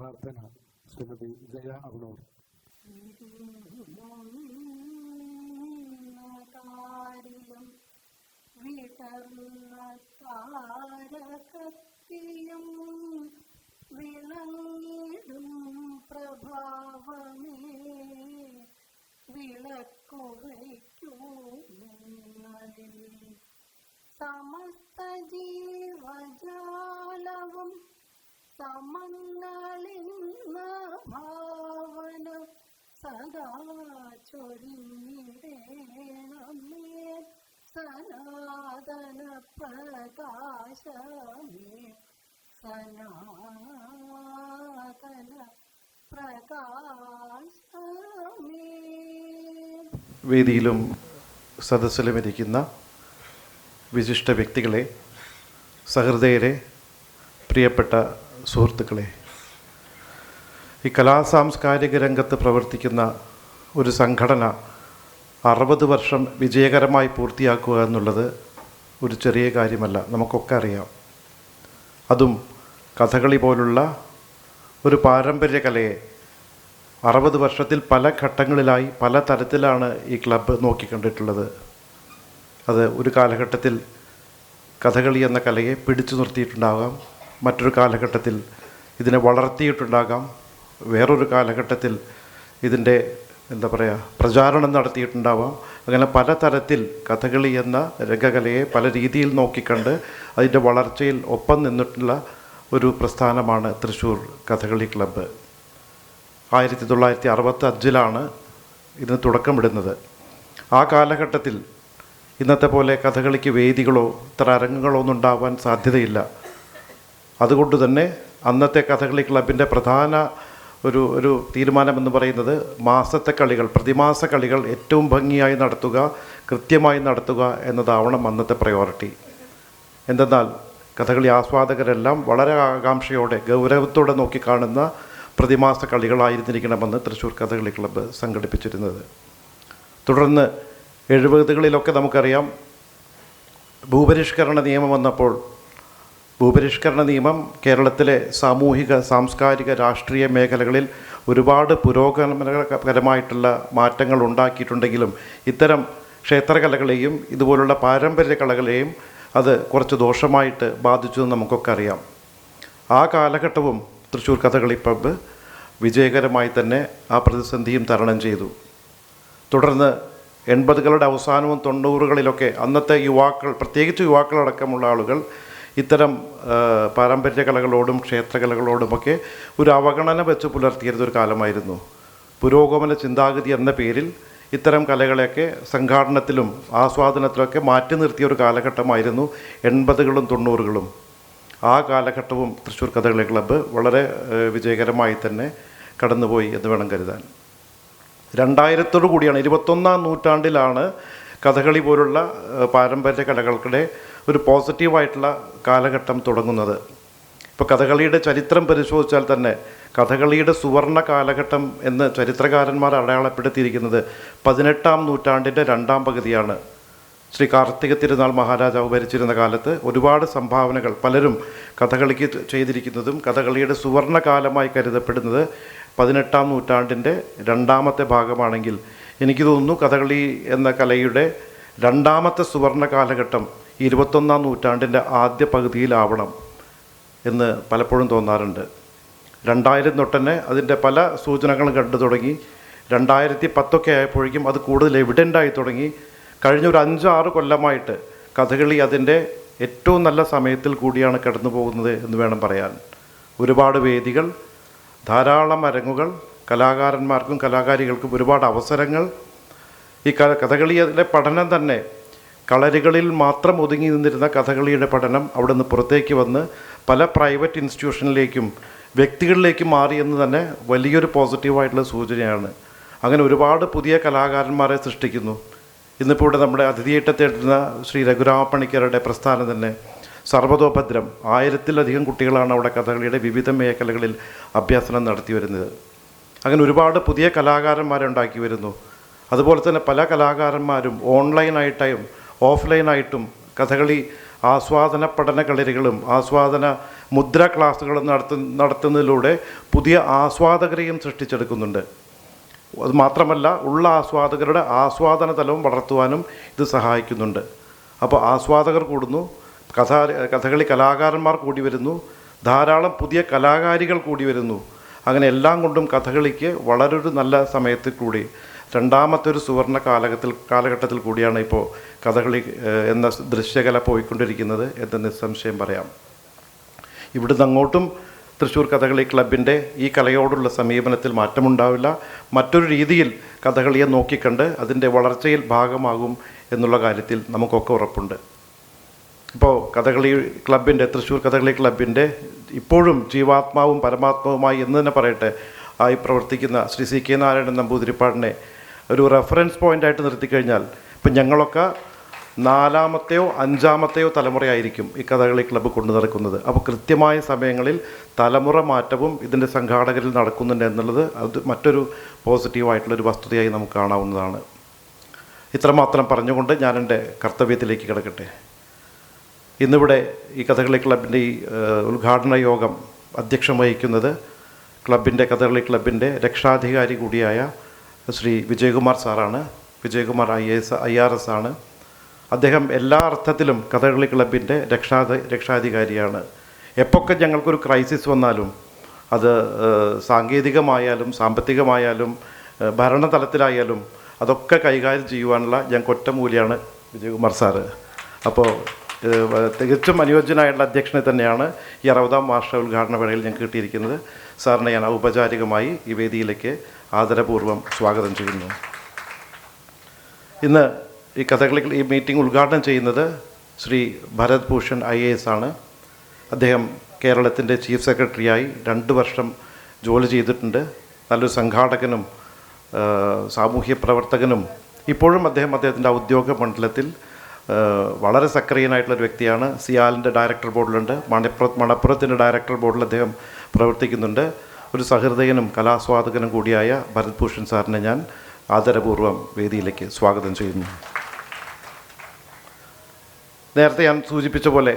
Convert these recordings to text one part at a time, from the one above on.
പ്രാർത്ഥന ശ്രീമതി ജയ അവണൂർ. വിളങ്ങിടും പ്രഭാവമേ വിളക്കുവയ്ക്കൂന്നതിൽ സമസ്ത ജീവജാലവും സമങ്ങളിന്ന ഭാവന സദാ ചൊരിഞ്ഞിടേണമേ സനാതന പ്രകാശമേ സനാതന പ്രകാശമേ. വേദിയിലും സദസ്സിലും ഇരിക്കുന്ന വിശിഷ്ട വ്യക്തികളെ, സഹൃദയരെ, പ്രിയപ്പെട്ട സുഹൃത്തുക്കളെ, ഈ കലാസാംസ്കാരിക രംഗത്ത് പ്രവർത്തിക്കുന്ന ഒരു സംഘടന 60 വർഷം വിജയകരമായി പൂർത്തിയാക്കുക എന്നുള്ളത് ഒരു ചെറിയ കാര്യമല്ല, നമുക്കൊക്കെ അറിയാം. അതും കഥകളി പോലുള്ള ഒരു പാരമ്പര്യ കലയെ 60 വർഷത്തിൽ പല ഘട്ടങ്ങളിലായി പല തരത്തിലാണ് ഈ ക്ലബ്ബ് നോക്കിക്കണ്ടിട്ടുള്ളത്. അത് ഒരു കാലഘട്ടത്തിൽ കഥകളി എന്ന കലയെ പിടിച്ചു നിർത്തിയിട്ടുണ്ടാകാം, മറ്റൊരു കാലഘട്ടത്തിൽ ഇതിനെ വളർത്തിയിട്ടുണ്ടാകാം, വേറൊരു കാലഘട്ടത്തിൽ ഇതിൻ്റെ പ്രചാരണം നടത്തിയിട്ടുണ്ടാവാം. അങ്ങനെ പലതരത്തിൽ കഥകളി എന്ന രംഗകലയെ പല രീതിയിൽ നോക്കിക്കണ്ട് അതിൻ്റെ വളർച്ചയിൽ ഒപ്പം നിന്നിട്ടുള്ള ഒരു പ്രസ്ഥാനമാണ് തൃശ്ശൂർ കഥകളി ക്ലബ്ബ്. 1965 ഇതിന് തുടക്കമിടുന്നത്. ആ കാലഘട്ടത്തിൽ ഇന്നത്തെ പോലെ കഥകളിക്ക് വേദികളോ ഇത്ര അരങ്ങുകളോ ഒന്നും ഉണ്ടാവാൻ സാധ്യതയില്ല. അതുകൊണ്ട് തന്നെ അന്നത്തെ കഥകളി ക്ലബിൻ്റെ പ്രധാന ഒരു തീരുമാനമെന്ന് പറയുന്നത് മാസത്തെ കളികൾ, പ്രതിമാസ കളികൾ ഏറ്റവും ഭംഗിയായി നടത്തുക, കൃത്യമായി നടത്തുക എന്നതാവണം അന്നത്തെ പ്രയോറിറ്റി. എന്തെന്നാൽ കഥകളി ആസ്വാദകരെല്ലാം വളരെ ആകാംക്ഷയോടെ ഗൗരവത്തോടെ നോക്കിക്കാണുന്ന പ്രതിമാസ കളികളായിരുന്നിരിക്കണമെന്ന് തൃശ്ശൂർ കഥകളി ക്ലബ്ബ് സംഘടിപ്പിച്ചിരുന്നത്. തുടർന്ന് 70കളിലൊക്കെ നമുക്കറിയാം ഭൂപരിഷ്കരണ നിയമം വന്നപ്പോൾ ഭൂപരിഷ്കരണ നിയമം കേരളത്തിലെ സാമൂഹിക, സാംസ്കാരിക, രാഷ്ട്രീയ മേഖലകളിൽ ഒരുപാട് പുരോഗമനപരമായിട്ടുള്ള മാറ്റങ്ങൾ ഉണ്ടാക്കിയിട്ടുണ്ടെങ്കിലും ഇത്തരം ക്ഷേത്രകലകളെയും ഇതുപോലുള്ള പാരമ്പര്യ കലകളെയും അത് കുറച്ച് ദോഷമായിട്ട് ബാധിച്ചു എന്ന് നമുക്കൊക്കെ അറിയാം. ആ കാലഘട്ടവും തൃശ്ശൂർ കഥകളി ക്ലബ്ബ് വിജയകരമായി തന്നെ ആ പ്രതിസന്ധിയും തരണം ചെയ്തു. തുടർന്ന് 80കളുടെ അവസാനവും 90കളിലൊക്കെ അന്നത്തെ യുവാക്കൾ, പ്രത്യേകിച്ച് യുവാക്കളടക്കമുള്ള ആളുകൾ ഇത്തരം പാരമ്പര്യ കലകളോടും ക്ഷേത്രകലകളോടുമൊക്കെ ഒരു അവഗണന വെച്ച് പുലർത്തിയിരുന്നൊരു കാലമായിരുന്നു. പുരോഗമന ചിന്താഗതി എന്ന പേരിൽ ഇത്തരം കലകളെയൊക്കെ സംഘാടനത്തിലും ആസ്വാദനത്തിലൊക്കെ മാറ്റി നിർത്തിയ ഒരു കാലഘട്ടമായിരുന്നു 80കളും 90കളും. ആ കാലഘട്ടവും തൃശ്ശൂർ കഥകളി ക്ലബ്ബ് വളരെ വിജയകരമായി തന്നെ കടന്നുപോയി എന്ന് വേണം കരുതാൻ. 2000 കൂടിയാണ്, 21ാം നൂറ്റാണ്ടിലാണ് കഥകളി പോലുള്ള പാരമ്പര്യ കലകൾക്കിടെ ഒരു പോസിറ്റീവായിട്ടുള്ള കാലഘട്ടം തുടങ്ങുന്നത്. ഇപ്പോൾ കഥകളിയുടെ ചരിത്രം പരിശോധിച്ചാൽ തന്നെ കഥകളിയുടെ സുവർണ കാലഘട്ടം എന്ന് ചരിത്രകാരന്മാർ അടയാളപ്പെടുത്തിയിരിക്കുന്നത് 18ാം നൂറ്റാണ്ടിൻ്റെ 2ാം പകുതിയാണ്. ശ്രീ കാർത്തിക തിരുനാൾ മഹാരാജാവ് ഭരിച്ചിരുന്ന കാലത്ത് ഒരുപാട് സംഭാവനകൾ പലരും കഥകളിക്ക് ചെയ്തിരിക്കുന്നതും കഥകളിയുടെ സുവർണ കാലമായി കരുതപ്പെടുന്നത് 18ാം നൂറ്റാണ്ടിൻ്റെ 2ാമത്തെ ഭാഗമാണെങ്കിൽ എനിക്ക് തോന്നുന്നു കഥകളി എന്ന കലയുടെ 2ാമത്തെ സുവർണ കാലഘട്ടം 21ാം നൂറ്റാണ്ടിൻ്റെ ആദ്യ പകുതിയിലാവണം എന്ന് പലപ്പോഴും തോന്നാറുണ്ട്. 2000 തൊട്ടന്നെ അതിൻ്റെ പല സൂചനകളും കണ്ടു തുടങ്ങി. 2010 ആയപ്പോഴേക്കും അത് കൂടുതൽ എവിഡൻ്റായി തുടങ്ങി. കഴിഞ്ഞൊരു 5-6 കൊല്ലമായിട്ട് കഥകളി അതിൻ്റെ ഏറ്റവും നല്ല സമയത്തിൽ കൂടിയാണ് കടന്നു പോകുന്നത് എന്ന് വേണം പറയാൻ. ഒരുപാട് വേദികൾ, ധാരാളം അരങ്ങുകൾ, കലാകാരന്മാർക്കും കലാകാരികൾക്കും ഒരുപാട് അവസരങ്ങൾ. ഈ കഥകളിയുടെ പഠനം തന്നെ കളരികളിൽ മാത്രം ഒതുങ്ങി നിന്നിരുന്ന കഥകളിയുടെ പഠനം അവിടെ നിന്ന് പുറത്തേക്ക് വന്ന് പല പ്രൈവറ്റ് ഇൻസ്റ്റിറ്റ്യൂഷനിലേക്കും വ്യക്തികളിലേക്കും മാറി എന്ന് തന്നെ വലിയൊരു പോസിറ്റീവായിട്ടുള്ള സൂചനയാണ്. അങ്ങനെ ഒരുപാട് പുതിയ കലാകാരന്മാരെ സൃഷ്ടിക്കുന്നു. ഇന്നിപ്പോൾ ഇവിടെ നമ്മുടെ അതിഥിയേറ്റത്തെടുക്കുന്ന ശ്രീ രഘുരാമപ്പണിക്കരുടെ പ്രസ്ഥാനം തന്നെ സർവതോഭദ്രം, 1000-ലധികം കുട്ടികളാണ് അവിടെ കഥകളിയുടെ വിവിധ മേഖലകളിൽ അഭ്യസനം നടത്തി വരുന്നത്. അങ്ങനെ ഒരുപാട് പുതിയ കലാകാരന്മാരുണ്ടാക്കി വരുന്നു. അതുപോലെ തന്നെ പല കലാകാരന്മാരും ഓൺലൈനായിട്ടും ഓഫ്ലൈനായിട്ടും കഥകളി ആസ്വാദന പഠന കളരികളും ആസ്വാദന മുദ്ര ക്ലാസ്സുകളും നടത്തുന്നതിലൂടെ പുതിയ ആസ്വാദകരെയും സൃഷ്ടിച്ചെടുക്കുന്നുണ്ട്. അത് മാത്രമല്ല, ഉള്ള ആസ്വാദകരുടെ ആസ്വാദന തലവും വളർത്തുവാനും ഇത് സഹായിക്കുന്നുണ്ട്. അപ്പോൾ ആസ്വാദകർ കൂടുന്നു, കഥകളി കലാകാരന്മാർ കൂടി വരുന്നു, ധാരാളം പുതിയ കലാകാരികൾ കൂടി വരുന്നു. അങ്ങനെ എല്ലാം കൊണ്ടും കഥകളിക്ക് വളരൊരു നല്ല സമയത്തിൽ കൂടി രണ്ടാമത്തെ ഒരു സുവർണ കാലഘട്ടത്തിൽ കൂടിയാണ് ഇപ്പോൾ കഥകളി എന്ന ദൃശ്യകല പോയിക്കൊണ്ടിരിക്കുന്നത് എന്ന് നിസ്സംശയം പറയാം. ഇവിടുന്ന് അങ്ങോട്ടും തൃശ്ശൂർ കഥകളി ക്ലബിൻ്റെ ഈ കലയോടുള്ള സമീപനത്തിൽ മാറ്റമുണ്ടാവില്ല. മറ്റൊരു രീതിയിൽ കഥകളിയെ നോക്കിക്കണ്ട് അതിൻ്റെ വളർച്ചയിൽ ഭാഗമാകും എന്നുള്ള കാര്യത്തിൽ നമുക്കൊക്കെ ഉറപ്പുണ്ട്. ഇപ്പോൾ കഥകളി ക്ലബിൻ്റെ തൃശ്ശൂർ കഥകളി ക്ലബിൻ്റെ ഇപ്പോഴും ജീവാത്മാവും പരമാത്മാവുമായി എന്ന് തന്നെ പറയട്ടെ ആയി പ്രവർത്തിക്കുന്ന ശ്രീ സി കെ നാരായണൻ നമ്പൂതിരിപ്പാടിനെ ഒരു റെഫറൻസ് പോയിൻ്റായിട്ട് നിർത്തിക്കഴിഞ്ഞാൽ ഇപ്പം ഞങ്ങളൊക്കെ 4ാമത്തെയോ 5ാമത്തെയോ തലമുറയായിരിക്കും ഈ കഥകളി ക്ലബ്ബ് കൊണ്ടു നടക്കുന്നത്. അപ്പോൾ കൃത്യമായ സമയങ്ങളിൽ തലമുറ മാറ്റവും ഇതിൻ്റെ സംഘാടകരിൽ നടക്കുന്നുണ്ട് എന്നുള്ളത് അത് മറ്റൊരു പോസിറ്റീവായിട്ടുള്ളൊരു വസ്തുതയായി നമുക്ക് കാണാവുന്നതാണ്. ഇത്രമാത്രം പറഞ്ഞുകൊണ്ട് ഞാൻ എൻ്റെ കർത്തവ്യത്തിലേക്ക് കിടക്കട്ടെ. ഇന്നിവിടെ ഈ കഥകളി ക്ലബിൻ്റെ ഈ ഉദ്ഘാടന യോഗം അധ്യക്ഷം വഹിക്കുന്നത് കഥകളി ക്ലബിൻ്റെ രക്ഷാധികാരി കൂടിയായ ശ്രീ വിജയകുമാർ സാറാണ്. വിജയകുമാർ IAS ആണ്. അദ്ദേഹം എല്ലാ അർത്ഥത്തിലും കഥകളി ക്ലബിൻ്റെ രക്ഷാധികാരിയാണ്. എപ്പോഴൊക്കെ ഞങ്ങൾക്കൊരു ക്രൈസിസ് വന്നാലും അത് സാങ്കേതികമായാലും സാമ്പത്തികമായാലും ഭരണതലത്തിലായാലും അതൊക്കെ കൈകാര്യം ചെയ്യുവാനുള്ള ഞങ്ങൾക്ക് ഒറ്റമൂലിയാണ് വിജയകുമാർ സാറ്. അപ്പോൾ തികച്ചും അനുയോജ്യനായുള്ള അധ്യക്ഷനെ തന്നെയാണ് ഈ 60ാം വാർഷ ഉദ്ഘാടന വേളയിൽ ഞങ്ങൾക്ക് കിട്ടിയിരിക്കുന്നത്. സാറിനെ ഞാൻ ഔപചാരികമായി ഈ വേദിയിലേക്ക് ആദരപൂർവ്വം സ്വാഗതം ചെയ്യുന്നു. ഇന്ന് ഈ കഥകളി ഈ മീറ്റിംഗ് ഉദ്ഘാടനം ചെയ്യുന്നത് ശ്രീ ഭരത് ഭൂഷൺ IAS ആണ്. അദ്ദേഹം കേരളത്തിൻ്റെ ചീഫ് സെക്രട്ടറിയായി 2 വർഷം ജോലി ചെയ്തിട്ടുണ്ട്. നല്ലൊരു സംഘാടകനും സാമൂഹ്യ പ്രവർത്തകനും ഇപ്പോഴും അദ്ദേഹത്തിൻ്റെ ഔദ്യോഗിക മണ്ഡലത്തിൽ വളരെ സക്രിയനായിട്ടുള്ളൊരു വ്യക്തിയാണ്. സിയാലിൻ്റെ ഡയറക്ടർ ബോർഡിലുണ്ട്, മണപ്പുറത്തിൻ്റെ ഡയറക്ടർ ബോർഡിൽ അദ്ദേഹം പ്രവർത്തിക്കുന്നുണ്ട്. ഒരു സഹൃദയനും കലാസ്വാദകനും കൂടിയായ ഭരത് ഭൂഷൺ സാറിനെ ഞാൻ ആദരപൂർവ്വം വേദിയിലേക്ക് സ്വാഗതം ചെയ്യുന്നു. നേരത്തെ ഞാൻ സൂചിപ്പിച്ച പോലെ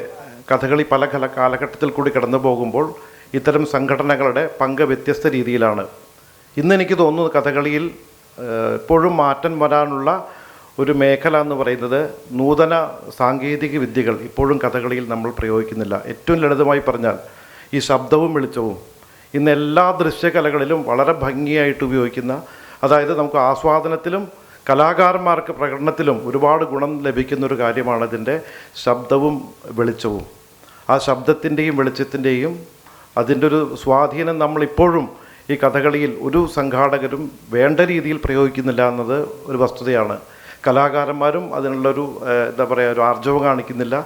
കഥകളി പല കാലഘട്ടത്തിൽ കൂടി കടന്നു പോകുമ്പോൾ ഇത്തരം സംഘടനകളുടെ പങ്ക് വ്യത്യസ്ത രീതിയിലാണ്. ഇന്നെനിക്ക് തോന്നുന്നു കഥകളിയിൽ എപ്പോഴും മാറ്റം വരാനുള്ള ഒരു മേഖല എന്ന് പറയുന്നത് നൂതന സാങ്കേതിക വിദ്യകൾ ഇപ്പോഴും കഥകളിയിൽ നമ്മൾ പ്രയോഗിക്കുന്നില്ല. ഏറ്റവും ലളിതമായി പറഞ്ഞാൽ ഈ ശബ്ദവും വെളിച്ചവും ഇന്ന് എല്ലാ ദൃശ്യകലകളിലും വളരെ ഭംഗിയായിട്ട് ഉപയോഗിക്കുന്ന, അതായത് നമുക്ക് ആസ്വാദനത്തിലും കലാകാരന്മാർക്ക് പ്രകടനത്തിലും ഒരുപാട് ഗുണം ലഭിക്കുന്നൊരു കാര്യമാണ് ഇതിൻ്റെ ശബ്ദവും വെളിച്ചവും. ആ ശബ്ദത്തിൻ്റെയും വെളിച്ചത്തിൻ്റെയും അതിൻ്റെ ഒരു സ്വാധീനം നമ്മളിപ്പോഴും ഈ കഥകളിയിൽ ഒരു സംഘാടകരും വേണ്ട രീതിയിൽ പ്രയോഗിക്കുന്നില്ല എന്നത് ഒരു വസ്തുതയാണ്. കലാകാരന്മാരും അതിനുള്ളൊരു ഒരു ആർജവം കാണിക്കുന്നില്ല.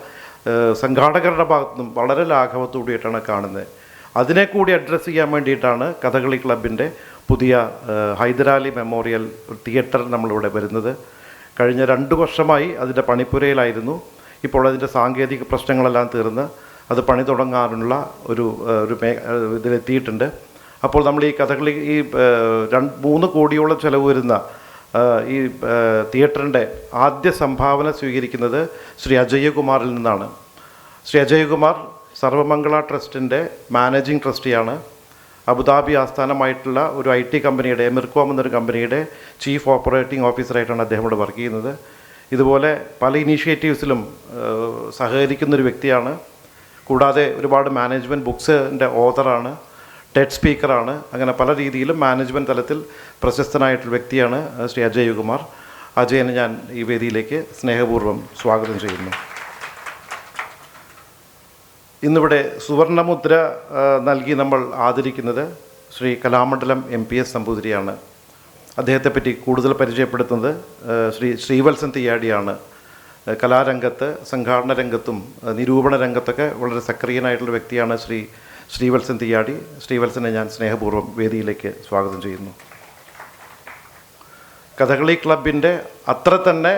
സംഘാടകരുടെ ഭാഗത്തുനിന്നും വളരെ ലാഘവത്തോടെയായിട്ടാണ് കാണുന്നത്. അതിനെ കൂടി അഡ്രസ്സ് ചെയ്യാൻ വേണ്ടിയിട്ടാണ് കഥകളി ക്ലബിൻ്റെ പുതിയ ഹൈദരാലി മെമ്മോറിയൽ തിയേറ്റർ നമ്മളിവിടെ വരുന്നത്. കഴിഞ്ഞ 2 വർഷമായി അതിൻ്റെ പണിപ്പുരയിലായിരുന്നു. ഇപ്പോൾ അതിൻ്റെ സാങ്കേതിക പ്രശ്നങ്ങളെല്ലാം തീർന്ന് അത് പണി തുടങ്ങാനുള്ള ഒരു ഇതിലെത്തിയിട്ടുണ്ട്. അപ്പോൾ നമ്മൾ ഈ കഥകളി ഈ 3 കോടിയോളം ചിലവ് വരുന്ന ഈ തിയേറ്ററിൻ്റെ ആദ്യ സംഭാവന സ്വീകരിക്കുന്നത് ശ്രീ അജയ്കുമാറിൽ നിന്നാണ്. ശ്രീ അജയ്കുമാർ സർവമംഗള ട്രസ്റ്റിൻ്റെ മാനേജിംഗ് ട്രസ്റ്റിയാണ്. അബുദാബി ആസ്ഥാനമായിട്ടുള്ള ഒരു IT കമ്പനിയുടെ എമിർകോം എന്നൊരു കമ്പനിയുടെ ചീഫ് ഓപ്പറേറ്റിംഗ് ഓഫീസറായിട്ടാണ് അദ്ദേഹം ഇവിടെ വർക്ക് ചെയ്യുന്നത്. ഇതുപോലെ പല ഇനീഷ്യേറ്റീവ്സിലും സഹകരിക്കുന്നൊരു വ്യക്തിയാണ്. കൂടാതെ ഒരുപാട് മാനേജ്മെൻറ്റ് ബുക്സിൻ്റെ ഓതറാണ്, ടെഡ് സ്പീക്കറാണ്. അങ്ങനെ പല രീതിയിലും മാനേജ്മെൻറ്റ് തലത്തിൽ പ്രശസ്തനായിട്ടുള്ള വ്യക്തിയാണ് ശ്രീ അജയ്കുമാർ. അജയനെ ഞാൻ ഈ വേദിയിലേക്ക് സ്നേഹപൂർവ്വം സ്വാഗതം ചെയ്യുന്നു. ഇന്നിവിടെ സുവർണമുദ്ര നൽകി നമ്മൾ ആദരിക്കുന്നത് ശ്രീ കലാമണ്ഡലം MPS നമ്പൂതിരിയാണ്. അദ്ദേഹത്തെപ്പറ്റി കൂടുതൽ പരിചയപ്പെടുത്തുന്നത് ശ്രീ ശ്രീവത്സൻ തിയ്യാടിയാണ്. കലാരംഗത്ത്, സംഘാടന രംഗത്തും നിരൂപണ രംഗത്തൊക്കെ വളരെ സക്രിയനായിട്ടുള്ള വ്യക്തിയാണ് ശ്രീവത്സൻ തിയ്യാടി. ശ്രീവത്സനെ ഞാൻ സ്നേഹപൂർവ്വം വേദിയിലേക്ക് സ്വാഗതം ചെയ്യുന്നു. കഥകളി ക്ലബിൻ്റെ അത്ര തന്നെ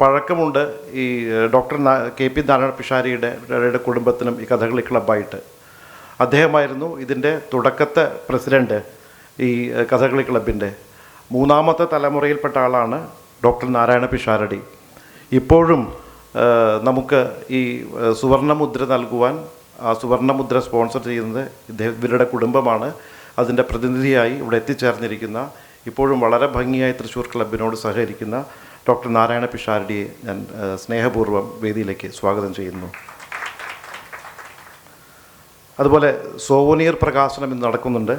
പഴക്കമുണ്ട് ഈ ഡോക്ടർ KP നാരായണ പിഷാരിയുടെ കുടുംബത്തിനും ഈ കഥകളി ക്ലബ്ബായിട്ട്. അദ്ദേഹമായിരുന്നു ഇതിൻ്റെ തുടക്കത്തെ പ്രസിഡൻറ്റ്. ഈ കഥകളി ക്ലബിൻ്റെ 3ാമത്തെ തലമുറയിൽപ്പെട്ട ആളാണ് ഡോക്ടർ നാരായണ പിഷാരടി. ഇപ്പോഴും നമുക്ക് ഈ സുവർണമുദ്ര നൽകുവാൻ ആ സുവർണമുദ്ര സ്പോൺസർ ചെയ്യുന്നത് ഇവരുടെ കുടുംബമാണ്. അതിൻ്റെ പ്രതിനിധിയായി ഇവിടെ എത്തിച്ചേർന്നിരിക്കുന്ന ഇപ്പോഴും വളരെ ഭംഗിയായി തൃശ്ശൂർ ക്ലബിനോട് സഹകരിക്കുന്ന ഡോക്ടർ നാരായണ പിഷാരടിയെ ഞാൻ സ്നേഹപൂർവ്വം വേദിയിലേക്ക് സ്വാഗതം ചെയ്യുന്നു. അതുപോലെ സോവനീർ പ്രകാശനം ഇന്ന് നടക്കുന്നുണ്ട്.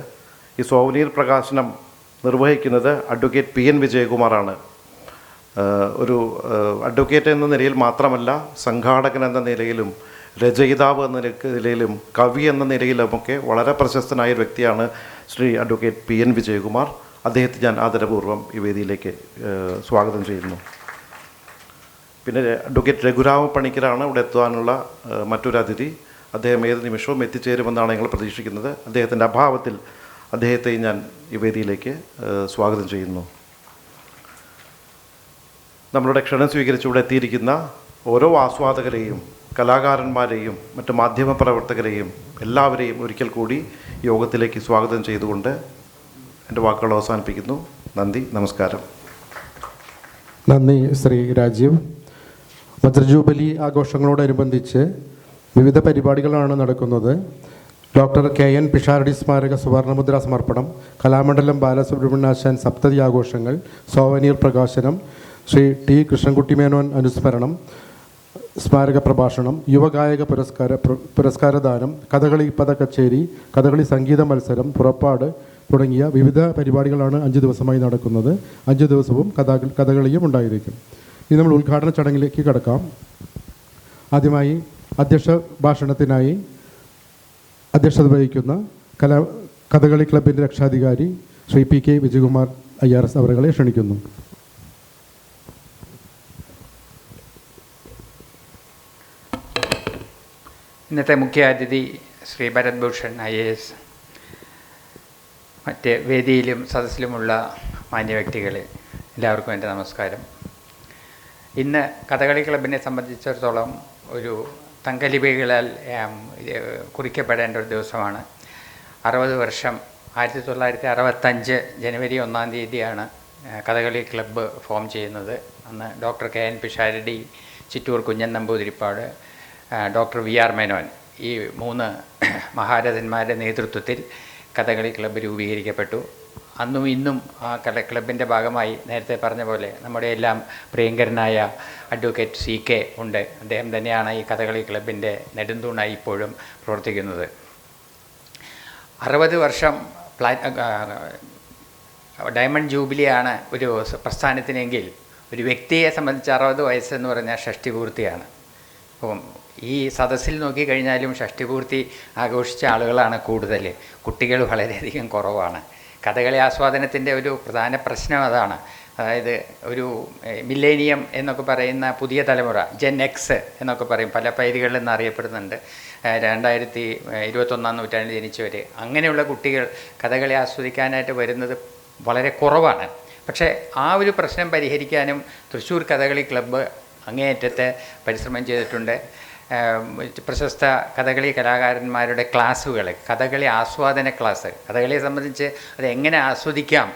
ഈ സോവനീർ പ്രകാശനം നിർവഹിക്കുന്നത് അഡ്വക്കേറ്റ് പി എൻ വിജയകുമാറാണ്. ഒരു അഡ്വക്കേറ്റ് എന്ന നിലയിൽ മാത്രമല്ല, സംഘാടകൻ എന്ന നിലയിലും രചയിതാവ് എന്ന നിലയിലും കവി എന്ന നിലയിലുമൊക്കെ വളരെ പ്രശസ്തനായ ഒരു വ്യക്തിയാണ് Shri advocate P N Vijayakumar. അദ്ദേഹത്തെ ഞാൻ ആദരപൂർവ്വം ഈ വേദിയിലേക്ക് സ്വാഗതം ചെയ്യുന്നു. പിന്നെ അഡ്വക്കേറ്റ് രഘുരാമ പണിക്കരാണ് ഇവിടെ എത്താനുള്ള മറ്റൊരു അതിഥി. അദ്ദേഹം ഏത് നിമിഷവും എത്തിച്ചേരുമെന്നാണ് ഞങ്ങൾ പ്രതീക്ഷിക്കുന്നത്. അദ്ദേഹത്തിൻ്റെ അഭാവത്തിൽ അദ്ദേഹത്തെ ഞാൻ ഈ വേദിയിലേക്ക് സ്വാഗതം ചെയ്യുന്നു. നമ്മളുടെ ക്ഷണം സ്വീകരിച്ച് ഇവിടെ എത്തിയിരിക്കുന്ന ഓരോ ആസ്വാദകരെയും കലാകാരന്മാരെയും മറ്റ് മാധ്യമപ്രവർത്തകരെയും എല്ലാവരെയും ഒരിക്കൽ കൂടി യോഗത്തിലേക്ക് സ്വാഗതം ചെയ്തുകൊണ്ട് എൻ്റെ വാക്കുകൾ അവസാനിപ്പിക്കുന്നു. നന്ദി, നമസ്കാരം. നന്ദി ശ്രീ രാജീവ്. വജ്രജൂബിലി ആഘോഷങ്ങളോടനുബന്ധിച്ച് വിവിധ പരിപാടികളാണ് നടക്കുന്നത്. ഡോക്ടർ കെ എൻ പിഷാരടി സ്മാരക സുവർണമുദ്ര സമർപ്പണം, കലാമണ്ഡലം ബാലസുബ്രഹ്മണ്യാശാൻ സപ്തതി ആഘോഷങ്ങൾ, സോവനീർ പ്രകാശനം, ശ്രീ ടി കൃഷ്ണൻകുട്ടി മേനോൻ അനുസ്മരണം, സ്മാരക പ്രഭാഷണം, യുവഗായക പുരസ്കാരദാനം, കഥകളി പദ കച്ചേരി, കഥകളി സംഗീത മത്സരം, പുറപ്പാട് തുടങ്ങിയ വിവിധ പരിപാടികളാണ് 5 ദിവസമായി നടക്കുന്നത്. 5 ദിവസവും കഥകളിയും ഉണ്ടായിരിക്കും. ഇനി നമ്മൾ ഉദ്ഘാടന ചടങ്ങിലേക്ക് കടക്കാം. ആദ്യമായി അധ്യക്ഷ ഭാഷണത്തിനായി അധ്യക്ഷത വഹിക്കുന്ന കഥകളി ക്ലബിൻ്റെ രക്ഷാധികാരി Shri P K Vijayakumar IRS അവരെ ക്ഷണിക്കുന്നു. ഇന്നത്തെ മുഖ്യാതിഥി ശ്രീ ഭരത് ഭൂഷൺ IAS, മറ്റ് വേദിയിലും സദസ്സിലുമുള്ള മാന്യ വ്യക്തികളെ എല്ലാവർക്കും എൻ്റെ നമസ്കാരം. ഇന്ന് കഥകളി ക്ലബിനെ സംബന്ധിച്ചിടത്തോളം ഒരു തങ്കലിപികളാൽ കുറിക്കപ്പെടേണ്ട ഒരു ദിവസമാണ്. 60 വർഷം 1965 ജനുവരി 1-ാം തീയതിയാണ് കഥകളി ക്ലബ്ബ് ഫോം ചെയ്യുന്നത്. അന്ന് doctor K N Pisharody, Chittur Kunjan Namboothiripad, doctor VR Menon, ഈ 3 മഹാരഥന്മാരുടെ നേതൃത്വത്തിൽ കഥകളി ക്ലബ്ബ് രൂപീകരിക്കപ്പെട്ടു. അന്നും ഇന്നും ആ ക്ലബിൻ്റെ ഭാഗമായി നേരത്തെ പറഞ്ഞ പോലെ നമ്മുടെ എല്ലാം പ്രിയങ്കരനായ അഡ്വക്കേറ്റ് CK ഉണ്ട്. അദ്ദേഹം തന്നെയാണ് ഈ കഥകളി ക്ലബിൻ്റെ നെടുന്തൂണായി ഇപ്പോഴും പ്രവർത്തിക്കുന്നത്. 60 വർഷം ഡയമണ്ട് ജൂബിലിയാണ് ഒരു പ്രസ്ഥാനത്തിനെങ്കിൽ ഒരു വ്യക്തിയെ സംബന്ധിച്ച് 60 വയസ്സെന്ന് പറഞ്ഞാൽ ഷഷ്ടിപൂർത്തിയാണ്. അപ്പം ഈ സദസ്സിൽ നോക്കിക്കഴിഞ്ഞാലും ഷഷ്ടിപൂർത്തി ആഘോഷിച്ച ആളുകളാണ് കൂടുതൽ, കുട്ടികൾ വളരെയധികം കുറവാണ്. കഥകളി ആസ്വാദനത്തിൻ്റെ ഒരു പ്രധാന പ്രശ്നം അതാണ്. അതായത് ഒരു മില്ലേനിയം എന്നൊക്കെ പറയുന്ന പുതിയ തലമുറ, ജെൻ എക്സ് എന്നൊക്കെ പറയും, പല പേരുകളിൽ നിന്ന് അറിയപ്പെടുന്നുണ്ട്, 2021-ാം നൂറ്റാണ്ടിൽ ജനിച്ചവർ, അങ്ങനെയുള്ള കുട്ടികൾ കഥകളി ആസ്വദിക്കാനായിട്ട് വരുന്നത് വളരെ കുറവാണ്. പക്ഷേ ആ ഒരു പ്രശ്നം പരിഹരിക്കാനും തൃശ്ശൂർ കഥകളി ക്ലബ്ബ് അങ്ങേയറ്റത്തെ പരിശ്രമം ചെയ്തിട്ടുണ്ട്. പ്രശസ്ത കഥകളി കലാകാരന്മാരുടെ ക്ലാസ്സുകൾ, കഥകളി ആസ്വാദന ക്ലാസ്, കഥകളിയെ സംബന്ധിച്ച് അത് എങ്ങനെ ആസ്വദിക്കാം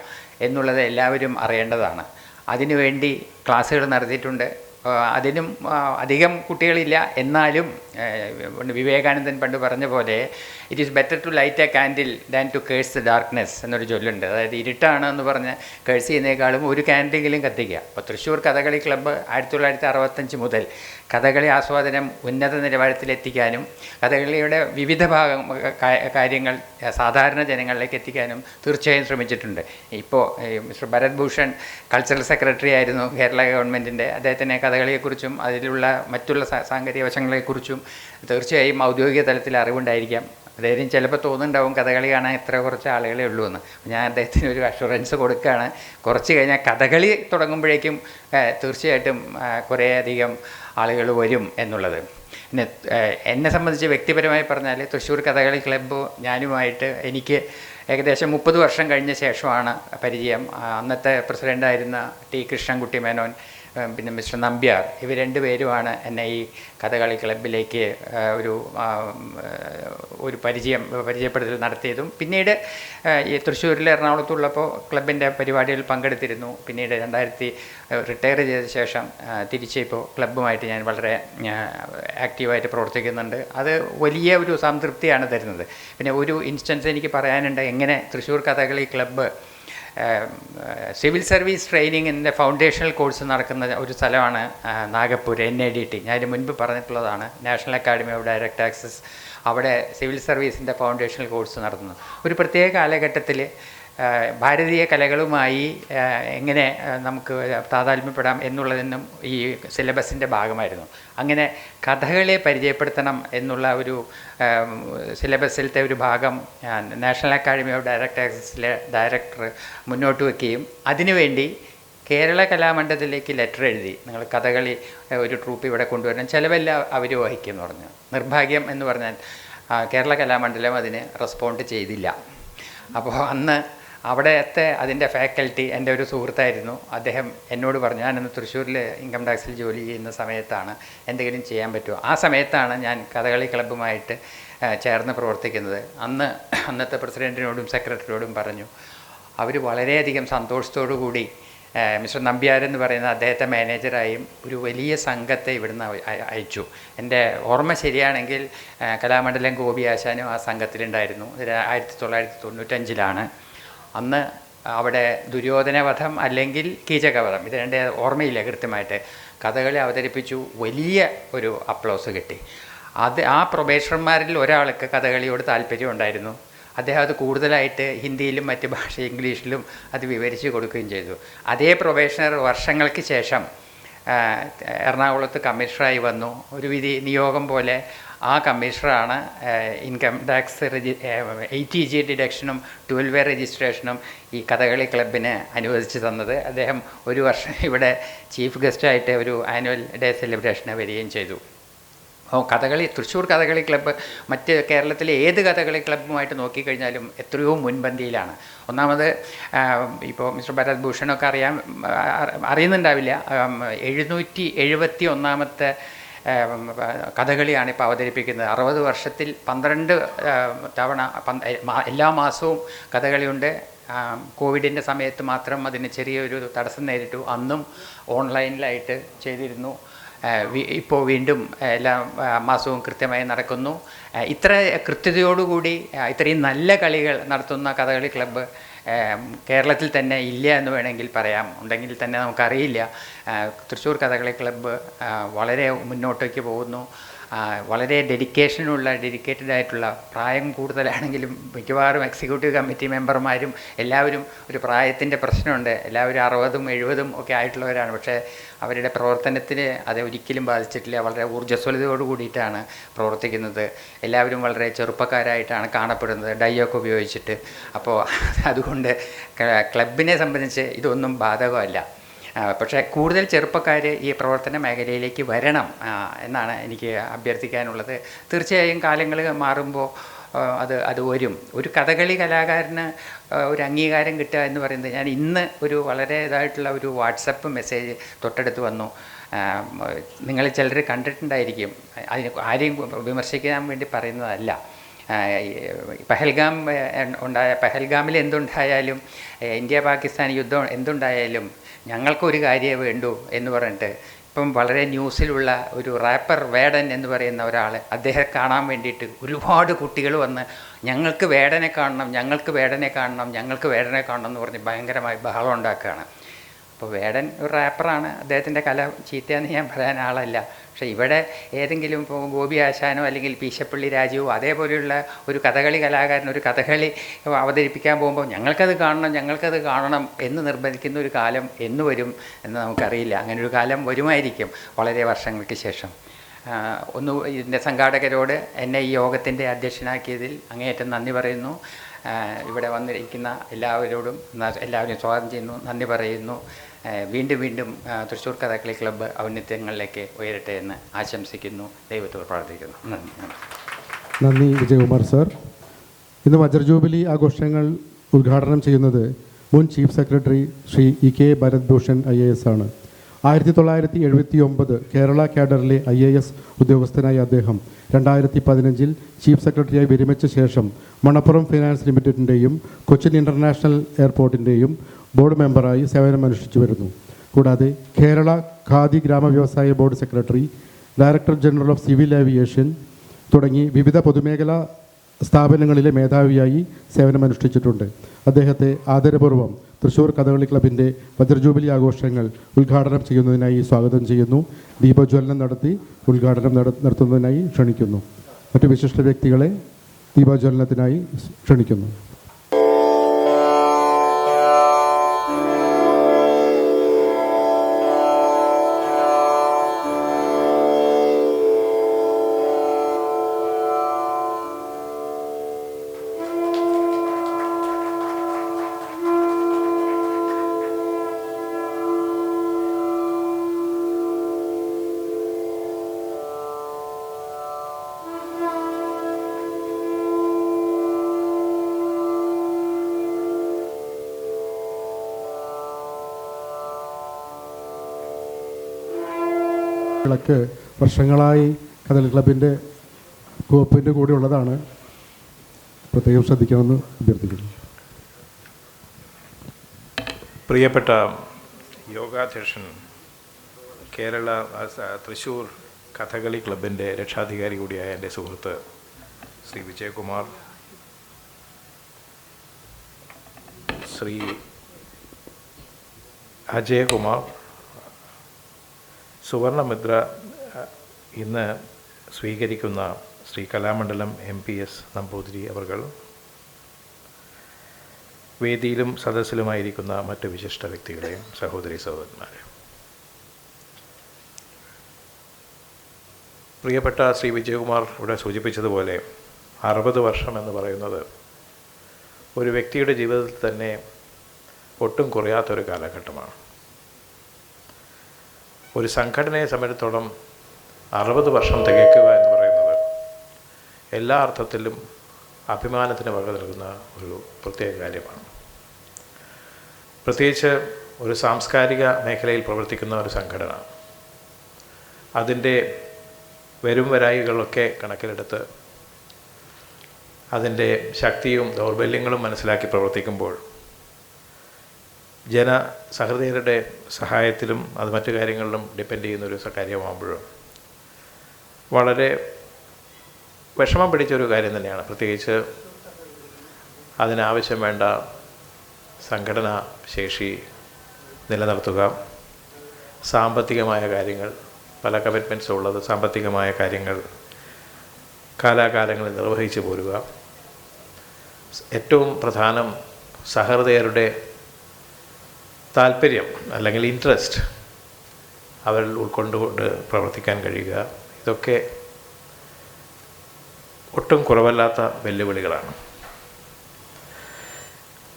എന്നുള്ളത് എല്ലാവരും അറിയേണ്ടതാണ്. അതിനുവേണ്ടി ക്ലാസ്സുകൾ നടത്തിയിട്ടുണ്ട്. അതിനും അധികം കുട്ടികളില്ല, എന്നാലും വിവേകാനന്ദൻ പണ്ട് പറഞ്ഞ പോലെ it is better to light a candle than to curse the darkness എന്നൊരു ചൊല്ലുണ്ട്. അതായത് ഇരുട്ടാണ് എന്ന് പറഞ്ഞ് കേഴ്സ് ചെയ്യുന്നതിനേക്കാളും ഒരു കാൻഡിലെങ്കിലും കത്തിക്കുക. അപ്പോൾ തൃശ്ശൂർ കഥകളി ക്ലബ്ബ് 1965 മുതൽ കഥകളി ആസ്വാദനം ഉന്നത നിലവാരത്തിലെത്തിക്കാനും കഥകളിയുടെ വിവിധ കാര്യങ്ങൾ സാധാരണ ജനങ്ങളിലേക്ക് എത്തിക്കാനും തീർച്ചയായും ശ്രമിച്ചിട്ടുണ്ട്. ഇപ്പോൾ mister Bharat Bhushan cultural secretary ആയിരുന്നു കേരള ഗവൺമെൻറ്റിൻ്റെ. അദ്ദേഹത്തിന് കഥകളിയെക്കുറിച്ചും അതിലുള്ള മറ്റുള്ള സാങ്കേതിക വശങ്ങളെക്കുറിച്ചും തീർച്ചയായും ഔദ്യോഗിക തലത്തിൽ അറിവുണ്ടായിരിക്കാം. അദ്ദേഹം ചിലപ്പോൾ തോന്നുന്നുണ്ടാവും കഥകളി കാണാൻ ഇത്ര കുറച്ച് ആളുകളേ ഉള്ളൂ എന്ന്. ഞാൻ അദ്ദേഹത്തിന് ഒരു അഷുറൻസ് കൊടുക്കുകയാണ്, കുറച്ച് കഴിഞ്ഞാൽ കഥകളി തുടങ്ങുമ്പോഴേക്കും തീർച്ചയായിട്ടും കുറേയധികം ആളുകൾ വരും എന്നുള്ളത്. പിന്നെ എന്നെ സംബന്ധിച്ച് വ്യക്തിപരമായി പറഞ്ഞാൽ തൃശ്ശൂർ കഥകളി ക്ലബ്ബ് ഞാനുമായിട്ട് എനിക്ക് ഏകദേശം 30 വർഷം കഴിഞ്ഞ ശേഷമാണ് പരിചയം. അന്നത്തെ പ്രസിഡൻ്റായിരുന്ന ടി കൃഷ്ണൻകുട്ടി മേനോൻ, പിന്നെ മിസ്റ്റർ നമ്പ്യാർ, ഇവർ 2 പേരുമാണ് എന്നെ ഈ കഥകളി ക്ലബിലേക്ക് ഒരു ഒരു പരിചയപ്പെടുത്തൽ നടത്തിയതും പിന്നീട് ഈ തൃശ്ശൂരിൽ എറണാകുളത്തുള്ളപ്പോൾ ക്ലബിൻ്റെ പരിപാടികളിൽ പങ്കെടുത്തിരുന്നു. പിന്നീട് റിട്ടയർ ചെയ്ത ശേഷം തിരിച്ച് ഇപ്പോൾ ക്ലബ്ബുമായിട്ട് ഞാൻ വളരെ ആക്റ്റീവായിട്ട് പ്രവർത്തിക്കുന്നുണ്ട്. അത് വലിയ ഒരു സംതൃപ്തിയാണ് തരുന്നത്. പിന്നെ ഒരു ഇൻസ്റ്റൻസ് എനിക്ക് പറയാനുണ്ട്, എങ്ങനെ Thrissur Kathakali club civil service ട്രെയിനിങ്ങിൻ്റെ ഫൗണ്ടേഷണൽ കോഴ്സ് നടക്കുന്ന ഒരു സ്ഥലമാണ് നാഗപ്പൂർ NADT. ഞാൻ മുൻപ് പറഞ്ഞിട്ടുള്ളതാണ്, national academy of direct access. അവിടെ സിവിൽ സർവീസിൻ്റെ ഫൗണ്ടേഷണൽ കോഴ്സ് നടത്തുന്നത് ഒരു പ്രത്യേക കാലഘട്ടത്തിൽ ഭാരതീയ കലകളുമായി എങ്ങനെ നമുക്ക് താതാത്മ്യപ്പെടാം എന്നുള്ളതിനും ഈ സിലബസിൻ്റെ ഭാഗമായിരുന്നു. അങ്ങനെ കഥകളെ പരിചയപ്പെടുത്തണം എന്നുള്ള ഒരു സിലബസിലത്തെ ഒരു ഭാഗം നാഷണൽ അക്കാഡമി ഓഫ് ഡയറക്റ്റ് ആക്സസിലെ ഡയറക്ടർ മുന്നോട്ട് വയ്ക്കുകയും അതിനുവേണ്ടി കേരള കലാമണ്ഡലത്തിലേക്ക് ലെറ്റർ എഴുതി, നിങ്ങൾ കഥകളി ഒരു ട്രൂപ്പ് ഇവിടെ കൊണ്ടുവരണം, ചിലവെല്ലാം അവർ വഹിക്കും എന്ന് പറഞ്ഞു. നിർഭാഗ്യം എന്ന് പറഞ്ഞാൽ കേരള കലാമണ്ഡലം അതിന് റെസ്പോണ്ട് ചെയ്തില്ല. അപ്പോൾ അന്ന് അവിടുത്തെ അതിൻ്റെ ഫാക്കൽറ്റി എൻ്റെ ഒരു സുഹൃത്തായിരുന്നു. അദ്ദേഹം എന്നോട് പറഞ്ഞു, ഞാനന്ന് തൃശ്ശൂരിൽ ഇൻകം ടാക്സിൽ ജോലി ചെയ്യുന്ന സമയത്താണ്, എന്തെങ്കിലും ചെയ്യാൻ പറ്റുമോ? ആ സമയത്താണ് ഞാൻ കഥകളി ക്ലബ്ബുമായിട്ട് ചേർന്ന് പ്രവർത്തിക്കുന്നത്. അന്നത്തെ പ്രസിഡൻറ്റിനോടും സെക്രട്ടറിയോടും പറഞ്ഞു. അവർ വളരെയധികം സന്തോഷത്തോടു കൂടി മിസ്റ്റർ നമ്പ്യാരെന്ന് പറയുന്ന അദ്ദേഹത്തെ മാനേജറായും ഒരു വലിയ സംഘത്തെ ഇവിടുന്ന് അയച്ചു. എൻ്റെ ഓർമ്മ ശരിയാണെങ്കിൽ കലാമണ്ഡലം ഗോപി ആശാനും ആ സംഘത്തിലുണ്ടായിരുന്നു. 1995 അന്ന് അവിടെ ദുര്യോധനവധം അല്ലെങ്കിൽ കീചകവധം, ഇത് രണ്ട് ഓർമ്മയില്ല കൃത്യമായിട്ട്, കഥകളി അവതരിപ്പിച്ചു. വലിയ ഒരു അപ്ലോസ് കിട്ടി. ആ പ്രൊബേഷണർമാരിൽ ഒരാൾക്ക് കഥകളിയോട് താല്പര്യം ഉണ്ടായിരുന്നു. അദ്ദേഹം അത് കൂടുതലായിട്ട് ഹിന്ദിയിലും മറ്റ് ഇംഗ്ലീഷിലും അത് വിവരിച്ച് കൊടുക്കുകയും ചെയ്തു. അതേ പ്രൊബേഷണർ വർഷങ്ങൾക്ക് ശേഷം എറണാകുളത്ത് കമ്മീഷണറായി വന്നു. ഒരു നിയോഗം പോലെ ആ കമ്മീഷണറാണ് ഇൻകം ടാക്സ് ATG ഡിഡക്ഷനും 12A രജിസ്ട്രേഷനും ഈ കഥകളി ക്ലബിന് അനുവദിച്ച് തന്നത്. അദ്ദേഹം ഒരു വർഷം ഇവിടെ ചീഫ് ഗസ്റ്റായിട്ട് ഒരു ആനുവൽ ഡേ സെലിബ്രേഷന് വരികയും ചെയ്തു. തൃശ്ശൂർ കഥകളി ക്ലബ്ബ് മറ്റ് കേരളത്തിലെ ഏത് കഥകളി ക്ലബ്ബുമായിട്ട് നോക്കിക്കഴിഞ്ഞാലും എത്രയോ മുൻപന്തിയിലാണ്. ഒന്നാമത് ഇപ്പോൾ മിസ്റ്റർ ഭരത് ഭൂഷണൊക്കെ അറിയുന്നുണ്ടാവില്ല, 771ാമത്തെ കഥകളിയാണ് ഇപ്പോൾ അവതരിപ്പിക്കുന്നത്. 60 വർഷത്തിൽ 12 തവണ എല്ലാ മാസവും കഥകളിയുണ്ട്. കോവിഡിൻ്റെ സമയത്ത് മാത്രം അതിന് ചെറിയൊരു തടസ്സം നേരിട്ടു. അന്നും ഓൺലൈനിലായിട്ട് ചെയ്തിരുന്നു. ഇപ്പോൾ വീണ്ടും എല്ലാ മാസവും കൃത്യമായി നടക്കുന്നു. ഇത്ര കൃത്യതയോടുകൂടി ഇത്രയും നല്ല കളികൾ നടത്തുന്ന കഥകളി ക്ലബ്ബ് കേരളത്തിൽ തന്നെ ഇല്ല എന്ന് വേണമെങ്കിൽ പറയാം. ഉണ്ടെങ്കിൽ തന്നെ നമുക്കറിയില്ല. തൃശ്ശൂർ കഥകളി ക്ലബ്ബ് വളരെ മുന്നോട്ടേക്ക് പോകുന്നു. വളരെ ഡെഡിക്കേറ്റഡ് ആയിട്ടുള്ള, പ്രായം കൂടുതലാണെങ്കിലും മിക്കവാറും എക്സിക്യൂട്ടീവ് കമ്മിറ്റി മെമ്പർമാരും എല്ലാവരും ഒരു പ്രായത്തിൻ്റെ പ്രശ്നമുണ്ട്. എല്ലാവരും 60ഉം 70ഉം ഒക്കെ ആയിട്ടുള്ളവരാണ്. പക്ഷേ അവരുടെ പ്രവർത്തനത്തിന് അത് ഒരിക്കലും ബാധിച്ചിട്ടില്ല. വളരെ ഊർജ്ജസ്വലതയോട് കൂടിയിട്ടാണ് പ്രവർത്തിക്കുന്നത്. എല്ലാവരും വളരെ ചെറുപ്പക്കാരായിട്ടാണ് കാണപ്പെടുന്നത്, ഡൈയൊക്കെ ഉപയോഗിച്ചിട്ട്. അപ്പോൾ അതുകൊണ്ട് ക്ലബിനെ സംബന്ധിച്ച് ഇതൊന്നും ബാധകമല്ല. പക്ഷേ കൂടുതൽ ചെറുപ്പക്കാർ ഈ പ്രവർത്തന മേഖലയിലേക്ക് വരണം എന്നാണ് എനിക്ക് അഭ്യർത്ഥിക്കാനുള്ളത്. തീർച്ചയായും കാലങ്ങൾ മാറുമ്പോൾ അത് വരും. ഒരു കഥകളി കലാകാരന് ഒരു അംഗീകാരം കിട്ടുക എന്ന് പറയുന്നത്, ഞാൻ ഇന്ന് ഒരു വളരെ ഇതായിട്ടുള്ള ഒരു വാട്സപ്പ് മെസ്സേജ് തൊട്ടടുത്ത് വന്നു. നിങ്ങൾ ചിലർ കണ്ടിട്ടുണ്ടായിരിക്കും, അതിന് ആരെയും വിമർശിക്കാൻ വേണ്ടി പറയുന്നതല്ല. പഹൽഗാമിൽ എന്തുണ്ടായാലും, ഇന്ത്യ പാകിസ്ഥാൻ യുദ്ധം എന്തുണ്ടായാലും ഞങ്ങൾക്കൊരു കാര്യമേ വേണ്ടൂ എന്ന് പറഞ്ഞിട്ട് ഇപ്പം വളരെ ന്യൂസിലുള്ള ഒരു റാപ്പർ വേടൻ എന്ന് പറയുന്ന ഒരാൾ, അദ്ദേഹം കാണാൻ വേണ്ടിയിട്ട് ഒരുപാട് കുട്ടികൾ വന്ന് ഞങ്ങൾക്ക് വേടനെ കാണണം എന്ന് പറഞ്ഞ് ഭയങ്കരമായി ബഹളം ഉണ്ടാക്കുകയാണ്. അപ്പോൾ വേടൻ ഒരു റാപ്പറാണ്, അദ്ദേഹത്തിൻ്റെ കല ചീത്തയെന്ന് ഞാൻ പറയാൻ ആളല്ല. പക്ഷേ ഇവിടെ ഏതെങ്കിലും ഇപ്പോൾ ഗോപി ആശാനോ അല്ലെങ്കിൽ പീശപ്പള്ളി രാജുവോ അതേപോലെയുള്ള ഒരു കഥകളി കലാകാരൻ ഒരു കഥകളി അവതരിപ്പിക്കാൻ പോകുമ്പോൾ ഞങ്ങൾക്കത് കാണണം എന്ന് നിർബന്ധിക്കുന്ന ഒരു കാലം എന്ന് വരും എന്ന് നമുക്കറിയില്ല. അങ്ങനെ ഒരു കാലം വരുമായിരിക്കും വളരെ വർഷങ്ങൾക്ക് ശേഷം. ഇതിൻ്റെ സംഘാടകരോട് എന്നെ ഈ യോഗത്തിൻ്റെ അധ്യക്ഷനാക്കിയതിൽ അങ്ങേയറ്റം നന്ദി പറയുന്നു. ഇവിടെ വന്നിരിക്കുന്ന എല്ലാവരോടും എല്ലാവരും സ്വാഗതം ചെയ്യുന്നു, നന്ദി പറയുന്നു. വീണ്ടും തൃശ്ശൂർ കഥകളി ക്ലബ്ബ് ഔന്നത്യങ്ങളിലേക്ക് ഉയരട്ടെ എന്ന് ആശംസിക്കുന്നു, ദൈവത്തോട് പ്രാർത്ഥിക്കുന്നു. നന്ദി വിജയകുമാർ സാർ. ഇന്ന് വജ്രജൂബിലി ആഘോഷങ്ങൾ ഉദ്ഘാടനം ചെയ്യുന്നത് മുൻ chief secretary Shri EK Bharat Bhushan IAS ആണ്. 1979 കേരള കാഡറിലെ IAS ഉദ്യോഗസ്ഥനായ അദ്ദേഹം 2015 ചീഫ് സെക്രട്ടറിയായി വിരമിച്ച ശേഷം മണപ്പുറം ഫിനാൻസ് ലിമിറ്റഡിൻ്റെയും കൊച്ചിൻ ഇൻ്റർനാഷണൽ എയർപോർട്ടിൻ്റെയും ബോർഡ് മെമ്പറായി സേവനമനുഷ്ഠിച്ചു വരുന്നു. കൂടാതെ കേരള ഖാദി ഗ്രാമവ്യവസായ board secretary, director general of civil aviation തുടങ്ങി വിവിധ പൊതുമേഖലാ സ്ഥാപനങ്ങളിലെ മേധാവിയായി സേവനമനുഷ്ഠിച്ചിട്ടുണ്ട്. അദ്ദേഹത്തെ ആദരപൂർവ്വം തൃശ്ശൂർ കഥകളി ക്ലബിൻ്റെ വജ്രജൂബിലി ആഘോഷങ്ങൾ ഉദ്ഘാടനം ചെയ്യുന്നതിനായി സ്വാഗതം ചെയ്യുന്നു. ദീപജ്വലനം നടത്തി ഉദ്ഘാടനം നടത്തുന്നതിനായി ക്ഷണിക്കുന്നു. മറ്റു വിശിഷ്ട വ്യക്തികളെ ദീപജ്വലനത്തിനായി ക്ഷണിക്കുന്നു. വിളക്ക് വർഷങ്ങളായി കഥകളി ക്ലബിൻ്റെ കോപ്പിൻ്റെ കൂടെ ഉള്ളതാണ്. പ്രത്യേകം ശ്രദ്ധിക്കണമെന്ന് അഭ്യർത്ഥിക്കുന്നു. പ്രിയപ്പെട്ട യോഗാധ്യക്ഷൻ, കേരള തൃശ്ശൂർ കഥകളി ക്ലബിൻ്റെ രക്ഷാധികാരി കൂടിയായ എൻ്റെ സുഹൃത്ത് ശ്രീ വിജയകുമാർ, ശ്രീ അജയകുമാർ, സുവർണമുദ്ര ഇന്ന് സ്വീകരിക്കുന്ന ശ്രീ കലാമണ്ഡലം MPS നമ്പൂതിരി അവർകൾ, വേദിയിലും സദസ്സിലുമായിരിക്കുന്ന മറ്റ് വിശിഷ്ട വ്യക്തികളെയും സഹോദരി സഹോദരന്മാരെ, പ്രിയപ്പെട്ട ശ്രീ വിജയകുമാർ ഇവിടെ സൂചിപ്പിച്ചതുപോലെ 60 വർഷം എന്ന് പറയുന്നത് ഒരു വ്യക്തിയുടെ ജീവിതത്തിൽ തന്നെ ഒട്ടും കുറയാത്തൊരു കാലഘട്ടമാണ്. ഒരു സംഘടനയെ സംബന്ധിച്ചിടത്തോളം 60 വർഷം തികയ്ക്കുക എന്ന് പറയുന്നത് എല്ലാ അർത്ഥത്തിലും അഭിമാനത്തിന് വക നൽകുന്ന ഒരു പ്രത്യേക കാര്യമാണ്. പ്രത്യേകിച്ച് ഒരു സാംസ്കാരിക മേഖലയിൽ പ്രവർത്തിക്കുന്ന ഒരു സംഘടന അതിൻ്റെ വരും വരായികളൊക്കെ കണക്കിലെടുത്ത് അതിൻ്റെ ശക്തിയും ദൗർബല്യങ്ങളും മനസ്സിലാക്കി പ്രവർത്തിക്കുമ്പോൾ ജനസഹൃദയരുടെ സഹായത്തിലും അത് മറ്റു കാര്യങ്ങളിലും ഡിപ്പെൻഡ് ചെയ്യുന്നൊരു കാര്യമാകുമ്പോഴും വളരെ വിഷമം പിടിച്ചൊരു കാര്യം തന്നെയാണ്. പ്രത്യേകിച്ച് അതിനാവശ്യം വേണ്ട സംഘടനാ ശേഷി നിലനിർത്തുക, സാമ്പത്തികമായ കാര്യങ്ങൾ, പല കമ്മിറ്റ്മെൻറ്റ്സും ഉള്ളത് സാമ്പത്തികമായ കാര്യങ്ങൾ കാലാകാലങ്ങളിൽ നിർവഹിച്ചു പോരുക, ഏറ്റവും പ്രധാനം സഹൃദയരുടെ താല്പര്യം അല്ലെങ്കിൽ ഇൻട്രസ്റ്റ് അവരിൽ ഉൾക്കൊണ്ടുകൊണ്ട് പ്രവർത്തിക്കാൻ കഴിയുക, ഇതൊക്കെ ഒട്ടും കുറവല്ലാത്ത വെല്ലുവിളികളാണ്.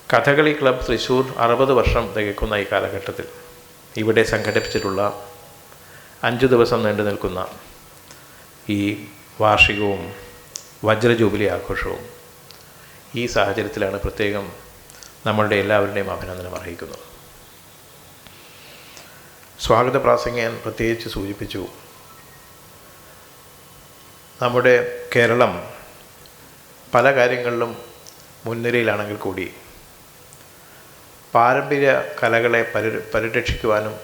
കഥകളി ക്ലബ് തൃശ്ശൂർ 60 വർഷം തികയ്ക്കുന്ന ഈ കാലഘട്ടത്തിൽ ഇവിടെ സംഘടിപ്പിച്ചിട്ടുള്ള 5 ദിവസം നീണ്ടു നിൽക്കുന്ന ഈ വാർഷികവും വജ്രജൂബിലി ആഘോഷവും ഈ സാഹചര്യത്തിലാണ് പ്രത്യേകം നമ്മളുടെ എല്ലാവരുടെയും അഭിനന്ദനം അർഹിക്കുന്നത്. സ്വാഗത പ്രാസംഗികൻ പ്രത്യേകിച്ച് സൂചിപ്പിച്ചു, നമ്മുടെ കേരളം പല കാര്യങ്ങളിലും മുൻനിരയിലാണെങ്കിൽ കൂടി പാരമ്പര്യ കലകളെ പരിരക്ഷിക്കുവാനും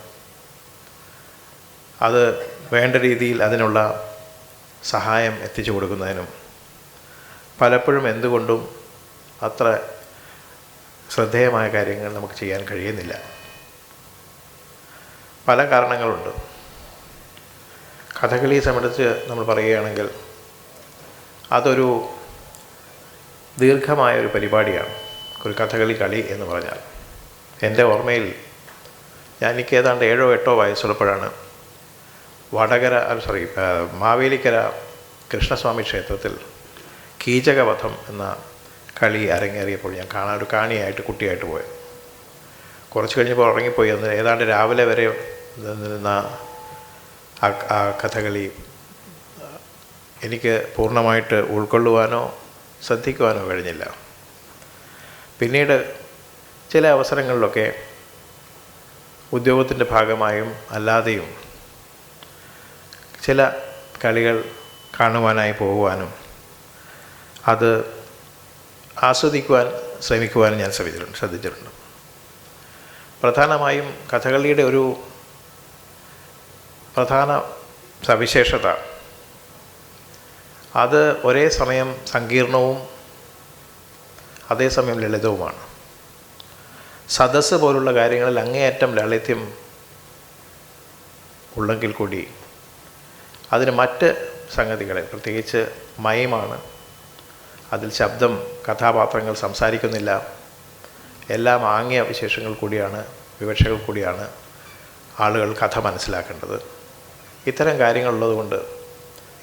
അത് വേണ്ട രീതിയിൽ അതിനുള്ള സഹായം എത്തിച്ചു കൊടുക്കുന്നതിനും പലപ്പോഴും എന്തുകൊണ്ടും അത്ര ശ്രദ്ധേയമായ കാര്യങ്ങൾ നമുക്ക് ചെയ്യാൻ കഴിയുന്നില്ല. പല കാരണങ്ങളുണ്ട്. കഥകളിയെ സംബന്ധിച്ച് നമ്മൾ പറയുകയാണെങ്കിൽ അതൊരു ദീർഘമായൊരു പരിപാടിയാണ്. ഒരു കഥകളി കളി എന്ന് പറഞ്ഞാൽ എൻ്റെ ഓർമ്മയിൽ എനിക്ക് ഏതാണ്ട് 7 or 8 വയസ്സുള്ളപ്പോഴാണ് മാവേലിക്കര കൃഷ്ണസ്വാമി ക്ഷേത്രത്തിൽ കീചകവധം എന്ന കളി അരങ്ങേറിയപ്പോൾ ഞാൻ ഒരു കാണിയായിട്ട് കുട്ടിയായിട്ട് പോയത്. കുറച്ച് കഴിഞ്ഞപ്പോൾ ഉറങ്ങിപ്പോയി. അന്ന് ഏതാണ്ട് രാവിലെ വരെ നിന്ന ആ കഥകളി എനിക്ക് പൂർണ്ണമായിട്ട് ഉൾക്കൊള്ളുവാനോ ശ്രദ്ധിക്കുവാനോ കഴിഞ്ഞില്ല. പിന്നീട് ചില അവസരങ്ങളിലൊക്കെ ഉദ്യോഗത്തിൻ്റെ ഭാഗമായും അല്ലാതെയും ചില കളികൾ കാണുവാനായി പോകുവാനും അത് ആസ്വദിക്കുവാൻ ശ്രമിക്കുവാനും ഞാൻ ശ്രദ്ധിച്ചിട്ടുണ്ട്. പ്രധാനമായും കഥകളിയുടെ ഒരു പ്രധാന സവിശേഷത അത് ഒരേ സമയം സങ്കീർണവും അതേസമയം ലളിതവുമാണ്. സദസ്സ് പോലുള്ള കാര്യങ്ങളിൽ അങ്ങേയറ്റം ലാളിത്യം ഉള്ളെങ്കിൽ കൂടി അതിന് മറ്റ് സംഗതികളെ, പ്രത്യേകിച്ച് മയമാണ്, അതിൽ ശബ്ദം, കഥാപാത്രങ്ങൾ സംസാരിക്കുന്നില്ല, എല്ലാം ആംഗ്യ വിശേഷങ്ങൾ കൂടിയാണ്, വിവക്ഷകൾ കൂടിയാണ് ആളുകൾ കഥ മനസ്സിലാക്കേണ്ടത്. ഇത്തരം കാര്യങ്ങളുള്ളതുകൊണ്ട്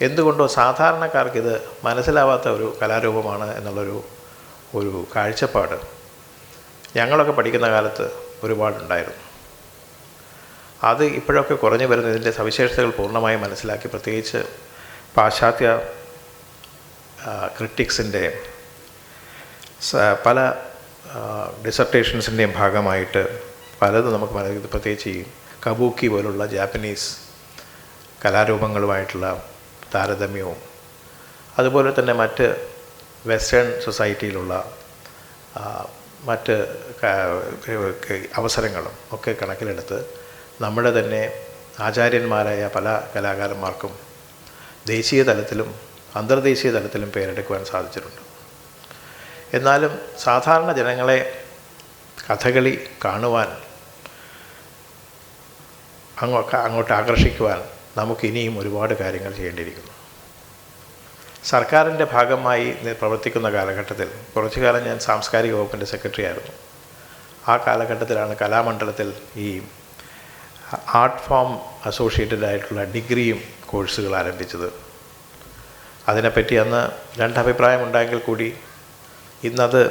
എന്തുകൊണ്ടോ സാധാരണക്കാർക്കിത് മനസ്സിലാവാത്ത ഒരു കലാരൂപമാണ് എന്നുള്ളൊരു കാഴ്ചപ്പാട് ഞങ്ങളൊക്കെ പഠിക്കുന്ന കാലത്ത് ഒരുപാടുണ്ടായിരുന്നു. അത് ഇപ്പോഴൊക്കെ കുറഞ്ഞു വരുന്ന ഇതിൻ്റെ സവിശേഷതകൾ പൂർണ്ണമായും മനസ്സിലാക്കി, പ്രത്യേകിച്ച് പാശ്ചാത്യ ക്രിറ്റിക്സിൻ്റെ പല ഡിസർട്ടേഷൻസിൻ്റെയും ഭാഗമായിട്ട് പലതും നമുക്ക് മനസ്സിലാക്കി. പ്രത്യേകിച്ച് ഈ കബൂക്കി പോലുള്ള ജാപ്പനീസ് കലാരൂപങ്ങളുമായിട്ടുള്ള താരതമ്യവും അതുപോലെ തന്നെ മറ്റ് വെസ്റ്റേൺ സൊസൈറ്റിയിലുള്ള മറ്റ് അവസരങ്ങളും ഒക്കെ കണക്കിലെടുത്ത് നമ്മുടെ തന്നെ ആചാര്യന്മാരായ പല കലാകാരന്മാർക്കും ദേശീയ തലത്തിലും അന്തർദേശീയ തലത്തിലും പേരെടുക്കുവാൻ സാധിച്ചിട്ടുണ്ട്. എന്നാലും സാധാരണ ജനങ്ങളെ കഥകളി കാണുവാൻ അങ്ങോട്ട് ആകർഷിക്കുവാൻ നമുക്കിനിയും ഒരുപാട് കാര്യങ്ങൾ ചെയ്യേണ്ടിയിരിക്കുന്നു. സർക്കാരിൻ്റെ ഭാഗമായി പ്രവർത്തിക്കുന്ന കാലഘട്ടത്തിൽ കുറച്ചു കാലം ഞാൻ സാംസ്കാരിക വകുപ്പിൻ്റെ സെക്രട്ടറി ആയിരുന്നു. ആ കാലഘട്ടത്തിലാണ് കലാമണ്ഡലത്തിൽ ഈ ആർട്ട് ഫോം അസോസിയേറ്റഡ് ആയിട്ടുള്ള ഡിഗ്രിയും കോഴ്സുകൾ ആരംഭിച്ചത്. അതിനെപ്പറ്റി അന്ന് രണ്ടഭിപ്രായമുണ്ടെങ്കിൽ കൂടി ഇന്നത്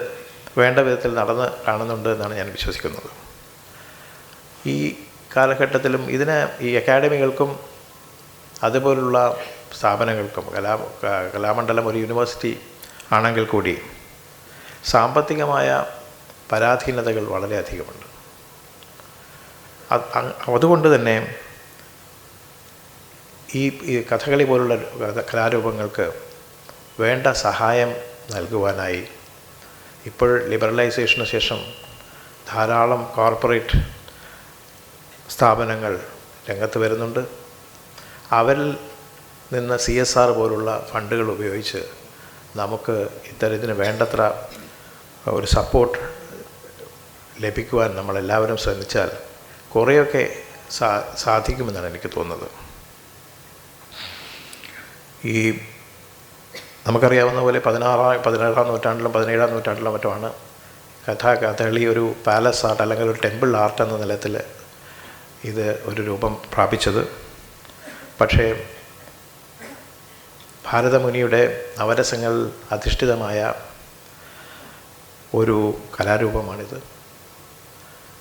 വേണ്ട വിധത്തിൽ നടന്ന് കാണുന്നുണ്ട് എന്നാണ് ഞാൻ വിശ്വസിക്കുന്നത്. ഈ കാലഘട്ടത്തിലും ഈ അക്കാഡമികൾക്കും അതുപോലുള്ള സ്ഥാപനങ്ങൾക്കും കലാമണ്ഡലം ഒരു യൂണിവേഴ്സിറ്റി ആണെങ്കിൽ കൂടി സാമ്പത്തികമായ പരാധീനതകൾ വളരെയധികമുണ്ട്. അതുകൊണ്ട് തന്നെ ഈ കഥകളി പോലുള്ള കലാരൂപങ്ങൾക്ക് വേണ്ട സഹായം നൽകുവാനായി ഇപ്പോൾ ലിബറലൈസേഷന് ശേഷം ധാരാളം കോർപ്പറേറ്റ് സ്ഥാപനങ്ങൾ രംഗത്ത് വരുന്നുണ്ട്. അവരിൽ നിന്ന് CSR പോലുള്ള ഫണ്ടുകൾ ഉപയോഗിച്ച് നമുക്ക് ഇത്തരത്തിന് വേണ്ടത്ര ഒരു സപ്പോർട്ട് ലഭിക്കുവാൻ നമ്മളെല്ലാവരും ശ്രമിച്ചാൽ കുറേയൊക്കെ സാധിക്കുമെന്നാണ് എനിക്ക് തോന്നുന്നത്. ഈ നമുക്കറിയാവുന്ന പോലെ 16-ാം നൂറ്റാണ്ടിലും 17-ാം നൂറ്റാണ്ടിലും മറ്റുമാണ് കഥകളി ഒരു പാലസ് ആർട്ട് അല്ലെങ്കിൽ ഒരു ടെമ്പിൾ ആർട്ട് എന്ന നിലത്തിൽ ഇത് ഒരു രൂപം പ്രാപിച്ചത്. പക്ഷേ ഭാരതമുനിയുടെ നവരസങ്ങൾ അധിഷ്ഠിതമായ ഒരു കലാരൂപമാണിത്.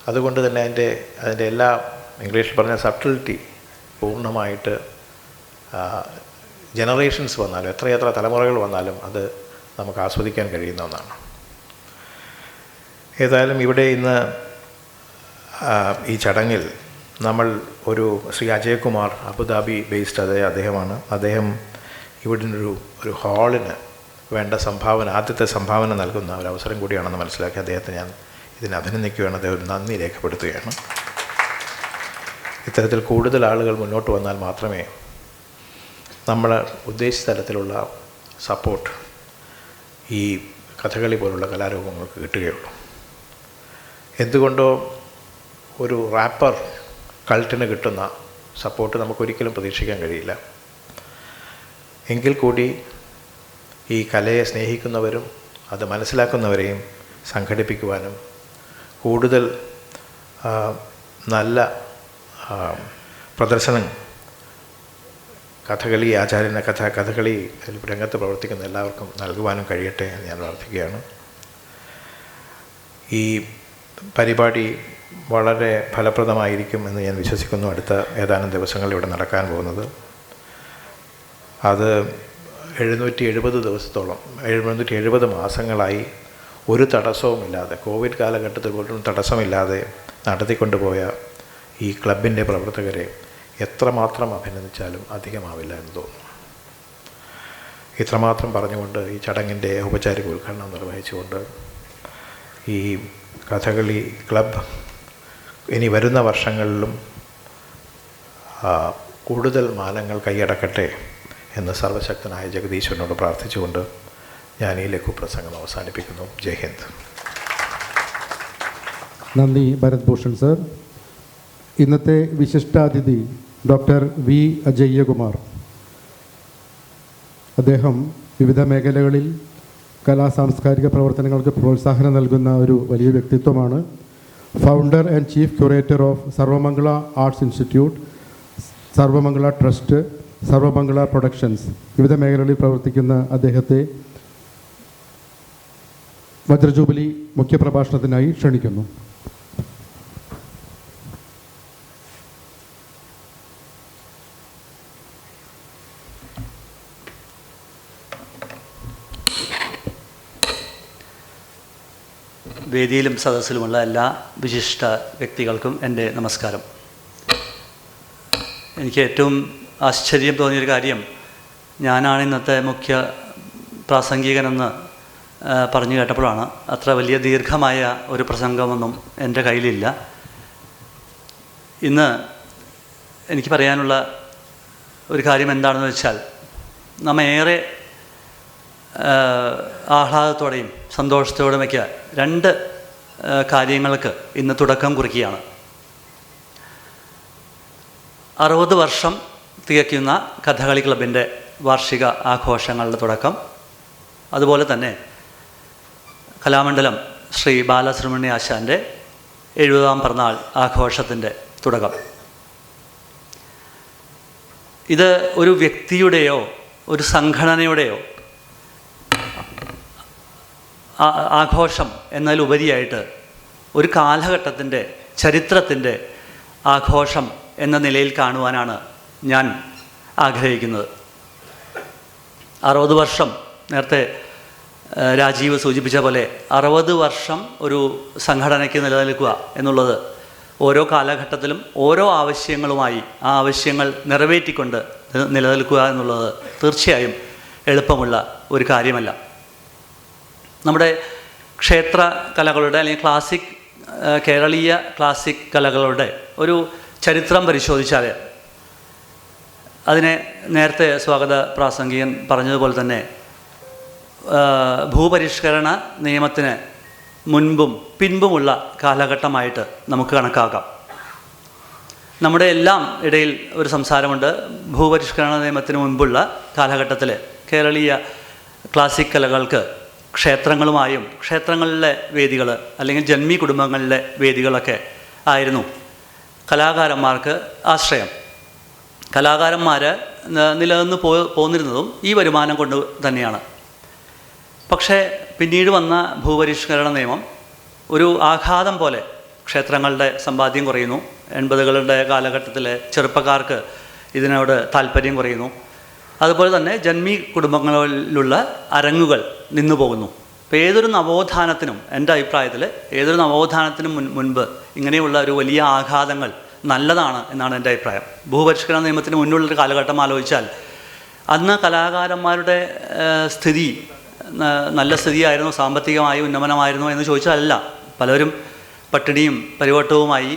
അതുകൊണ്ട് തന്നെ അതിൻ്റെ എല്ലാ ഇംഗ്ലീഷിൽ പറഞ്ഞ സബ്റ്റിലിറ്റി പൂർണ്ണമായിട്ട് ജനറേഷൻസ് വന്നാലും എത്രയെത്ര തലമുറകൾ വന്നാലും അത് നമുക്ക് ആസ്വദിക്കാൻ കഴിയുന്ന ഒന്നാണ്. ഏതായാലും ഇവിടെ ഇന്ന് ഈ ചടങ്ങിൽ നമ്മൾ ശ്രീ അജയ്കുമാർ അബുദാബി ബേസ്ഡ് അദ്ദേഹമാണ്. അദ്ദേഹം ഇവിടെ ഒരു ഹാളിന് വേണ്ട ആദ്യത്തെ സംഭാവന നൽകുന്ന ഒരു അവസരം കൂടിയാണെന്ന് മനസ്സിലാക്കി അദ്ദേഹത്തെ ഞാൻ ഇതിനെ അഭിനന്ദിക്കുകയാണ്. അദ്ദേഹം ഒരു നന്ദി രേഖപ്പെടുത്തുകയാണ്. ഇത്തരത്തിൽ കൂടുതൽ ആളുകൾ മുന്നോട്ട് വന്നാൽ മാത്രമേ നമ്മൾ ഉദ്ദേശിച്ച തരത്തിലുള്ള സപ്പോർട്ട് ഈ കഥകളി പോലുള്ള കലാരൂപങ്ങൾക്ക് കിട്ടുകയുള്ളൂ. എന്തുകൊണ്ടോ ഒരു റാപ്പർ കൾട്ടിന് കിട്ടുന്ന സപ്പോർട്ട് നമുക്കൊരിക്കലും പ്രതീക്ഷിക്കാൻ കഴിയില്ല. എങ്കിൽ കൂടി ഈ കലയെ സ്നേഹിക്കുന്നവരും അത് മനസ്സിലാക്കുന്നവരെയും സംഘടിപ്പിക്കുവാനും കൂടുതൽ നല്ല പ്രദർശനം കഥകളി രംഗത്ത് പ്രവർത്തിക്കുന്ന എല്ലാവർക്കും നൽകുവാനും കഴിയട്ടെ എന്ന് ഞാൻ പ്രാർത്ഥിക്കുകയാണ്. ഈ പരിപാടി വളരെ ഫലപ്രദമായിരിക്കും എന്ന് ഞാൻ വിശ്വസിക്കുന്നു. അടുത്ത ഏതാനും ദിവസങ്ങൾ ഇവിടെ നടക്കാൻ പോകുന്നത് അത് 770 ദിവസത്തോളം 770 മാസങ്ങളായി ഒരു തടസ്സവുമില്ലാതെ, കോവിഡ് കാലഘട്ടത്തിൽ പോലും തടസ്സമില്ലാതെ നടത്തിക്കൊണ്ടുപോയ ഈ ക്ലബിൻ്റെ പ്രവർത്തകരെ എത്രമാത്രം അഭിനന്ദിച്ചാലും അധികമാവില്ല എന്ന് തോന്നുന്നു. ഇത്രമാത്രം പറഞ്ഞുകൊണ്ട് ഈ ചടങ്ങിൻ്റെ ഔപചാരിക ഉദ്ഘാടനം നിർവഹിച്ചുകൊണ്ട് ഈ കഥകളി ക്ലബ് ഇനി വരുന്ന വർഷങ്ങളിലും കൂടുതൽ മാനങ്ങൾ കൈയടക്കട്ടെ എന്ന് സർവശക്തനായ ജഗദീശ്വരനോട് പ്രാർത്ഥിച്ചുകൊണ്ട് ഞാൻ ഈ ലഘുപ്രസംഗം അവസാനിപ്പിക്കുന്നു. ജയ് ഹിന്ദ്. നന്ദി ഭരത് ഭൂഷൺ സർ. ഇന്നത്തെ വിശിഷ്ടാതിഥി ഡോക്ടർ വി അജയ്യകുമാർ. അദ്ദേഹം വിവിധ മേഖലകളിൽ സാംസ്കാരിക പ്രവർത്തനങ്ങൾക്ക് പ്രോത്സാഹനം നൽകുന്ന ഒരു വലിയ വ്യക്തിത്വമാണ്. Founder and chief curator of Sarvamangala arts institute, Sarvamangala trust, Sarvamangala productions വിവിധ മേഖലകളിൽ പ്രവർത്തിക്കുന്ന അദ്ദേഹത്തെ വജ്രജൂബിലി മുഖ്യപ്രഭാഷണത്തിനായി ക്ഷണിക്കുന്നു. വേദിയിലും സദസ്സിലുമുള്ള എല്ലാ വിശിഷ്ട വ്യക്തികൾക്കും എൻ്റെ നമസ്കാരം. എനിക്ക് ഏറ്റവും ആശ്ചര്യം തോന്നിയൊരു കാര്യം, ഞാനാണ് ഇന്നത്തെ മുഖ്യ പ്രാസംഗികനെന്ന് പറഞ്ഞു കേട്ടപ്പോഴാണ്. അത്ര വലിയ ദീർഘമായ ഒരു പ്രസംഗമൊന്നും എൻ്റെ കയ്യിലില്ല. ഇന്ന് എനിക്ക് പറയാനുള്ള ഒരു കാര്യം എന്താണെന്ന് വെച്ചാൽ, നമ്മ ഏറെ ആഹ്ലാദത്തോടെയും സന്തോഷത്തോടുമൊക്കെ രണ്ട് കാര്യങ്ങൾക്ക് ഇന്ന് തുടക്കം കുറിക്കുകയാണ്. 60 വർഷം തികയ്ക്കുന്ന കഥകളി ക്ലബിൻ്റെ വാർഷിക ആഘോഷങ്ങളുടെ തുടക്കം, അതുപോലെ തന്നെ കലാമണ്ഡലം ശ്രീ ബാലസുബ്രഹ്മണ്യ ആശാൻ്റെ 70ാം പിറന്നാൾ ആഘോഷത്തിൻ്റെ തുടക്കം. ഇത് ഒരു വ്യക്തിയുടെയോ ഒരു സംഘടനയുടെയോ ആഘോഷം എന്നതിലുപരിയായിട്ട് ഒരു കാലഘട്ടത്തിൻ്റെ ചരിത്രത്തിൻ്റെ ആഘോഷം എന്ന നിലയിൽ കാണുവാനാണ് ഞാൻ ആഗ്രഹിക്കുന്നത്. 60 വർഷം, നേരത്തെ രാജീവ് സൂചിപ്പിച്ച പോലെ 60 വർഷം ഒരു സംഘടനയ്ക്ക് നിലനിൽക്കുക എന്നുള്ളത് ഓരോ കാലഘട്ടത്തിലും ഓരോ ആവശ്യങ്ങളുമായി ആ ആവശ്യങ്ങൾ നിറവേറ്റിക്കൊണ്ട് നിലനിൽക്കുക എന്നുള്ളത് തീർച്ചയായും എളുപ്പമുള്ള ഒരു കാര്യമല്ല. നമ്മുടെ ക്ഷേത്ര കലകളുടെ അല്ലെങ്കിൽ കേരളീയ ക്ലാസിക് കലകളുടെ ഒരു ചരിത്രം പരിശോധിച്ചാൽ അതിനെ നേരത്തെ സ്വാഗത പ്രാസംഗികൻ പറഞ്ഞതുപോലെ തന്നെ ഭൂപരിഷ്കരണ നിയമത്തിന് മുൻപും പിൻപുമുള്ള കാലഘട്ടമായിട്ട് നമുക്ക് കണക്കാക്കാം. നമ്മുടെ എല്ലാം ഇടയിൽ ഒരു സംസാരമുണ്ട്. ഭൂപരിഷ്കരണ നിയമത്തിന് മുൻപുള്ള കാലഘട്ടത്തിൽ കേരളീയ ക്ലാസിക് കലകൾക്ക് ക്ഷേത്രങ്ങളുമായും ക്ഷേത്രങ്ങളിലെ വേദികൾ അല്ലെങ്കിൽ ജന്മി കുടുംബങ്ങളിലെ വേദികളൊക്കെ ആയിരുന്നു കലാകാരന്മാർക്ക് ആശ്രയം. കലാകാരന്മാർ നിലനിന്ന് പോന്നിരുന്നതും ഈ വരുമാനം കൊണ്ട് തന്നെയാണ്. പക്ഷേ പിന്നീട് വന്ന ഭൂപരിഷ്കരണ നിയമം ഒരു ആഘാതം പോലെ ക്ഷേത്രങ്ങളുടെ സമ്പാദ്യം കുറയുന്നു. 80കളുടെ കാലഘട്ടത്തിലെ ചെറുപ്പക്കാർക്ക് ഇതിനോട് താല്പര്യം കുറയുന്നു. അതുപോലെ തന്നെ ജന്മി കുടുംബങ്ങളിലുള്ള അരങ്ങുകൾ നിന്നു പോകുന്നു. അപ്പോൾ ഏതൊരു നവോത്ഥാനത്തിനും, എൻ്റെ അഭിപ്രായത്തിൽ ഏതൊരു നവോത്ഥാനത്തിനും മുൻപ് ഇങ്ങനെയുള്ള ഒരു വലിയ ആഘാതങ്ങൾ നല്ലതാണ് എന്നാണ് എൻ്റെ അഭിപ്രായം. ഭൂപരിഷ്കരണ നിയമത്തിന് മുന്നുള്ളൊരു കാലഘട്ടം ആലോചിച്ചാൽ അന്ന് കലാകാരന്മാരുടെ സ്ഥിതി നല്ല സ്ഥിതിയായിരുന്നു, സാമ്പത്തികമായി ഉന്നമനമായിരുന്നു എന്ന് ചോദിച്ചാൽ അല്ല. പലരും പട്ടിണിയും പരിവട്ടവുമായി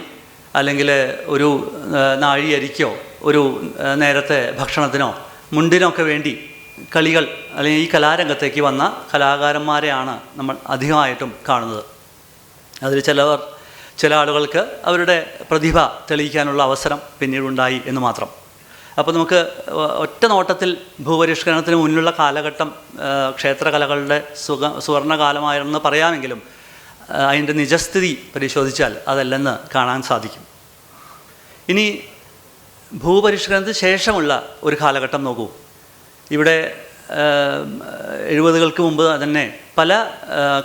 അല്ലെങ്കിൽ ഒരു നാഴി അരിക്കോ ഒരു നേരത്തെ ഭക്ഷണത്തിനോ മുണ്ടിനൊക്കെ വേണ്ടി കളികൾ അല്ലെങ്കിൽ ഈ കലാരംഗത്തേക്ക് വന്ന കലാകാരന്മാരെയാണ് നമ്മൾ അധികമായിട്ടും കാണുന്നത്. അതിൽ ചില ആളുകൾക്ക് അവരുടെ പ്രതിഭ തെളിയിക്കാനുള്ള അവസരം പിന്നീടുണ്ടായി എന്ന് മാത്രം. അപ്പോൾ നമുക്ക് ഒറ്റ നോട്ടത്തിൽ ഭൂപരിഷ്കരണത്തിന് മുന്നിലുള്ള കാലഘട്ടം ക്ഷേത്രകലകളുടെ സുവർണകാലമായിരുന്നെന്ന് പറയാമെങ്കിലും അതിൻ്റെ നിജസ്ഥിതി പരിശോധിച്ചാൽ അതല്ലെന്ന് കാണാൻ സാധിക്കും. ഇനി ഭൂപരിഷ്കരണത്തിന് ശേഷമുള്ള ഒരു കാലഘട്ടം നോക്കൂ. ഇവിടെ 70കൾക്ക് മുമ്പ് തന്നെ പല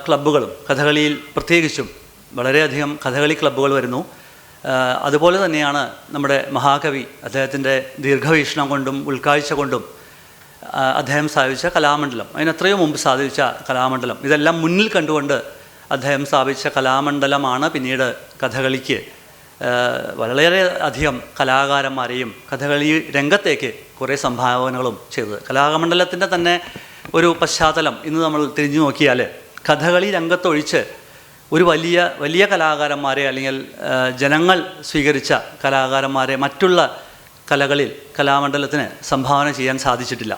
ക്ലബ്ബുകളും, കഥകളിയിൽ പ്രത്യേകിച്ചും വളരെയധികം കഥകളി ക്ലബ്ബുകൾ വരുന്നു. അതുപോലെ തന്നെയാണ് നമ്മുടെ മഹാകവി അദ്ദേഹത്തിൻ്റെ ദീർഘവീക്ഷണം കൊണ്ടും ഉൾക്കാഴ്ച കൊണ്ടും അദ്ദേഹം സ്ഥാപിച്ച കലാമണ്ഡലം, അതിനെത്രയോ മുമ്പ് സ്ഥാപിച്ച കലാമണ്ഡലം, ഇതെല്ലാം മുന്നിൽ കണ്ടുകൊണ്ട് അദ്ദേഹം സ്ഥാപിച്ച കലാമണ്ഡലമാണ് പിന്നീട് കഥകളിക്ക് വളരെ അധികം കലാകാരന്മാരെയും കഥകളി രംഗത്തേക്ക് കുറേ സംഭാവനകളും ചെയ്തത്. കലാമണ്ഡലത്തിൻ്റെ തന്നെ ഒരു പശ്ചാത്തലം ഇന്ന് നമ്മൾ തിരിഞ്ഞു നോക്കിയാൽ കഥകളി രംഗത്തൊഴിച്ച് ഒരു വലിയ വലിയ കലാകാരന്മാരെ അല്ലെങ്കിൽ ജനങ്ങൾ സ്വീകരിച്ച കലാകാരന്മാരെ മറ്റുള്ള കലകളിൽ കലാമണ്ഡലത്തിന് സംഭാവന ചെയ്യാൻ സാധിച്ചിട്ടില്ല.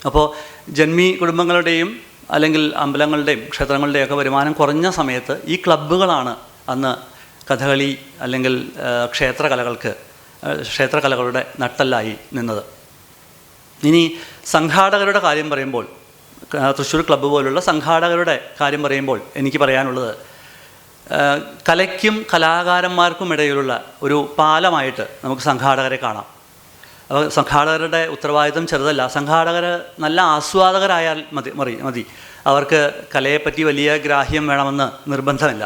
അപ്പോൾ ജന്മി കുടുംബങ്ങളുടെയും അല്ലെങ്കിൽ അമ്പലങ്ങളുടെയും ക്ഷേത്രങ്ങളുടെയൊക്കെ വരുമാനം കുറഞ്ഞ സമയത്ത് ഈ ക്ലബ്ബുകളാണ് അന്ന് കഥകളി അല്ലെങ്കിൽ ക്ഷേത്രകലകളുടെ നട്ടെല്ലായി നിന്നത്. ഇനി സംഘാടകരുടെ കാര്യം പറയുമ്പോൾ, തൃശ്ശൂർ ക്ലബ്ബ് പോലുള്ള സംഘാടകരുടെ കാര്യം പറയുമ്പോൾ എനിക്ക് പറയാനുള്ളത്, കലയ്ക്കും കലാകാരന്മാർക്കും ഇടയിലുള്ള ഒരു പാലമായിട്ട് നമുക്ക് സംഘാടകരെ കാണാം. അപ്പോൾ സംഘാടകരുടെ ഉത്തരവാദിത്വം ചെറുതല്ല. സംഘാടകർ നല്ല ആസ്വാദകരായാൽ മതി. അവർക്ക് കലയെപ്പറ്റി വലിയ ഗ്രാഹ്യം വേണമെന്ന് നിർബന്ധമില്ല.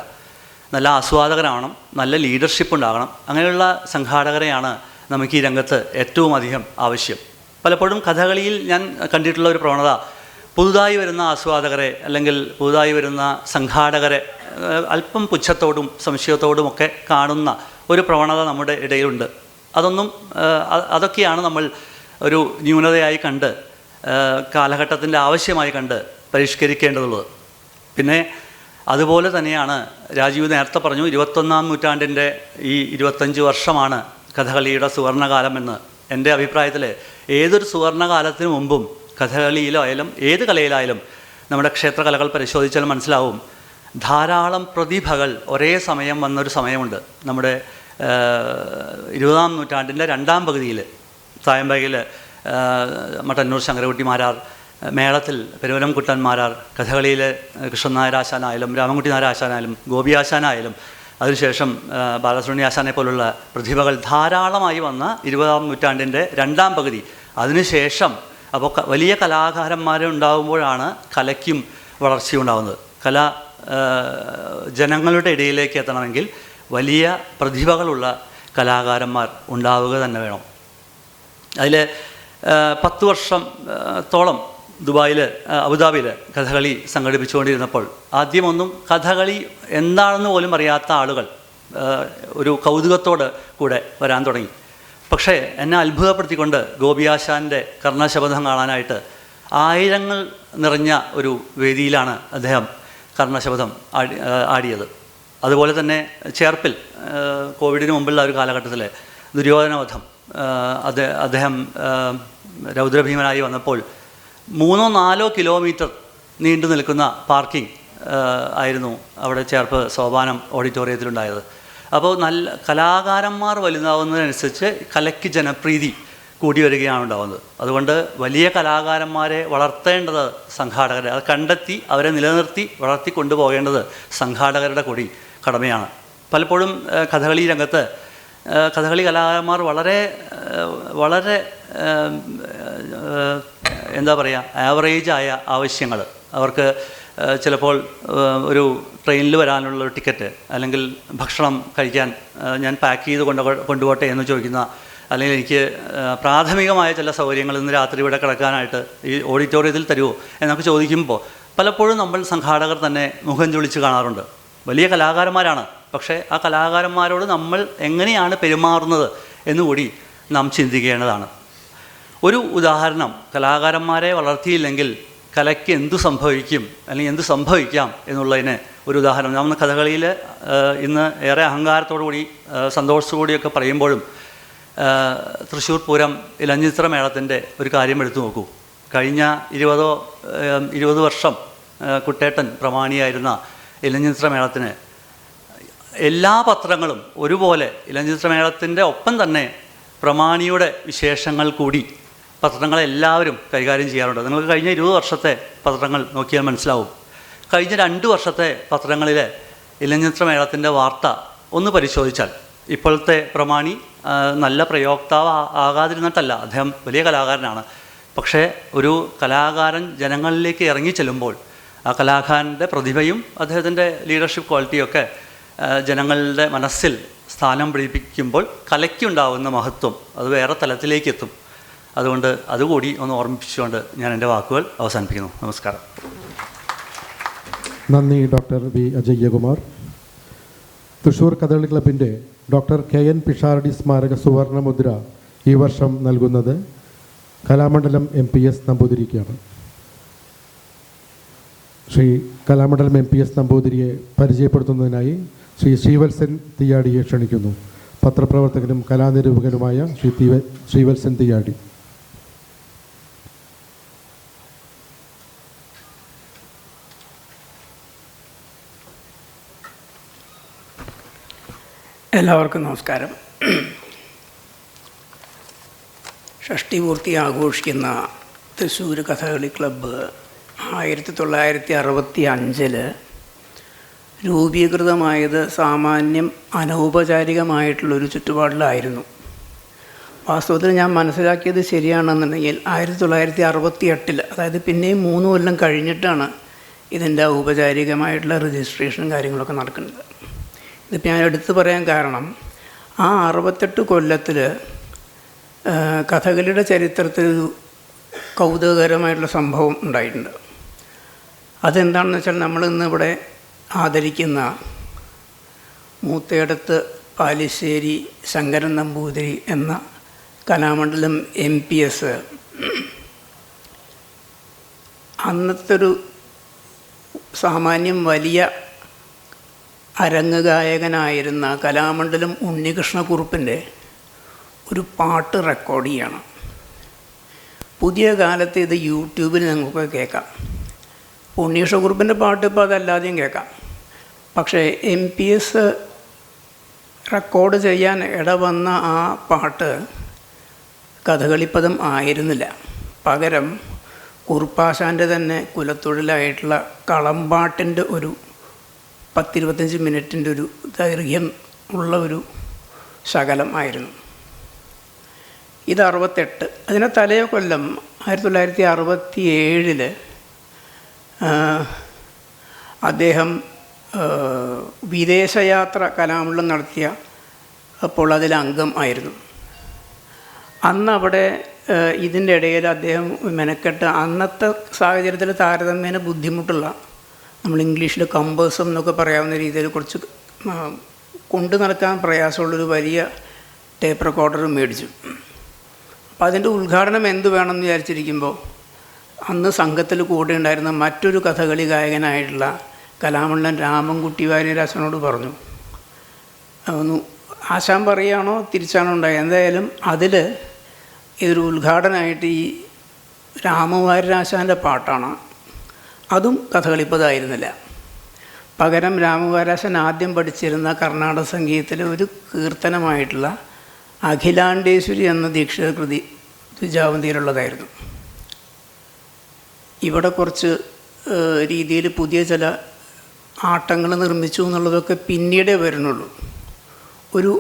നല്ല ആസ്വാദകരാവണം, നല്ല ലീഡർഷിപ്പ് ഉണ്ടാകണം. അങ്ങനെയുള്ള സംഘാടകരെയാണ് നമുക്ക് ഈ രംഗത്ത് ഏറ്റവും അധികം ആവശ്യം. പലപ്പോഴും കഥകളിയിൽ ഞാൻ കണ്ടിട്ടുള്ള ഒരു പ്രവണത, പുതുതായി വരുന്ന ആസ്വാദകരെ അല്ലെങ്കിൽ പുതുതായി വരുന്ന സംഘാടകരെ അല്പം പുച്ഛത്തോടും സംശയത്തോടുമൊക്കെ കാണുന്ന ഒരു പ്രവണത നമ്മുടെ ഇടയിലുണ്ട്. അതൊക്കെയാണ് നമ്മൾ ഒരു ന്യൂനതയായി കണ്ട് കാലഘട്ടത്തിൻ്റെ ആവശ്യമായി കണ്ട് പരിഷ്കരിക്കേണ്ടതുള്ളത്. പിന്നെ അതുപോലെ തന്നെയാണ് രാജീവ് നേരത്തെ പറഞ്ഞു, 21-ാം നൂറ്റാണ്ടിൻ്റെ ഈ 25 വർഷമാണ് കഥകളിയുടെ സുവർണകാലമെന്ന്. എൻ്റെ അഭിപ്രായത്തിൽ ഏതൊരു സുവർണകാലത്തിന് മുമ്പും കഥകളിയിലായാലും ഏത് കലയിലായാലും നമ്മുടെ ക്ഷേത്രകലകൾ പരിശോധിച്ചാൽ മനസ്സിലാവും, ധാരാളം പ്രതിഭകൾ ഒരേ സമയം വന്നൊരു സമയമുണ്ട്. നമ്മുടെ 20-ാം നൂറ്റാണ്ടിൻ്റെ 2ാം പകുതിയിൽ തായമ്പകയിൽ മട്ടന്നൂർ ശങ്കരകുട്ടിമാരാർ, മേളത്തിൽ പെരുവലം കുട്ടന്മാരാർ, കഥകളിയിൽ കൃഷ്ണനായരാശാനായാലും രാമൻകുട്ടി നായരാശാനായാലും ഗോപിയാശാനായാലും അതിനുശേഷം ബാലസുബ്രഹ്മണ്യ ആശാനെ പോലുള്ള പ്രതിഭകൾ ധാരാളമായി വന്ന 20-ാം നൂറ്റാണ്ടിൻ്റെ 2ാം പകുതി. അതിനുശേഷം അപ്പോൾ വലിയ കലാകാരന്മാരുണ്ടാകുമ്പോഴാണ് കലയ്ക്കും വളർച്ചയുണ്ടാകുന്നത്. കല ജനങ്ങളുടെ ഇടയിലേക്ക് എത്തണമെങ്കിൽ വലിയ പ്രതിഭകളുള്ള കലാകാരന്മാർ ഉണ്ടാവുക തന്നെ വേണം. അതിൽ 10 വർഷത്തോളം ദുബായിൽ അബുദാബിയിൽ കഥകളി സംഘടിപ്പിച്ചുകൊണ്ടിരുന്നപ്പോൾ ആദ്യമൊന്നും കഥകളി എന്താണെന്ന് പോലും അറിയാത്ത ആളുകൾ ഒരു കൗതുകത്തോട് കൂടെ വരാൻ തുടങ്ങി. പക്ഷേ എന്നെ അത്ഭുതപ്പെടുത്തിക്കൊണ്ട് ഗോപിയാശാൻ്റെ കർണശബദം കാണാനായിട്ട് ആയിരങ്ങൾ നിറഞ്ഞ ഒരു വേദിയിലാണ് അദ്ദേഹം കർണശബദം ആടിയത്. അതുപോലെ തന്നെ ചേർപ്പിൽ കോവിഡിന് മുമ്പുള്ള ഒരു കാലഘട്ടത്തിൽ ദുര്യോധനവധം അദ്ദേഹം രൗദ്രഭീമനായി വന്നപ്പോൾ 3-4 കിലോമീറ്റർ നീണ്ടു നിൽക്കുന്ന പാർക്കിംഗ് ആയിരുന്നു അവിടെ ചേർപ്പ് സോപാനം ഓഡിറ്റോറിയത്തിലുണ്ടായത്. അപ്പോൾ നല്ല കലാകാരന്മാർ വലുതാവുന്നതിനനുസരിച്ച് കലയ്ക്ക് ജനപ്രീതി കൂടി വരികയാണ് ഉണ്ടാകുന്നത്. അതുകൊണ്ട് വലിയ കലാകാരന്മാരെ വളർത്തേണ്ടത് സംഘാടകരെ, അത് കണ്ടെത്തി അവരെ നിലനിർത്തി വളർത്തി കൊണ്ടുപോകേണ്ടത് സംഘാടകരുടെ കൂടി കടമയാണ്. പലപ്പോഴും കഥകളി രംഗത്ത് കഥകളി കലാകാരന്മാർ വളരെ വളരെ എന്താ പറയുക, ആവറേജായ ആവശ്യങ്ങൾ, അവർക്ക് ചിലപ്പോൾ ഒരു ട്രെയിനിൽ വരാനുള്ള ഒരു ടിക്കറ്റ് അല്ലെങ്കിൽ ഭക്ഷണം കഴിക്കാൻ ഞാൻ പാക്ക് ചെയ്ത് കൊണ്ടുപോട്ടെ എന്ന് ചോദിക്കുന്ന, അല്ലെങ്കിൽ എനിക്ക് പ്രാഥമികമായ ചില സൗകര്യങ്ങൾ ഇന്ന് രാത്രി ഇവിടെ കിടക്കാനായിട്ട് ഈ ഓഡിറ്റോറിയത്തിൽ തരുമോ എന്നൊക്കെ ചോദിക്കുമ്പോൾ പലപ്പോഴും നമ്മൾ സംഘാടകർ തന്നെ മുഖം ചൊളിച്ച് കാണാറുണ്ട്. വലിയ കലാകാരന്മാരാണ്, പക്ഷേ ആ കലാകാരന്മാരോട് നമ്മൾ എങ്ങനെയാണ് പെരുമാറുന്നത് എന്നുകൂടി നാം ചിന്തിക്കേണ്ടതാണ്. ഒരു ഉദാഹരണം, കലാകാരന്മാരെ വളർത്തിയില്ലെങ്കിൽ കലയ്ക്ക് എന്തു സംഭവിക്കും അല്ലെങ്കിൽ എന്ത് സംഭവിക്കാം എന്നുള്ളതിന് ഒരു ഉദാഹരണം. നമ്മൾ കഥകളിയിൽ ഇന്ന് ഏറെ അഹങ്കാരത്തോടുകൂടി സന്തോഷത്തോടുകൂടിയൊക്കെ പറയുമ്പോഴും തൃശ്ശൂർ പൂരം ഇലഞ്ഞിത്ര മേളത്തിൻ്റെ ഒരു കാര്യം എടുത്തു നോക്കൂ. കഴിഞ്ഞ 20 വർഷം കുട്ടേട്ടൻ പ്രമാണിയായിരുന്ന ഇലഞ്ഞിത്ര മേളത്തിന് എല്ലാ പത്രങ്ങളും ഒരുപോലെ ഇലഞ്ഞിത്ര മേളത്തിൻ്റെ ഒപ്പം തന്നെ പ്രമാണിയുടെ വിശേഷങ്ങൾ കൂടി പത്രങ്ങളെല്ലാവരും കൈകാര്യം ചെയ്യാറുണ്ട്. നിങ്ങൾക്ക് കഴിഞ്ഞ 20 വർഷത്തെ പത്രങ്ങൾ നോക്കിയാൽ മനസ്സിലാവും. കഴിഞ്ഞ 2 വർഷത്തെ പത്രങ്ങളിലെ ഇലഞ്ഞിത്ര മേളത്തിൻ്റെ വാർത്ത ഒന്ന് പരിശോധിച്ചാൽ ഇപ്പോഴത്തെ പ്രമാണി നല്ല പ്രയോക്താവ് ആകാതിരുന്നിട്ടല്ല, അദ്ദേഹം വലിയ കലാകാരനാണ്. പക്ഷേ ഒരു കലാകാരൻ ജനങ്ങളിലേക്ക് ഇറങ്ങി ചെല്ലുമ്പോൾ ആ കലാകാരൻ്റെ പ്രതിഭയും അദ്ദേഹത്തിൻ്റെ ലീഡർഷിപ്പ് ക്വാളിറ്റിയൊക്കെ ജനങ്ങളുടെ മനസ്സിൽ സ്ഥാനം പിടിപ്പിക്കുമ്പോൾ കലയ്ക്കുണ്ടാകുന്ന മഹത്വം അത് വേറെ തലത്തിലേക്ക് എത്തും. അതുകൊണ്ട് അതുകൂടി ഒന്ന് ഓർമ്മിപ്പിച്ചുകൊണ്ട് ഞാൻ എൻ്റെ വാക്കുകൾ അവസാനിപ്പിക്കുന്നു. നമസ്കാരം. നന്ദി ഡോക്ടർ വി അജയ്യകുമാർ. തൃശ്ശൂർ കഥകളി ക്ലബിൻ്റെ ഡോക്ടർ KN പിഷാരടി സ്മാരക സുവർണ മുദ്ര ഈ വർഷം നൽകുന്നത് കലാമണ്ഡലം MPS നമ്പൂതിരിക്കാണ്. ശ്രീ കലാമണ്ഡലം MPS നമ്പൂതിരിയെ പരിചയപ്പെടുത്തുന്നതിനായി ശ്രീ ശ്രീവത്സൻ തീയാടിയെ ക്ഷണിക്കുന്നു. പത്രപ്രവർത്തകനും കലാനിരൂപകനുമായ ശ്രീവത്സൻ തീയാടി. എല്ലാവർക്കും നമസ്കാരം. ഷഷ്ടിപൂർത്തി ആഘോഷിക്കുന്ന തൃശ്ശൂർ കഥകളി ക്ലബ്ബ് 1965 രൂപീകൃതമായത് സാമാന്യം അനൗപചാരികമായിട്ടുള്ളൊരു ചുറ്റുപാടിലായിരുന്നു. വാസ്തവത്തിൽ ഞാൻ മനസ്സിലാക്കിയത് ശരിയാണെന്നുണ്ടെങ്കിൽ 1968, അതായത് പിന്നെയും 3 കൊല്ലം കഴിഞ്ഞിട്ടാണ് ഇതിൻ്റെ ഔപചാരികമായിട്ടുള്ള രജിസ്ട്രേഷനും കാര്യങ്ങളൊക്കെ നടക്കുന്നത്. ഇതിപ്പോൾ ഞാൻ എടുത്തു പറയാൻ കാരണം, ആ 68 കൊല്ലത്തിൽ കഥകളിയുടെ ചരിത്രത്തിൽ കൗതുകകരമായിട്ടുള്ള സംഭവം ഉണ്ടായിട്ടുണ്ട്. അതെന്താണെന്ന് വെച്ചാൽ, നമ്മൾ ഇന്നിവിടെ ആദരിക്കുന്ന മൂത്തേടത്ത് പാലിശ്ശേരി ശങ്കരൻ നമ്പൂതിരി എന്ന കലാമണ്ഡലം MPS അന്നത്തെ ഒരു സാമാന്യം വലിയ അരങ്ങ് ഗായകനായിരുന്ന കലാമണ്ഡലം ഉണ്ണികൃഷ്ണക്കുറുപ്പിൻ്റെ ഒരു പാട്ട് റെക്കോർഡ് ചെയ്യണം. പുതിയ കാലത്ത് ഇത് യൂട്യൂബിൽ നിങ്ങൾക്ക് കേൾക്കാം. ഉണ്ണികൃഷ്ണക്കുറുപ്പിൻ്റെ പാട്ട് ഇപ്പോൾ അതല്ലാതെയും കേൾക്കാം. പക്ഷേ MPS റെക്കോർഡ് ചെയ്യാൻ ഇടവന്ന ആ പാട്ട് കഥകളിപ്പദം ആയിരുന്നില്ല. പകരം കുറുപ്പാശാൻ്റെ തന്നെ കുലത്തൊഴിലായിട്ടുള്ള കളമ്പാട്ടിൻ്റെ ഒരു 10-25 മിനിറ്റിൻ്റെ ഒരു ദൈർഘ്യം ഉള്ള ഒരു ശകലം ആയിരുന്നു. ഇത് 68. അതിനെ തലേ കൊല്ലം 1967 അദ്ദേഹം വിദേശയാത്ര കലാമണ്ഡലം നടത്തിയ അപ്പോൾ അതിൽ അംഗം ആയിരുന്നു. അന്ന് അവിടെ ഇതിൻ്റെ ഇടയിൽ അദ്ദേഹം മെനക്കെട്ട് അന്നത്തെ സാഹചര്യത്തിൽ താരതമ്യേന ബുദ്ധിമുട്ടുള്ള, നമ്മൾ ഇംഗ്ലീഷിൽ കമ്പേഴ്സം എന്നൊക്കെ പറയാവുന്ന രീതിയിൽ കുറച്ച് കൊണ്ടു നടക്കാൻ പ്രയാസമുള്ളൊരു വലിയ ടേപ്പ് റെക്കോർഡർ മേടിച്ചു. അപ്പോൾ അതിൻ്റെ ഉദ്ഘാടനം എന്ത് വേണമെന്ന് വിചാരിച്ചിരിക്കുമ്പോൾ അന്ന് സംഘത്തിൽ കൂടെ ഉണ്ടായിരുന്ന മറ്റൊരു കഥകളി ഗായകനായിട്ടുള്ള കലാമണ്ഡലം രാമൻകുട്ടി വാര്യരാശനോട് പറഞ്ഞു. ഒന്ന് ആശാൻ പറയുകയാണോ തിരിച്ചാണോ ഉണ്ടായത്, എന്തായാലും അതിൽ ഇതൊരു ഉദ്ഘാടനമായിട്ട് ഈ രാമവാര്യരാശാൻ്റെ പാട്ടാണ്. അതും കഥകളിപ്പതായിരുന്നില്ല. പകരം രാമവാര്യരാശൻ ആദ്യം പഠിച്ചിരുന്ന കർണാടക സംഗീതത്തിലെ ഒരു കീർത്തനമായിട്ടുള്ള അഖിലാണ്ടേശ്വരി എന്ന ദീക്ഷിത കൃതി ദ്വിജാവന്തിയിലുള്ളതായിരുന്നു. ഇവിടെ കുറച്ച് രീതിയിൽ പുതിയ ചില ആട്ടങ്ങൾ നിർമ്മിച്ചു എന്നുള്ളതൊക്കെ പിന്നീടേ വരുന്നുള്ളൂ. ഒരു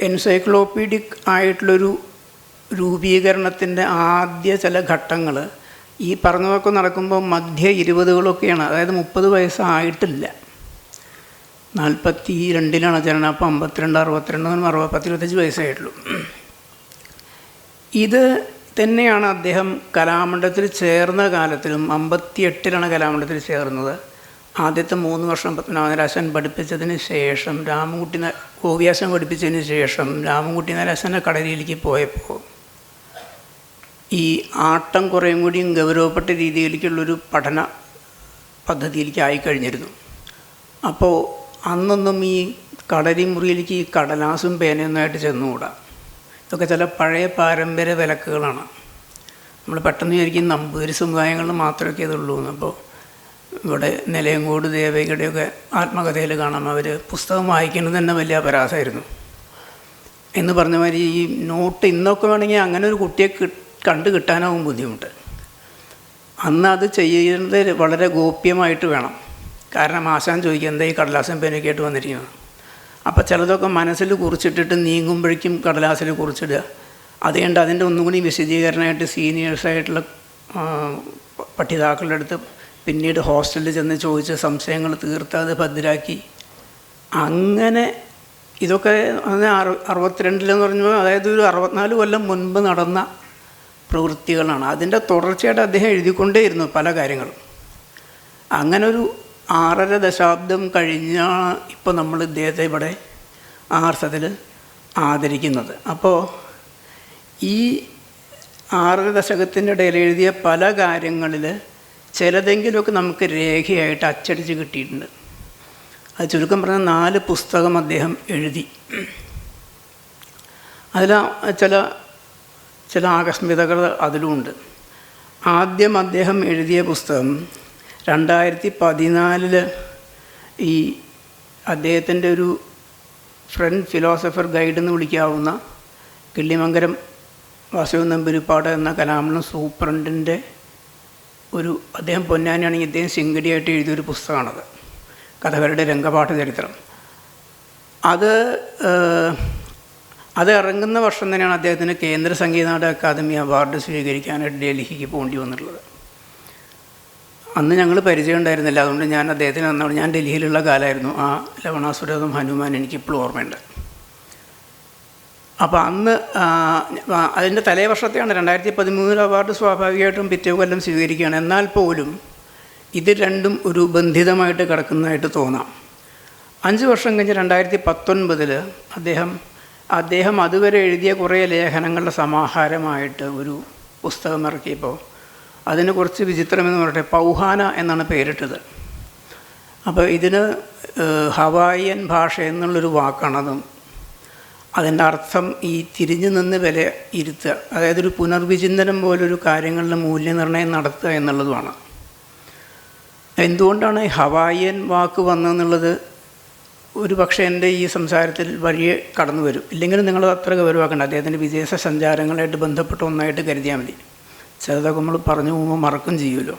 എൻസൈക്ലോപീഡിക് ആയിട്ടുള്ളൊരു രൂപീകരണത്തിൻ്റെ ആദ്യ ചില ഘട്ടങ്ങൾ ഈ പറഞ്ഞതൊക്കെ നടക്കുമ്പോൾ മധ്യ 20കളൊക്കെയാണ്. അതായത് 30 വയസ്സായിട്ടില്ല. 42-ലാണ് ജനനം. അപ്പോൾ 52, 62, 25 വയസ്സായിട്ടുള്ളൂ. ഇത് തന്നെയാണ് അദ്ദേഹം കലാമണ്ഡലത്തിൽ ചേർന്ന കാലത്തിലും. 58-ലാണ് കലാമണ്ഡലത്തിൽ ചേർന്നത്. ആദ്യത്തെ 3 വർഷം പത്മനാഭനാശാൻ പഠിപ്പിച്ചതിന് ശേഷം ഓവിയാശൻ പഠിപ്പിച്ചതിന് ശേഷം രാമൻകുട്ടി നാരാശാൻ്റെ കളരിയിലേക്ക് പോയപ്പോൾ ഈ ആട്ടം കുറേയും കൂടിയും ഗൗരവപ്പെട്ട രീതിയിലേക്കുള്ളൊരു പഠന പദ്ധതിയിലേക്ക് ആയിക്കഴിഞ്ഞിരുന്നു. അപ്പോൾ അന്നൊന്നും ഈ കളരി മുറിയിലേക്ക് ഈ കടലാസും പേനയൊന്നുമായിട്ട് ചെന്നുകൂടാ. ഇതൊക്കെ ചില പഴയ പാരമ്പര്യ വിലക്കുകളാണ്. നമ്മൾ പെട്ടെന്ന് വിചാരിക്കും നമ്പൂതിരി സമുദായങ്ങളിൽ മാത്രമേ ഇതുള്ളൂ എന്ന്. അപ്പോൾ ഇവിടെ നിലയങ്കോട് ദേവകിയുടെയൊക്കെ ആത്മകഥയിൽ കാണാം, അവർ പുസ്തകം വായിക്കുന്നത് തന്നെ വലിയ അപരാധമായിരുന്നു എന്ന് പറഞ്ഞ മാതിരി ഈ നോട്ട് ഇന്നൊക്കെ വേണമെങ്കിൽ അങ്ങനെ ഒരു കുട്ടിയെ കണ്ടു കിട്ടാനാവും ബുദ്ധിമുട്ട്. അന്ന് അത് ചെയ്യുന്നത് വളരെ ഗോപ്യമായിട്ട് വേണം. കാരണം ആശാൻ ചോദിക്കുക എന്താ ഈ കടലാസം പേനൊക്കെ ആയിട്ട് വന്നിരിക്കുന്നത്. അപ്പോൾ ചിലതൊക്കെ മനസ്സിൽ കുറിച്ചിട്ടിട്ട് നീങ്ങുമ്പോഴേക്കും കടലാസിൽ കുറിച്ചിടുക. അതുകൊണ്ട് അതിൻ്റെ ഒന്നും കൂടി വിശദീകരണമായിട്ട് സീനിയേഴ്സായിട്ടുള്ള പഠിതാക്കളുടെ അടുത്ത് പിന്നീട് ഹോസ്റ്റലിൽ ചെന്ന് ചോദിച്ച് സംശയങ്ങൾ തീർത്ത് അത് ഭദ്രാക്കി. അങ്ങനെ ഇതൊക്കെ 62-ലെന്ന് പറഞ്ഞപ്പോൾ അതായത് ഒരു 64 കൊല്ലം മുൻപ് നടന്ന പ്രവൃത്തികളാണ്. അതിൻ്റെ തുടർച്ചയായിട്ട് അദ്ദേഹം എഴുതിക്കൊണ്ടേയിരുന്നു പല കാര്യങ്ങളും. അങ്ങനെ ഒരു 6.5 ദശാബ്ദം കഴിഞ്ഞാണ് ഇപ്പോൾ നമ്മൾ ഇദ്ദേഹത്തെ ഇവിടെ ആർസത്തിൽ ആദരിക്കുന്നത്. അപ്പോൾ ഈ 6.5 ദശകത്തിൻ്റെ ഇടയിൽ എഴുതിയ പല കാര്യങ്ങളിൽ ചിലതെങ്കിലുമൊക്കെ നമുക്ക് രേഖയായിട്ട് അച്ചടിച്ച് കിട്ടിയിട്ടുണ്ട്. അത് ചുരുക്കം പറഞ്ഞാൽ 4 പുസ്തകം അദ്ദേഹം എഴുതി. അതിൽ ചില ആകസ്മികതകൾ അതിലുമുണ്ട്. ആദ്യം അദ്ദേഹം എഴുതിയ പുസ്തകം 2014 ഈ അദ്ദേഹത്തിൻ്റെ ഒരു ഫ്രണ്ട് ഫിലോസഫർ ഗൈഡ് എന്ന് വിളിക്കാവുന്ന കിള്ളിമംഗലം വാസുദേവൻ നമ്പൂതിരിപ്പാട് എന്ന കലാമണ്ഡലം സൂപ്രണ്ടിൻ്റെ അദ്ദേഹം പൊന്നാനിയാണെങ്കിൽ ഇദ്ദേഹം ശിങ്കടിയായിട്ട് എഴുതിയൊരു പുസ്തകമാണത്, കഥകളുടെ രംഗപാഠ ചരിത്രം. അത് ഇറങ്ങുന്ന വർഷം തന്നെയാണ് അദ്ദേഹത്തിന് കേന്ദ്ര സംഗീത നാടക അക്കാദമി അവാർഡ് സ്വീകരിക്കാനായിട്ട് ഡൽഹിക്ക് പോകേണ്ടി വന്നിട്ടുള്ളത്. അന്ന് ഞങ്ങൾ പരിചയം ഉണ്ടായിരുന്നില്ല, അതുകൊണ്ട് ഞാൻ അദ്ദേഹത്തിന് വന്നപ്പോൾ ഞാൻ ഡൽഹിയിലുള്ള കാലമായിരുന്നു. ആ ലവണാസുരതും ഹനുമാൻ എനിക്കിപ്പോഴും ഓർമ്മയുണ്ട്. അപ്പോൾ അന്ന് അതിൻ്റെ തലേ വർഷത്തെയാണ് 2013 അവാർഡ് സ്വാഭാവികമായിട്ടും പിറ്റേ കൊല്ലം സ്വീകരിക്കുകയാണ്. എന്നാൽ പോലും ഇത് രണ്ടും ഒരു ബന്ധിതമായിട്ട് കിടക്കുന്നതായിട്ട് തോന്നാം. 5 വർഷം കഴിഞ്ഞ് 2019 അദ്ദേഹം അതുവരെ എഴുതിയ കുറേ ലേഖനങ്ങളുടെ സമാഹാരമായിട്ട് ഒരു പുസ്തകം ഇറക്കിയപ്പോൾ അതിന് കുറച്ച് വിചിത്രമെന്ന് പറയട്ടെ, പൗഹാന എന്നാണ് പേരിട്ടത്. അപ്പോൾ ഇതിന് ഹവായിയൻ ഭാഷ എന്നുള്ളൊരു വാക്കാണതും. അതിൻ്റെ അർത്ഥം ഈ തിരിഞ്ഞു നിന്ന് വില ഇരുത്തുക, അതായത് ഒരു പുനർവിചിന്തനം പോലൊരു കാര്യങ്ങളുടെ മൂല്യനിർണ്ണയം നടത്തുക എന്നുള്ളതുമാണ്. എന്തുകൊണ്ടാണ് ഈ ഹവായിയൻ വാക്ക് വന്നതെന്നുള്ളത് ഒരു പക്ഷേ എൻ്റെ ഈ സംസാരത്തിൽ വഴിയെ കടന്നു വരും. ഇല്ലെങ്കിലും നിങ്ങൾ അത്ര ഗൗരവമാക്കേണ്ട. അദ്ദേഹത്തിൻ്റെ വിദേശ സഞ്ചാരങ്ങളായിട്ട് ബന്ധപ്പെട്ട ഒന്നായിട്ട് കരുതിയാൽ മതി. ചിലതൊക്കെ നമ്മൾ പറഞ്ഞു പോകുമ്പോൾ മറക്കും ചെയ്യുമല്ലോ.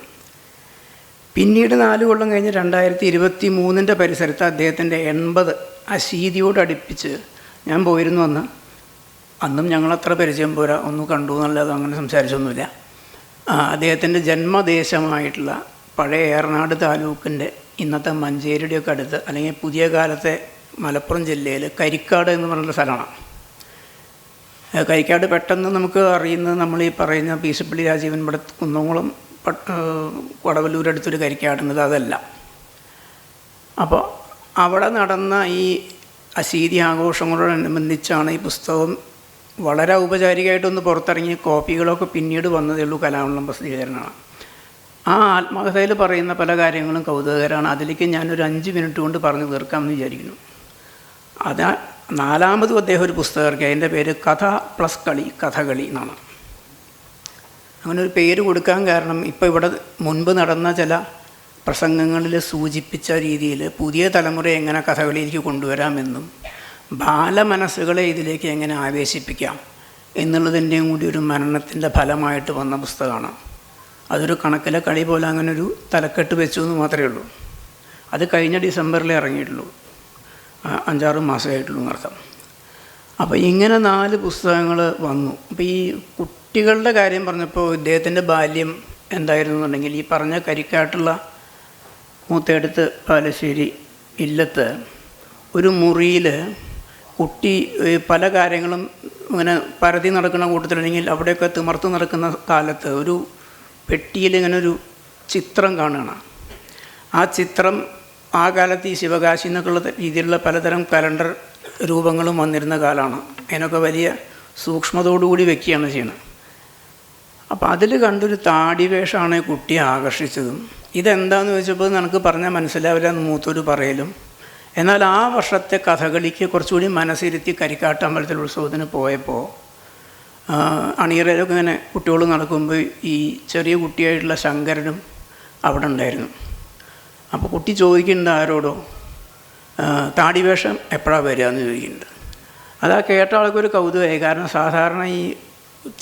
പിന്നീട് 4 കൊല്ലം കഴിഞ്ഞ് 2023 പരിസരത്ത് അദ്ദേഹത്തിൻ്റെ 80 അശീതിയോടടുപ്പിച്ച് ഞാൻ പോയിരുന്നു. അന്നും ഞങ്ങളത്ര പരിചയം പോരാ, ഒന്ന് കണ്ടു എന്നല്ലാതെ അങ്ങനെ സംസാരിച്ചൊന്നുമില്ല. അദ്ദേഹത്തിൻ്റെ ജന്മദേശമായിട്ടുള്ള പഴയ ഏറനാട് താലൂക്കിൻ്റെ ഇന്നത്തെ മഞ്ചേരിയുടെയൊക്കെ അടുത്ത്, അല്ലെങ്കിൽ പുതിയ കാലത്തെ മലപ്പുറം ജില്ലയിൽ കരിക്കാട് എന്ന് പറഞ്ഞുള്ള സ്ഥലമാണ്. കരിക്കാട് പെട്ടെന്ന് നമുക്ക് അറിയുന്നത് നമ്മൾ ഈ പറയുന്ന പീശപ്പള്ളി രാജീവൻ ഇവിടെ കുന്നംകുളം വടവല്ലൂരടുത്തൊരു കരിക്കാടുന്നത് അതല്ല. അപ്പോൾ അവിടെ നടന്ന ഈ അശീതി ആഘോഷങ്ങളോടനുബന്ധിച്ചാണ് ഈ പുസ്തകം വളരെ ഔപചാരികമായിട്ടൊന്ന് പുറത്തിറങ്ങിയ കോപ്പികളൊക്കെ പിന്നീട് വന്നതേ ഉള്ളൂ. കലാമണ്ഡലം പ്രസിദ്ധീകരണമാണ്. ആ ആത്മകഥയിൽ പറയുന്ന പല കാര്യങ്ങളും കൗതുകകരമാണ്. അതിലേക്ക് ഞാനൊരു 5 മിനിറ്റ് കൊണ്ട് പറഞ്ഞു തീർക്കാമെന്ന് വിചാരിക്കുന്നു. 4ാമതും അദ്ദേഹം ഒരു പുസ്തകം ഇറക്കി. അതിൻ്റെ പേര് കഥ പ്ലസ് കളി, കഥകളി എന്നാണ്. അങ്ങനെ ഒരു പേര് കൊടുക്കാൻ കാരണം ഇപ്പോൾ ഇവിടെ മുൻപ് നടന്ന ചില പ്രസംഗങ്ങളിൽ സൂചിപ്പിച്ച രീതിയിൽ പുതിയ തലമുറയെ എങ്ങനെ കഥകളിയിലേക്ക് കൊണ്ടുവരാമെന്നും ബാലമനസ്സുകളെ ഇതിലേക്ക് എങ്ങനെ ആവേശിപ്പിക്കാം എന്നുള്ളതിൻ്റെയും കൂടി ഒരു മനനത്തിൻ്റെ ഫലമായിട്ട് വന്ന പുസ്തകമാണ്. അതൊരു കണക്കിലെ കളി പോലെ അങ്ങനെ ഒരു തലക്കെട്ട് വെച്ചു എന്ന് മാത്രമേ ഉള്ളൂ. അത് കഴിഞ്ഞ ഡിസംബറിലേ ഇറങ്ങിയിട്ടുള്ളൂ, 5-6 മാസമായിട്ടുള്ളൂ എന്നർത്ഥം. അപ്പോൾ ഇങ്ങനെ 4 പുസ്തകങ്ങൾ വന്നു. അപ്പോൾ ഈ കുട്ടികളുടെ കാര്യം പറഞ്ഞപ്പോൾ ഇദ്ദേഹത്തിൻ്റെ ബാല്യം എന്തായിരുന്നു എന്നുണ്ടെങ്കിൽ, ഈ പറഞ്ഞ കരിക്കാട്ടുള്ള മൂത്തേടത്ത് പാലശ്ശേരി ഇല്ലത്ത് ഒരു മുറിയിൽ കുട്ടി പല കാര്യങ്ങളും ഇങ്ങനെ പരതി നടക്കുന്ന കൂട്ടത്തിലുണ്ടെങ്കിൽ അവിടെയൊക്കെ തിമർത്ത് നടക്കുന്ന കാലത്ത് ഒരു പെട്ടിയിൽ ഇങ്ങനെ ഒരു ചിത്രം കാണുകയാണ്. ആ ചിത്രം ആ കാലത്ത് ഈ ശിവകാശി എന്നൊക്കെയുള്ള രീതിയിലുള്ള പലതരം കലണ്ടർ രൂപങ്ങളും വന്നിരുന്ന കാലമാണ്. അതിനൊക്കെ വലിയ സൂക്ഷ്മതയോടുകൂടി വെക്കുകയാണ് ചെയ്യുന്നത്. അപ്പോൾ അതിൽ കണ്ടൊരു താടി വേഷമാണ് കുട്ടിയെ ആകർഷിച്ചതും. ഇതെന്താണെന്ന് ചോദിച്ചപ്പോൾ എനിക്ക് പറഞ്ഞാൽ മനസ്സിലാവില്ല എന്ന് മൂത്തൊരു പറയലും. എന്നാൽ ആ വർഷത്തെ കഥകളിക്ക് കുറച്ചുകൂടി മനസ്സിരുത്തി കരിക്കാട്ട് അമ്പലത്തിൽ ഉത്സവത്തിന് പോയപ്പോൾ അണിയറയിലൊക്കെ ഇങ്ങനെ കുട്ടികൾ നടക്കുമ്പോൾ ഈ ചെറിയ കുട്ടിയായിട്ടുള്ള ശങ്കരനും അവിടെ ഉണ്ടായിരുന്നു. അപ്പോൾ കുട്ടി ചോദിക്കുന്നുണ്ട് ആരോടോ, താടി വേഷം എപ്പോഴാണ് വരിക എന്ന് ചോദിക്കുന്നുണ്ട്. അതാ കേട്ട ആൾക്കൊരു കൗതുകമായി. കാരണം സാധാരണ ഈ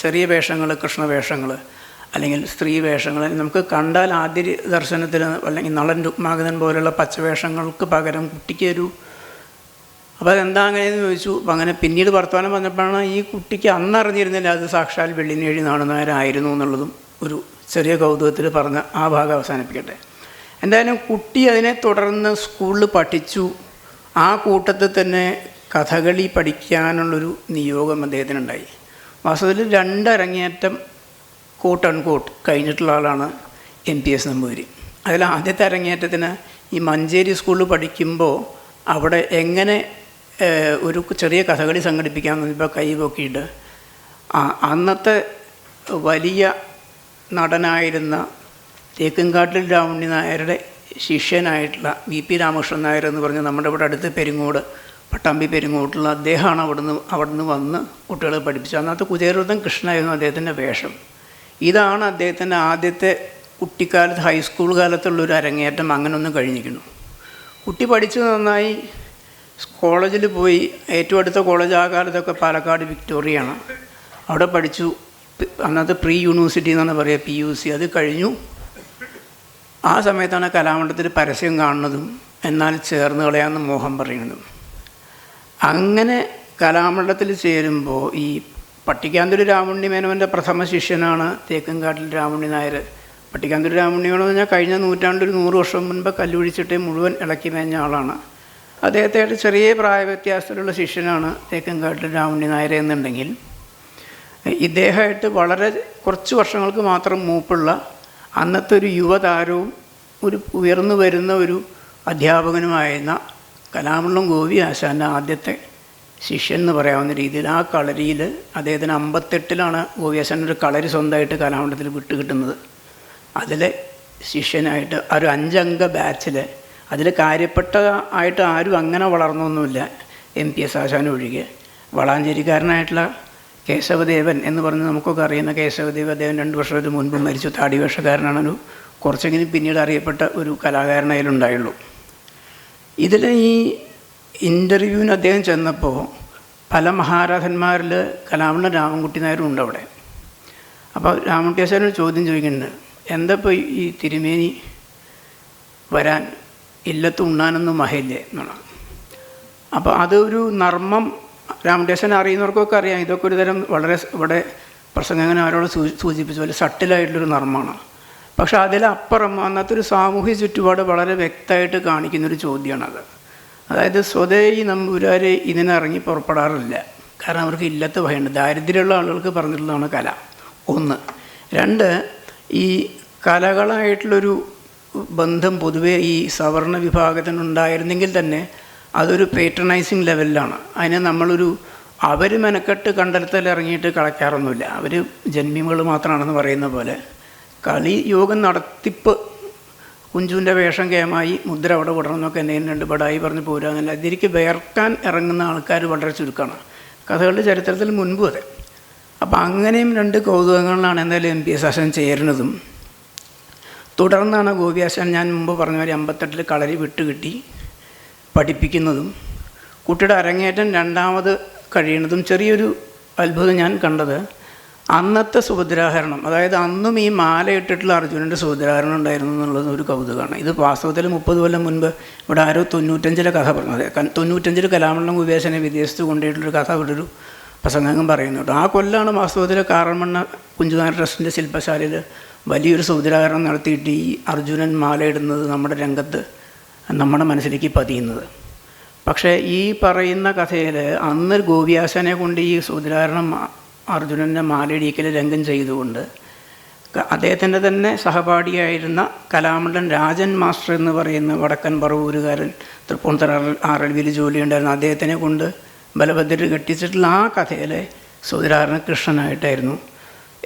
ചെറിയ വേഷങ്ങൾ, കൃഷ്ണവേഷങ്ങൾ അല്ലെങ്കിൽ സ്ത്രീ വേഷങ്ങൾ നമുക്ക് കണ്ടാൽ ആദ്യ ദർശനത്തിൽ അല്ലെങ്കിൽ നളൻ രുക്മാഗതൻ പോലെയുള്ള പച്ചവേഷങ്ങൾക്ക് പകരം കുട്ടിക്ക് അപ്പോൾ അതെന്താ അങ്ങനെയെന്ന് ചോദിച്ചു. അപ്പം അങ്ങനെ പിന്നീട് വർത്തമാനം വന്നപ്പോഴാണ് ഈ കുട്ടിക്ക് അന്നറിഞ്ഞിരുന്നില്ല അത് സാക്ഷാൽ വെള്ളിനേഴി നാണുന്നവരായിരുന്നു എന്നുള്ളതും ഒരു ചെറിയ കൗതുകത്തിൽ പറഞ്ഞ ആ ഭാഗം അവസാനിപ്പിക്കട്ടെ. എന്തായാലും കുട്ടി അതിനെ തുടർന്ന് സ്കൂളിൽ പഠിച്ചു. ആ കൂട്ടത്തിൽ തന്നെ കഥകളി പഠിക്കാനുള്ളൊരു നിയോഗം അദ്ദേഹത്തിനുണ്ടായി. വാസ്തവത്തിൽ 2 അരങ്ങേറ്റം കോട്ട് കഴിഞ്ഞിട്ടുള്ള ആളാണ് NPS നമ്പൂതിരി. അതിൽ ആദ്യത്തെ അരങ്ങേറ്റത്തിന് ഈ മഞ്ചേരി സ്കൂളിൽ പഠിക്കുമ്പോൾ അവിടെ എങ്ങനെ ഒരു ചെറിയ കഥകളി സംഘടിപ്പിക്കാമെന്ന് ഇപ്പോൾ കൈ പൊക്കിയിട്ട് അന്നത്തെ വലിയ നടനായിരുന്ന തേക്കുംകാട്ടിൽ രാമുണ്ണി നായരുടെ ശിഷ്യനായിട്ടുള്ള VP രാമകൃഷ്ണൻ നായർ എന്ന് പറഞ്ഞ് നമ്മുടെ ഇവിടെ അടുത്ത് പെരിങ്ങോട് പട്ടാമ്പി പെരിങ്ങോട്ടുള്ള അദ്ദേഹമാണ് അവിടുന്ന് വന്ന് കുട്ടികളെ പഠിപ്പിച്ചത്. അന്നത്തെ കുചേരവൃത്തം കൃഷ്ണനായിരുന്നു അദ്ദേഹത്തിൻ്റെ വേഷം. ഇതാണ് അദ്ദേഹത്തിൻ്റെ ആദ്യത്തെ കുട്ടിക്കാലത്ത് ഹൈസ്കൂൾ കാലത്തുള്ളൊരു അരങ്ങേറ്റം. അങ്ങനെയൊന്നും കഴിഞ്ഞിരിക്കുന്നു. കുട്ടി പഠിച്ച് നന്നായി കോളേജിൽ പോയി. ഏറ്റവും അടുത്ത കോളേജ് ആ കാലത്തൊക്കെ പാലക്കാട് വിക്ടോറിയയാണ്. അവിടെ പഠിച്ചു. അന്നത്തെ പ്രീ യൂണിവേഴ്സിറ്റി എന്നാണ് പറയുക, PUC. അത് കഴിഞ്ഞു. ആ സമയത്താണ് കലാമണ്ഡലത്തിൽ പരസ്യം കാണുന്നതും എന്നാൽ ചേർന്ന് കളയാമെന്ന് മോഹം പറയുന്നതും. അങ്ങനെ കലാമണ്ഡലത്തിൽ ചേരുമ്പോൾ ഈ പട്ടിക്കാന്തുരു രാമുണ്ണി മേനോൻ്റെ പ്രഥമ ശിഷ്യനാണ് തേക്കുംകാട്ടിൽ രാമുണ്ണി നായർ. പട്ടിക്കാന്തുരു രാമുണ്ണിയോടെന്ന് പറഞ്ഞാൽ കഴിഞ്ഞ നൂറ്റാണ്ടിൽ 100 വർഷം മുൻപ് കല്ലുപിടിച്ചിട്ട് മുഴുവൻ ഇളക്കി മേഞ്ഞ ആളാണ്. അദ്ദേഹത്തെ ചെറിയ പ്രായ വ്യത്യാസത്തിലുള്ള ശിഷ്യനാണ് തേക്കുംകാട്ടിൽ രാമുണ്ണി നായർ എന്നുണ്ടെങ്കിൽ ഇദ്ദേഹമായിട്ട് വളരെ കുറച്ച് വർഷങ്ങൾക്ക് മാത്രം മൂപ്പുള്ള അന്നത്തെ ഒരു യുവതാരവും ഒരു ഉയർന്നു വരുന്ന ഒരു അധ്യാപകനുമായിരുന്ന കലാമണ്ഡലം ഗോപി ആശാൻ്റെ ആദ്യത്തെ ശിഷ്യൻ എന്ന് പറയാവുന്ന രീതിയിൽ ആ കളരിയിൽ അദ്ദേഹത്തിന് 58-ലാണ് ഗോപി ആശാൻ്റെ ഒരു കളരി സ്വന്തമായിട്ട് കലാമണ്ഡലത്തിൽ വിട്ടുകിട്ടുന്നത്. അതിലെ ശിഷ്യനായിട്ട് ഒരു 5 അംഗ ബാച്ചിൽ അതിൽ കാര്യപ്പെട്ട ആയിട്ട് ആരും അങ്ങനെ വളർന്നൊന്നുമില്ല, MPS ആശാൻ ഒഴികെ. വളാഞ്ചേരിക്കാരനായിട്ടുള്ള കേശവദേവൻ എന്ന് പറഞ്ഞ് നമുക്കൊക്കെ അറിയുന്ന കേശവദേവ്, അദ്ദേഹം 2 വർഷത്തിന് മുൻപ് മരിച്ചു. താടി വേഷക്കാരനാണ്. കുറച്ചെങ്കിലും പിന്നീട് അറിയപ്പെട്ട ഒരു കലാകാരനായാലുണ്ടായുള്ളൂ. ഇതിൽ ഈ ഇൻ്റർവ്യൂവിന് അദ്ദേഹം ചെന്നപ്പോൾ പല മഹാരാജന്മാരിൽ കലാമണ്ഡലം രാമൻകുട്ടി നായരും ഉണ്ട് അവിടെ. അപ്പോൾ രാമൻകുട്ടി ആശാനൊരു ചോദ്യം ചോദിക്കുന്നുണ്ട്, എന്താ ഇപ്പോൾ ഈ തിരുമേനി വരാൻ ഇല്ലത്ത് ഉണ്ണാനൊന്നും മഹയില്ലേ എന്നാണ്. അപ്പോൾ അതൊരു നർമ്മം രാമകൃഷ്ണൻ അറിയുന്നവർക്കൊക്കെ അറിയാം. ഇതൊക്കെ ഒരു തരം വളരെ ഇവിടെ പ്രസംഗങ്ങനെ അവരോട് സൂചിപ്പിച്ച പോലെ സട്ടിലായിട്ടുള്ളൊരു നർമ്മമാണ്. പക്ഷെ അതിലപ്പുറം അന്നത്തെ ഒരു സാമൂഹ്യ ചുറ്റുപാട് വളരെ വ്യക്തമായിട്ട് കാണിക്കുന്നൊരു ചോദ്യമാണത്. അതായത് സ്വതേ ഈ നമ്പൂരാർ ഇതിനിറങ്ങി പുറപ്പെടാറില്ല. കാരണം അവർക്ക് ഇല്ലത്ത് ഭയമുണ്ട്. ദാരിദ്ര്യമുള്ള ആളുകൾക്ക് പറഞ്ഞിട്ടുള്ളതാണ് കല. 1. 2, ഈ കലകളായിട്ടുള്ളൊരു ബന്ധം പൊതുവേ ഈ സവർണ വിഭാഗത്തിനുണ്ടായിരുന്നെങ്കിൽ തന്നെ അതൊരു പേട്രണൈസിങ് ലെവലിലാണ്. അതിനെ അവർ മെനക്കെട്ട് കണ്ടെടുത്തൽ ഇറങ്ങിയിട്ട് കളിക്കാറൊന്നുമില്ല. അവർ ജന്മികൾ മാത്രമാണെന്ന് പറയുന്ന പോലെ കളി യോഗം നടത്തിപ്പ് കുഞ്ചുവിൻ്റെ വേഷം കേമായി മുദ്ര അവിടെ വിടണമെന്നൊക്കെ എന്തെങ്കിലും 2 ബടായി പറഞ്ഞ് പോരാന്നല്ല. ഇതിലേക്ക് വേർക്കാൻ ഇറങ്ങുന്ന ആൾക്കാർ വളരെ ചുരുക്കമാണ്. കഥകളുടെ ചരിത്രത്തിൽ മുൻപും അതെ. അപ്പം അങ്ങനെയും 2 കൗതുകങ്ങളിലാണ് എന്തായാലും MPS ആശാൻ ചേരുന്നതും. തുടർന്നാണ് ഗോപി ആശാൻ ഞാൻ മുമ്പ് പറഞ്ഞ മാതിരി 58-ൽ കളരി വിട്ടുകിട്ടി പഠിപ്പിക്കുന്നതും കുട്ടിയുടെ അരങ്ങേറ്റം 2ാമത് കഴിയുന്നതും. ചെറിയൊരു അത്ഭുതം ഞാൻ കണ്ടത് അന്നത്തെ സുഭദ്രാഹരണം, അതായത് അന്നും ഈ മാലയിട്ടിട്ടുള്ള അർജുനൻ്റെ സുഭദ്രാഹരണം ഉണ്ടായിരുന്നു എന്നുള്ളത് ഒരു കൗതുകമാണ്. ഇത് വാസ്തവത്തിൽ 30 കൊല്ലം മുൻപ് ഇവിടെ ആരോ 95-ലെ കഥ പറഞ്ഞത്. 95-ൽ കലാമണ്ഡലം ഉപേക്ഷനെ വിദേശത്ത് കൊണ്ടുപോയിട്ടുള്ളൊരു കഥ ഇവിടെ ഒരു പ്രസംഗം പറയുന്നുണ്ട്. ആ കൊല്ലാണ് വാസ്തവത്തിൽ കാറമണ്ണ കുഞ്ചുനായർ ട്രസ്റ്റിൻ്റെ ശില്പശാലയിൽ വലിയൊരു സുഭദ്രാഹരണം നടത്തിയിട്ട് ഈ അർജുനൻ മാലയിടുന്നത് നമ്മുടെ രംഗത്ത് നമ്മുടെ മനസ്സിലേക്ക് പതിയുന്നത്. പക്ഷേ ഈ പറയുന്ന കഥയിൽ അന്ന് ഗോപിയാശാനെ കൊണ്ട് ഈ സുഭദ്രാഹരണം അർജുനൻ്റെ മാലയിടിക്കൽ രംഗം ചെയ്തുകൊണ്ട് അദ്ദേഹത്തിൻ്റെ തന്നെ സഹപാഠിയായിരുന്ന കലാമണ്ഡലം രാജൻ മാസ്റ്റർ എന്ന് പറയുന്ന വടക്കൻ പറവൂരുകാരൻ തൃപ്പൂണിത്തറ RLVയിൽ ജോലിയുണ്ടായിരുന്നു. അദ്ദേഹത്തിനെ കൊണ്ട് ബലഭദ്രർ കെട്ടിച്ചിട്ടുള്ള ആ കഥയിലെ സുഭദ്രാഹരണ കൃഷ്ണനായിട്ടായിരുന്നു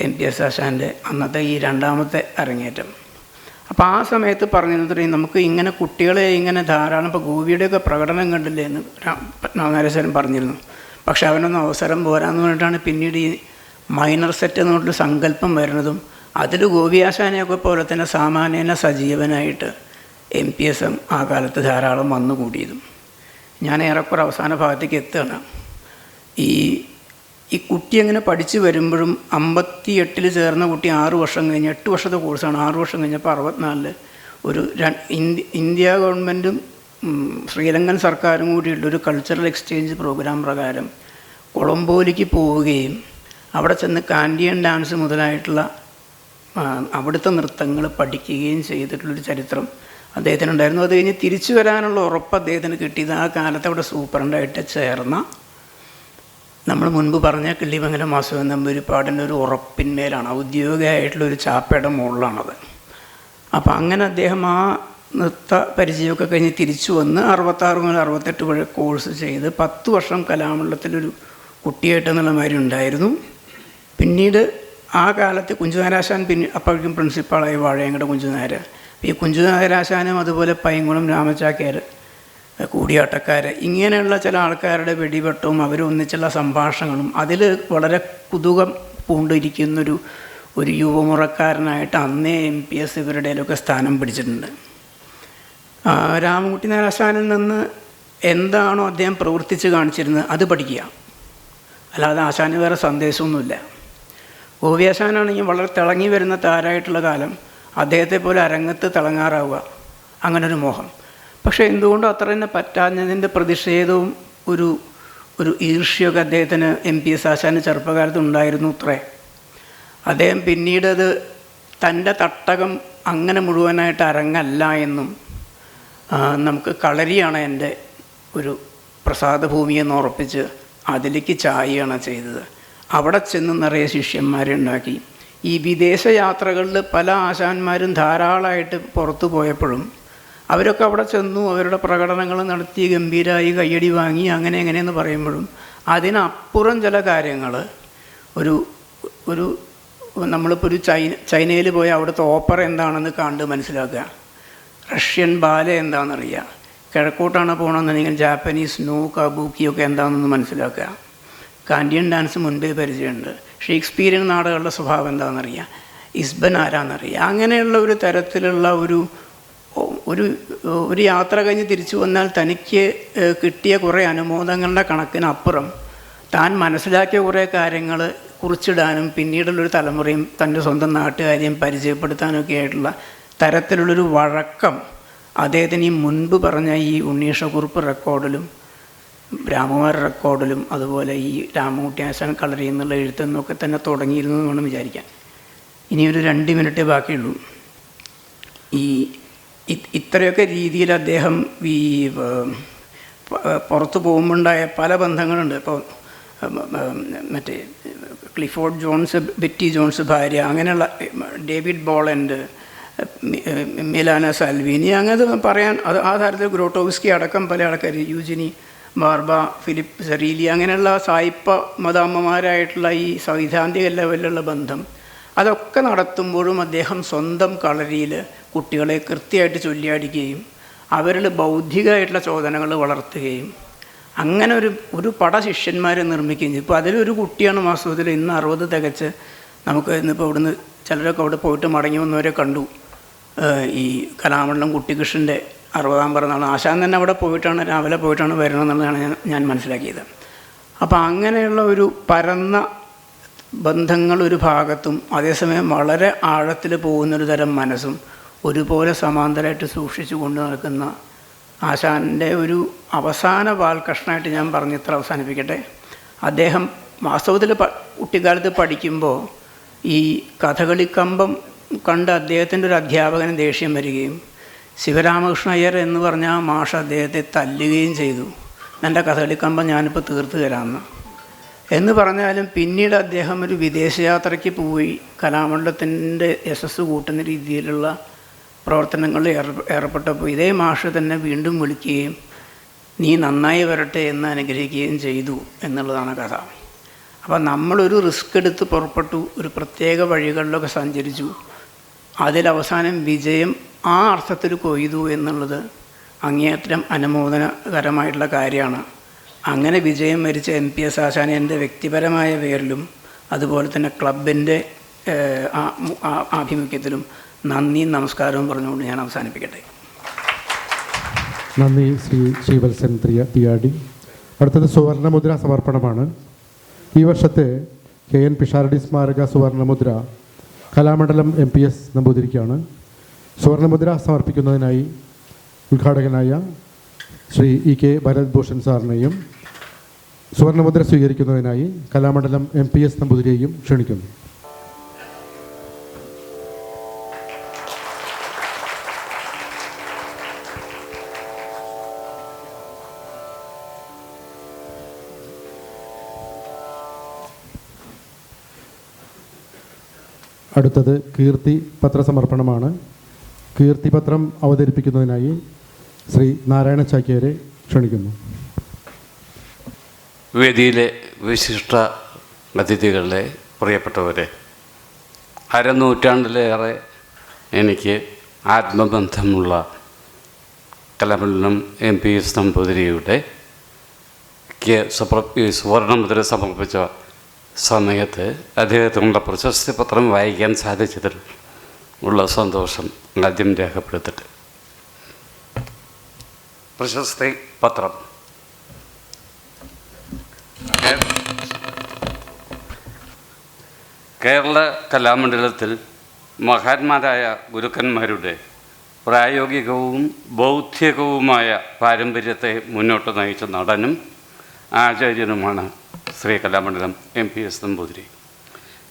MPS ആശാൻ്റെ അന്നത്തെ ഈ 2ാമത്തെ അരങ്ങേറ്റം. അപ്പോൾ ആ സമയത്ത് പറഞ്ഞിരുന്നത് നമുക്ക് ഇങ്ങനെ കുട്ടികളെ ഇങ്ങനെ ധാരാളം ഇപ്പോൾ ഗോപിയുടെയൊക്കെ പ്രകടനം കണ്ടില്ലേ എന്ന് പത്മനാഭനാരേശ്വരൻ പറഞ്ഞിരുന്നു. പക്ഷെ അവനൊന്നും അവസരം പോരാന്ന് പറഞ്ഞിട്ടാണ് പിന്നീട് ഈ മൈനർ സെറ്റ് എന്നുള്ള സങ്കല്പം വരുന്നതും അതിൽ ഗോപിയാശാനെയൊക്കെ പോലെ തന്നെ സാമാന്യേന സജീവനായിട്ട് MPS ആ കാലത്ത് ധാരാളം വന്നുകൂടിയതും. ഞാൻ ഏറെക്കുറെ അവസാന ഭാഗത്തേക്ക് എത്തുകയാണ്. ഈ കുട്ടി അങ്ങനെ പഠിച്ചു വരുമ്പോഴും 58-ൽ ചേർന്ന കുട്ടി 6 വർഷം കഴിഞ്ഞ് 8 വർഷത്തെ കോഴ്സാണ്. 6 വർഷം കഴിഞ്ഞപ്പോൾ 64-ൽ ഒരു ഇന്ത്യ ഗവൺമെൻറ്റും ശ്രീലങ്കൻ സർക്കാരും കൂടിയുള്ളൊരു കൾച്ചറൽ എക്സ്ചേഞ്ച് പ്രോഗ്രാം പ്രകാരം കൊളംബോയിലേക്ക് പോവുകയും അവിടെ ചെന്ന് കാൻഡിയൻ ഡാൻസ് മുതലായിട്ടുള്ള അവിടുത്തെ നൃത്തങ്ങൾ പഠിക്കുകയും ചെയ്തിട്ടുള്ളൊരു ചരിത്രം അദ്ദേഹത്തിനുണ്ടായിരുന്നു. അത് കഴിഞ്ഞ് തിരിച്ചു വരാനുള്ള ഉറപ്പ് അദ്ദേഹത്തിന് കിട്ടിയത് ആ കാലത്ത് അവിടെ സൂപ്രണ്ടായിട്ട് ചേർന്ന നമ്മൾ മുൻപ് പറഞ്ഞ കിള്ളിമംഗലം വാസുദേവൻ നമ്പൂതിരിപ്പാടിൻ്റെ ഒരു ഉറപ്പിന്മേലാണ്, ഔദ്യോഗികമായിട്ടുള്ളൊരു ചാപ്പയുടെ മുകളിലാണത്. അപ്പോൾ അങ്ങനെ അദ്ദേഹം ആ നൃത്ത പരിചയമൊക്കെ കഴിഞ്ഞ് തിരിച്ചു വന്ന് 66 മുതൽ 68 വരെ കോഴ്സ് ചെയ്ത് 10 വർഷം കലാമണ്ഡലത്തിലൊരു കുട്ടിയായിട്ടെന്നുള്ള മാതിരി ഉണ്ടായിരുന്നു. പിന്നീട് ആ കാലത്ത് കുഞ്ചുനാരാശാൻ അപ്പോഴേക്കും പ്രിൻസിപ്പാളായി വാഴയങ്കട കുഞ്ചുനായർ. ഈ കുഞ്ചുനായരാശാനും അതുപോലെ പൈങ്കുളം രാമചാക്യാർ, കൂടിയാട്ടക്കാർ, ഇങ്ങനെയുള്ള ചില ആൾക്കാരുടെ വെടിവെട്ടവും അവരൊന്നിച്ചുള്ള സംഭാഷണങ്ങളും അതിൽ വളരെ കുതൂഹം പൂണ്ടിരിക്കുന്നൊരു യുവമുറക്കാരനായിട്ട് അന്നേ MPS ഇവരുടെ ഇടയിലൊക്കെ സ്ഥാനം പിടിച്ചിട്ടുണ്ട്. രാമൻകുട്ടി നാരാശാനിൽ നിന്ന് എന്താണോ അദ്ദേഹം പ്രവർത്തിച്ച് കാണിച്ചിരുന്നത് അത് പഠിക്കുക, അല്ലാതെ ആശാന് വേറെ സന്ദേശമൊന്നുമില്ല. ഓവിയാശാനാണെങ്കിൽ വളരെ തിളങ്ങി വരുന്ന താരമായിട്ടുള്ള കാലം അദ്ദേഹത്തെ പോലെ അരങ്ങത്ത് തിളങ്ങാറാവുക, അങ്ങനൊരു മോഹം. പക്ഷേ എന്തുകൊണ്ടും അത്ര തന്നെ പറ്റാഞ്ഞതിൻ്റെ പ്രതിഷേധവും ഒരു ഈർഷ്യൊക്കെ അദ്ദേഹത്തിന് MPS ആശാന് ചെറുപ്പകാലത്ത് ഉണ്ടായിരുന്നു അത്രേ. അദ്ദേഹം പിന്നീടത് തൻ്റെ തട്ടകം അങ്ങനെ മുഴുവനായിട്ട് അരങ്ങല്ല എന്നും നമുക്ക് കളരിയാണ് എൻ്റെ ഒരു പ്രസാദഭൂമിയെന്ന് ഉറപ്പിച്ച് അതിലേക്ക് ചായയാണ് ചെയ്തത്. അവിടെ ചെന്ന് നിറയെ ശിഷ്യന്മാരെ ഉണ്ടാക്കി. ഈ വിദേശ യാത്രകളിൽ പല ആശാന്മാരും ധാരാളമായിട്ട് പുറത്തു പോയപ്പോഴും അവരൊക്കെ അവിടെ ചെന്നു, അവരുടെ പ്രകടനങ്ങൾ നടത്തി, ഗംഭീരമായി കയ്യടി വാങ്ങി, അങ്ങനെ എങ്ങനെയെന്ന് പറയുമ്പോഴും അതിനപ്പുറം ചില കാര്യങ്ങൾ ഒരു നമ്മളിപ്പോൾ ഒരു ചൈനയിൽ പോയി അവിടുത്തെ ഓപ്പറ എന്താണെന്ന് കണ്ട് മനസ്സിലാക്കുക, റഷ്യൻ ബാലെ എന്താണെന്നറിയുക, കിഴക്കോട്ടാണ് പോകണമെന്നുണ്ടെങ്കിൽ ജാപ്പനീസ് സ്നോ കബൂക്കിയൊക്കെ എന്താണെന്ന് മനസ്സിലാക്കുക, കാൻഡിയൻ ഡാൻസ് മുൻപേ പരിചയമുണ്ട്, ഷേക്സ്പിയറിയൻ നാടകങ്ങളുടെ സ്വഭാവം എന്താണെന്നറിയാം, ഇസ്ബൻ ആരാന്നറിയാം. അങ്ങനെയുള്ള ഒരു തരത്തിലുള്ള ഒരു യാത്ര കഴിഞ്ഞ് തിരിച്ചു വന്നാൽ തനിക്ക് കിട്ടിയ കുറേ അനുമോദങ്ങളുടെ കണക്കിനപ്പുറം താൻ മനസ്സിലാക്കിയ കുറേ കാര്യങ്ങൾ കുറിച്ചിടാനും പിന്നീടുള്ളൊരു തലമുറയും തൻ്റെ സ്വന്തം നാട്ടുകാരെയും പരിചയപ്പെടുത്താനൊക്കെ ആയിട്ടുള്ള തരത്തിലുള്ളൊരു വഴക്കം അദ്ദേഹത്തിന് ഈ മുൻപ് പറഞ്ഞ ഈ ഉണ്ണീഷക്കുറുപ്പ് റെക്കോർഡിലും രാമകുമാർ റെക്കോർഡിലും അതുപോലെ ഈ രാമൻകുട്ടി ആശാൻ കളരി എന്നുള്ള എഴുത്തെന്നൊക്കെ തന്നെ തുടങ്ങിയിരുന്നു എന്ന് വേണം വിചാരിക്കാൻ. ഇനിയൊരു 2 മിനിറ്റേ ബാക്കിയുള്ളൂ. ഇത്രയൊക്കെ രീതിയിൽ അദ്ദേഹം ഈ പുറത്തു പോകുമ്പോണ്ടായ പല ബന്ധങ്ങളുണ്ട്. ഇപ്പോൾ മറ്റേ ക്ലിഫോർഡ് ജോൺസ്, ബെറ്റി ജോൺസ് ഭാര്യ, അങ്ങനെയുള്ള ഡേവിഡ് ബോളൻഡ്, മിലാന സാൽവിനി, അങ്ങനെ പറയാൻ ആ തരത്തിൽ ഗ്രോട്ടോവ്സ്കി അടക്കം പല ആൾക്കാർ, യൂജിനി ബാർബ, ഫിലിപ്പ് സെറീലി, അങ്ങനെയുള്ള സായിപ്പ മദാമ്മമാരായിട്ടുള്ള ഈ സൈദ്ധാന്തിക ലെവലിലുള്ള ബന്ധം അതൊക്കെ നടത്തുമ്പോഴും അദ്ദേഹം സ്വന്തം കളരിയിൽ കുട്ടികളെ കൃത്യമായിട്ട് ചൊല്ലിയാടിക്കുകയും അവരിൽ ബൗദ്ധികമായിട്ടുള്ള ചോദനകൾ വളർത്തുകയും അങ്ങനെ ഒരു പട ശിഷ്യന്മാരെ നിർമ്മിക്കുകയും ചെയ്യും. ഇപ്പോൾ അതിലൊരു കുട്ടിയാണ് വാസ്തവത്തിൽ ഇന്ന് 60 തികച്ച് നമുക്ക് ഇന്നിപ്പോൾ ഇവിടുന്ന് ചിലരൊക്കെ അവിടെ പോയിട്ട് മടങ്ങി വന്നവരെ കണ്ടു. ഈ കലാമണ്ഡലം കുട്ടികൃഷ്ണൻ്റെ 60-ാം പിറന്നാൾ ആശാൻ തന്നെ അവിടെ പോയിട്ടാണ്, രാവിലെ പോയിട്ടാണ് വരണമെന്നുള്ളതാണ് ഞാൻ മനസ്സിലാക്കിയത്. അപ്പോൾ അങ്ങനെയുള്ള ഒരു പരന്ന ബന്ധങ്ങൾ ഒരു ഭാഗത്തും അതേസമയം വളരെ ആഴത്തിൽ പോകുന്നൊരു തരം മനസ്സും ഒരുപോലെ സമാന്തരമായിട്ട് സൂക്ഷിച്ചു കൊണ്ട് നടക്കുന്ന ആശാൻ്റെ ഒരു അവസാന വാൽകഷ്ണമായിട്ട് ഞാൻ പറഞ്ഞിത്ര അവസാനിപ്പിക്കട്ടെ. അദ്ദേഹം വാസ്തവത്തിൽ കുട്ടിക്കാലത്ത് പഠിക്കുമ്പോൾ ഈ കഥകളിക്കമ്പം കണ്ട് അദ്ദേഹത്തിൻ്റെ ഒരു അധ്യാപകന് ദേഷ്യം വരികയും ശിവരാമകൃഷ്ണ അയ്യർ എന്ന് പറഞ്ഞ ആ മാഷ് അദ്ദേഹത്തെ തല്ലുകയും ചെയ്തു. എൻ്റെ കഥകളിക്കമ്പം ഞാനിപ്പോൾ തീർത്ത് തരാമെന്ന് എന്ന് പറഞ്ഞാലും പിന്നീട് അദ്ദേഹം ഒരു വിദേശയാത്രയ്ക്ക് പോയി കലാമണ്ഡലത്തിൻ്റെ യശസ് കൂട്ടുന്ന രീതിയിലുള്ള പ്രവർത്തനങ്ങളിൽ ഏർപ്പെട്ടപ്പോൾ ഇതേ മാഷ് തന്നെ വീണ്ടും വിളിക്കുകയും നീ നന്നായി വരട്ടെ എന്ന് അനുഗ്രഹിക്കുകയും ചെയ്തു എന്നുള്ളതാണ് കഥ. അപ്പം നമ്മളൊരു റിസ്ക് എടുത്ത് പുറപ്പെട്ടു, ഒരു പ്രത്യേക വഴികളിലൊക്കെ സഞ്ചരിച്ചു, അതിലവസാനം വിജയം ആ അർത്ഥത്തിൽ കൊയ്തു എന്നുള്ളത് അങ്ങേയറ്റം അനുമോദനകരമായിട്ടുള്ള കാര്യമാണ്. അങ്ങനെ വിജയം വരിച്ച MPS ആശാനെ എൻ്റെ വ്യക്തിപരമായ പേരിലും അതുപോലെ തന്നെ ക്ലബിൻ്റെ ആഭിമുഖ്യത്തിലും നന്ദിയും നമസ്കാരവും പറഞ്ഞുകൊണ്ട് ഞാൻ അവസാനിപ്പിക്കട്ടെ. നന്ദി ശ്രീ ശ്രീവത്സൻ തിയാടി. അടുത്തത് സുവർണമുദ്ര സമർപ്പണമാണ്. ഈ വർഷത്തെ KN പിഷാരടി സ്മാരക സുവർണമുദ്ര Kalamandalam MPS നമ്പൂതിരിക്കാണ്. സുവർണമുദ്ര സമർപ്പിക്കുന്നതിനായി ഉദ്ഘാടകനായ Shri EK Bharat Bhushan സാറിനെയും സുവർണമുദ്ര സ്വീകരിക്കുന്നതിനായി Kalamandalam MPS നമ്പൂതിരിയെയും ക്ഷണിക്കുന്നു. അടുത്തത് കീർത്തി പത്രസമർപ്പണമാണ്. കീർത്തിപത്രം അവതരിപ്പിക്കുന്നതിനായി ശ്രീ നാരായണ ചാക്യാരെ ക്ഷണിക്കുന്നു. വേദിയിലെ വിശിഷ്ട അതിഥികളെ, പ്രിയപ്പെട്ടവരെ, അരനൂറ്റാണ്ടിലേറെ എനിക്ക് ആത്മബന്ധമുള്ള കലാമണ്ഡലം MPS നമ്പൂതിരിയുടെ സുവർണമുദ്ര സമർപ്പിച്ച സമയത്ത് അദ്ദേഹത്തിനുള്ള പ്രശസ്തി പത്രം വായിക്കാൻ സാധിച്ചതിൽ ഉള്ള സന്തോഷം ആദ്യം രേഖപ്പെടുത്തിട്ട്. പ്രശസ്തി പത്രം കേരള കലാമണ്ഡലത്തിൽ മഹാന്മാരായ ഗുരുക്കന്മാരുടെ പ്രായോഗികവും ബൗദ്ധികവുമായ പാരമ്പര്യത്തെ മുന്നോട്ട് നയിച്ച നടനും ആചാര്യനുമാണ് ശ്രീ കലാമണ്ഡലം MPS നമ്പൂതിരി.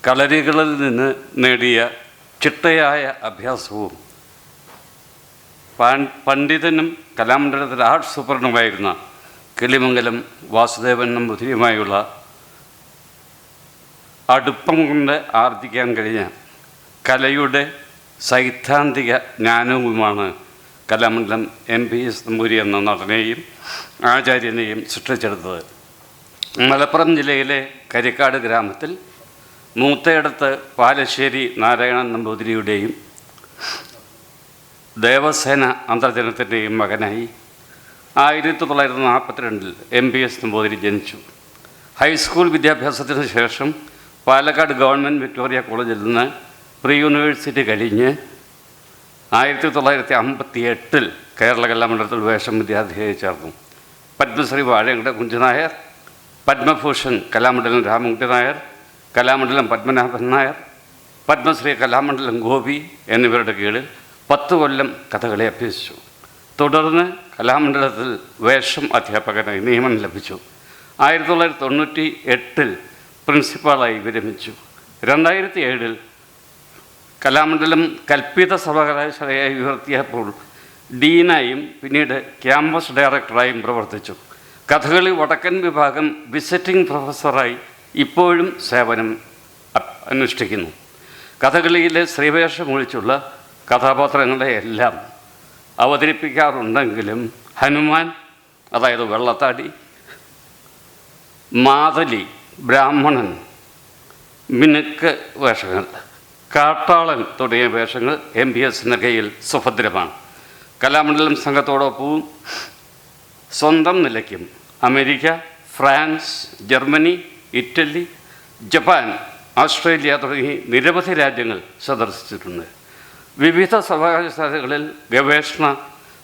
കളരികളിൽ നിന്ന് നേടിയ ചിട്ടയായ അഭ്യാസവും പണ്ഡിതനും കലാമണ്ഡലത്തിലെ ആർട്ട് സൂപ്രണ്ടുമായിരുന്ന കിളിമംഗലം വാസുദേവൻ നമ്പൂതിരിയുമായുള്ള അടുപ്പം കൊണ്ട് ആർജിക്കാൻ കഴിഞ്ഞ കലയുടെ സൈദ്ധാന്തിക ജ്ഞാനവുമാണ് കലാമണ്ഡലം MPS നമ്പൂതിരി എന്ന നടനെയും ആചാര്യനെയും സൃഷ്ടിച്ചെടുത്തത്. മലപ്പുറം ജില്ലയിലെ കരിക്കാട് ഗ്രാമത്തിൽ മൂത്തയിടത്ത് പാലശ്ശേരി നാരായണൻ നമ്പൂതിരിയുടെയും ദേവസേന അന്തർജനത്തിൻ്റെയും മകനായി 1942 MPS നമ്പൂതിരി ജനിച്ചു. ഹൈസ്കൂൾ വിദ്യാഭ്യാസത്തിന് ശേഷം പാലക്കാട് ഗവൺമെൻറ് വിക്ടോറിയ കോളേജിൽ നിന്ന് പ്രീ യൂണിവേഴ്സിറ്റി കഴിഞ്ഞ് 1958 കേരള കലാമണ്ഡലത്തിൽ വേഷം വിദ്യാർത്ഥിയായി ചേർന്നു. പത്മശ്രീ വാഴയുടെ കുഞ്ചനായർ, പത്മഭൂഷൺ കലാമണ്ഡലം രാമൻകുട്ടി നായർ, കലാമണ്ഡലം പത്മനാഭൻ നായർ, പത്മശ്രീ കലാമണ്ഡലം ഗോപി എന്നിവരുടെ കീഴിൽ 10 കൊല്ലം കഥകളി അഭ്യസിച്ചു. തുടർന്ന് കലാമണ്ഡലത്തിൽ വേഷം അധ്യാപകനായി നിയമനം ലഭിച്ചു. 1998 പ്രിൻസിപ്പാളായി വിരമിച്ചു. 2007 കലാമണ്ഡലം കൽപ്പിത സർവകലാശാലയായി ഉയർത്തിയപ്പോൾ ഡീനായും പിന്നീട് ക്യാമ്പസ് ഡയറക്ടറായും പ്രവർത്തിച്ചു. കഥകളി വടക്കൻ വിഭാഗം വിസിറ്റിംഗ് പ്രൊഫസറായി ഇപ്പോഴും സേവനം അനുഷ്ഠിക്കുന്നു. കഥകളിയിലെ സ്ത്രീവേഷം ഒഴിച്ചുള്ള കഥാപാത്രങ്ങളെയെല്ലാം അവതരിപ്പിക്കാറുണ്ടെങ്കിലും ഹനുമാൻ, അതായത് വെള്ളത്താടി, മാതലി, ബ്രാഹ്മണൻ, മിനുക്ക് വേഷങ്ങൾ, കാട്ടാളൻ തുടങ്ങിയ വേഷങ്ങൾ MPSൻ്റെ കയ്യിൽ സുഭദ്രമാണ്. കലാമണ്ഡലം സംഘത്തോടൊപ്പവും സ്വന്തം നിലയ്ക്കും America, France, Germany, Italy, Japan, Australia തുടങ്ങി നിരവധി രാജ്യങ്ങൾ സന്ദർശിച്ചിട്ടുണ്ട്. വിവിധ സർവകലാശാലകളിൽ ഗവേഷണ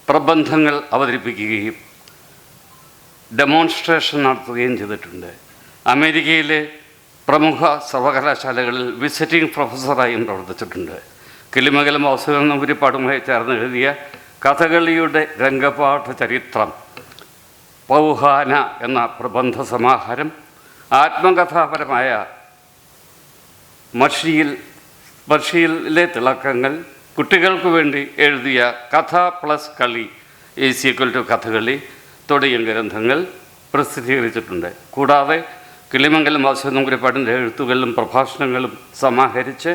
പ്രബന്ധങ്ങൾ അവതരിപ്പിക്കുകയും ഡെമോൺസ്ട്രേഷൻ നടത്തുകയും ചെയ്തിട്ടുണ്ട്. അമേരിക്കയിലെ പ്രമുഖ സർവകലാശാലകളിൽ വിസിറ്റിംഗ് പ്രൊഫസറായും പ്രവർത്തിച്ചിട്ടുണ്ട്. കിളിമംഗലം വാസുദേവൻ നമ്പൂതിരിപ്പാടുമായി ചേർന്ന് എഴുതിയ കഥകളിയുടെ രംഗപാഠ ചരിത്രം പൗഹാന എന്ന പ്രബന്ധ സമാഹാരം, ആത്മകഥാപരമായ മഷിയിലെ തിളക്കങ്ങൾ, കുട്ടികൾക്ക് വേണ്ടി എഴുതിയ കഥ പ്ലസ് കളി = കഥകളി തുടങ്ങിയ ഗ്രന്ഥങ്ങൾ പ്രസിദ്ധീകരിച്ചിട്ടുണ്ട്. കൂടാതെ കിളിമംഗലം വാസുദേവൻ നമ്പൂതിരിപ്പാടിൻ്റെ എഴുത്തുകളിലും പ്രഭാഷണങ്ങളും സമാഹരിച്ച്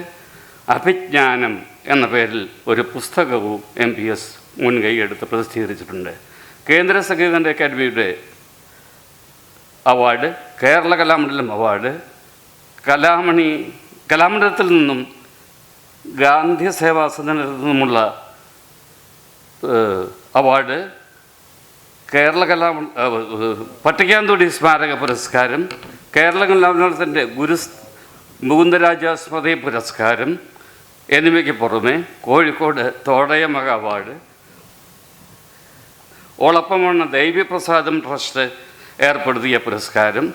അഭിജ്ഞാനം എന്ന പേരിൽ ഒരു പുസ്തകവും MPS മുൻകൈയെടുത്ത് പ്രസിദ്ധീകരിച്ചിട്ടുണ്ട്. കേന്ദ്ര സംഗീത അക്കാദമിയുടെ അവാർഡ്, കേരള കലാമണ്ഡലം അവാർഡ്, കലാമണ്ഡലത്തിൽ നിന്നും ഗാന്ധി സേവാ സദനത്തിൽ നിന്നുമുള്ള അവാർഡ്, കേരള പട്ടിക്കാന്തൊടി സ്മാരക പുരസ്കാരം, കേരള കലാമണ്ഡലത്തിൻ്റെ മുകുന്ദരാജ സ്മൃതി പുരസ്കാരം എന്നിവയ്ക്ക് പുറമെ കോഴിക്കോട് തോടയമക അവാർഡ്, ഓളപ്പമണ്ണ ദേവീപ്രസാദം ട്രസ്റ്റ് ഏർപ്പെടുത്തിയ പുരസ്കാരം,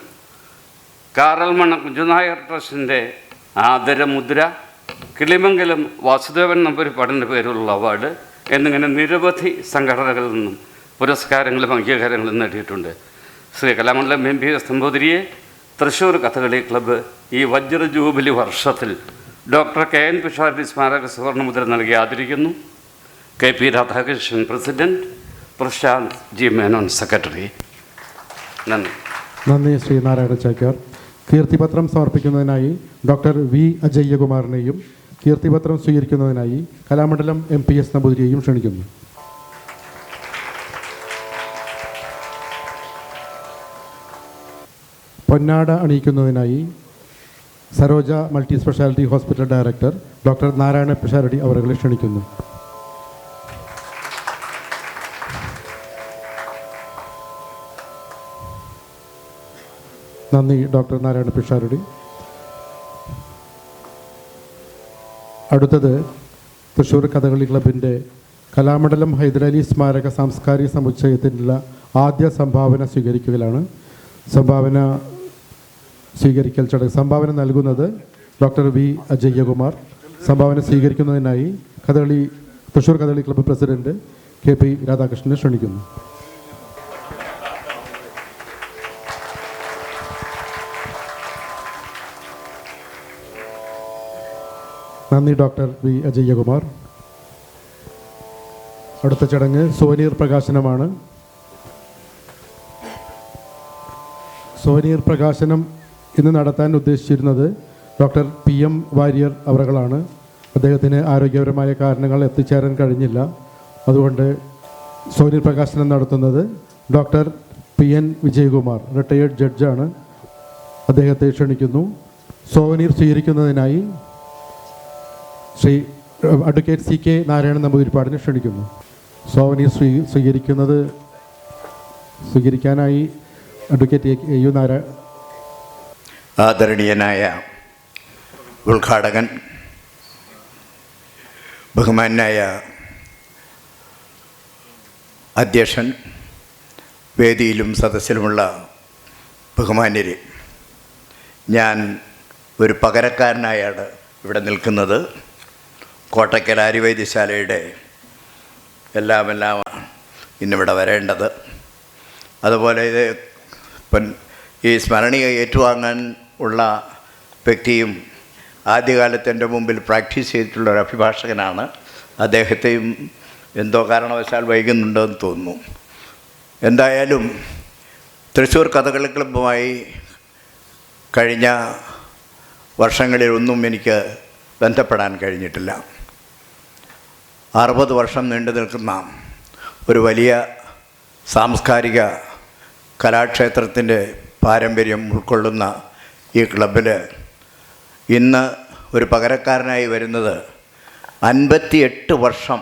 കാറൽമണ്ണ കുഞ്ചനായർ ട്രസ്റ്റിൻ്റെ ആദരമുദ്ര, കിളിമംഗലം വാസുദേവൻ നമ്പൂതിരിപ്പാടിൻ്റെ പേരിലുള്ള അവാർഡ് എന്നിങ്ങനെ നിരവധി സംഘടനകളിൽ നിന്നും പുരസ്കാരങ്ങളും അംഗീകാരങ്ങളും നേടിയിട്ടുണ്ട്. ശ്രീ കലാമണ്ഡലം MPS നമ്പൂതിരിയെ തൃശ്ശൂർ കഥകളി ക്ലബ്ബ് ഈ വജ്ര ജൂബിലി വർഷത്തിൽ ഡോക്ടർ KN പിഷാരടി സ്മാരക സുവർണമുദ്ര നൽകി ആദരിക്കുന്നു. KP Radhakrishnan president, Prashanth G Menon secretary. നന്ദി ശ്രീ നാരായണ ചാക്യാർ. കീർത്തിപത്രം സമർപ്പിക്കുന്നതിനായി ഡോക്ടർ V അജയ്യകുമാറിനെയും കീർത്തിപത്രം സ്വീകരിക്കുന്നതിനായി കലാമണ്ഡലം MPS നമ്പൂതിരിയെയും ക്ഷണിക്കുന്നു. പൊന്നാട അണിയിക്കുന്നതിനായി Saroja multi speciality hospital director doctor Narayana Pisharody അവരെ ക്ഷണിക്കുന്നു. നന്ദി ഡോക്ടർ നാരായണ പിഷാരടി. അടുത്തത് തൃശ്ശൂർ കഥകളി ക്ലബിൻ്റെ കലാമണ്ഡലം ഹൈദരാലി സ്മാരക സാംസ്കാരിക സമുച്ചയത്തിനുള്ള ആദ്യ സംഭാവന സ്വീകരിക്കുകയാണ്. സംഭാവന സ്വീകരിക്കൽ ചടങ്ങ് സംഭാവന നൽകുന്നത് ഡോക്ടർ V. അജയ്യകുമാർ. സംഭാവന സ്വീകരിക്കുന്നതിനായി Thrissur Kathakali club president KP രാധാകൃഷ്ണനെ ക്ഷണിക്കുന്നു. നന്ദി ഡോക്ടർ V. അജയ്യകുമാർ. അടുത്ത ചടങ്ങ് സോനീർ പ്രകാശനമാണ്. സോനീർ പ്രകാശനം ഇന്ന് നടത്താൻ ഉദ്ദേശിച്ചിരുന്നത് ഡോക്ടർ PM വാര്യർ അവറുകളാണ്. അദ്ദേഹത്തിന് ആരോഗ്യപരമായ കാരണങ്ങൾ എത്തിച്ചേരാൻ കഴിഞ്ഞില്ല. അതുകൊണ്ട് സോനീർ പ്രകാശനം നടത്തുന്നത് ഡോക്ടർ PN വിജയകുമാർ, റിട്ടയേർഡ് ജഡ്ജാണ്. അദ്ദേഹത്തെ ക്ഷണിക്കുന്നു. സോനീർ സ്വീകരിക്കുന്നതിനായി ശ്രീ അഡ്വക്കേറ്റ് CK നാരായണൻ നമ്പൂതിരിപ്പാടിനെ ക്ഷണിക്കുന്നു. സോനീർ സ്വീകരിക്കാനായി അഡ്വക്കേറ്റ് AU നാരായണ. ആദരണീയനായ ഉദ്ഘാടകൻ, ബഹുമാനായ അധ്യക്ഷൻ, വേദിയിലും സദസ്സിലുമുള്ള ബഹുമാന്യരെ, ഞാൻ ഒരു പകരക്കാരനായാണ് ഇവിടെ നിൽക്കുന്നത്. കോട്ടയ്ക്കൽ ആര്യവൈദ്യശാലയുടെ എല്ലാം ഇന്നിവിടെ വരേണ്ടത്. അതുപോലെ ഇത് ഈ സ്മരണീയ ഏറ്റുവാങ്ങാൻ ഉള്ള വ്യക്തിയും ആദ്യകാലത്ത് എൻ്റെ മുമ്പിൽ പ്രാക്ടീസ് ചെയ്തിട്ടുള്ള ഒരു അഭിഭാഷകനാണ്. അദ്ദേഹത്തെയും എന്തോ കാരണവശാൽ വൈകുന്നുണ്ടെന്ന് തോന്നുന്നു. എന്തായാലും തൃശ്ശൂർ കഥകളി ക്ലബ്ബുമായി കഴിഞ്ഞ വർഷങ്ങളിലൊന്നും എനിക്ക് ബന്ധപ്പെടാൻ കഴിഞ്ഞിട്ടില്ല. 60 വർഷം നീണ്ടു നിൽക്കുന്ന ഒരു വലിയ സാംസ്കാരിക കലാക്ഷേത്രത്തിൻ്റെ പാരമ്പര്യം ഉൾക്കൊള്ളുന്ന ഈ ക്ലബ്ബിൽ ഇന്ന് ഒരു പകരക്കാരനായി വരുന്നത് 58 വർഷം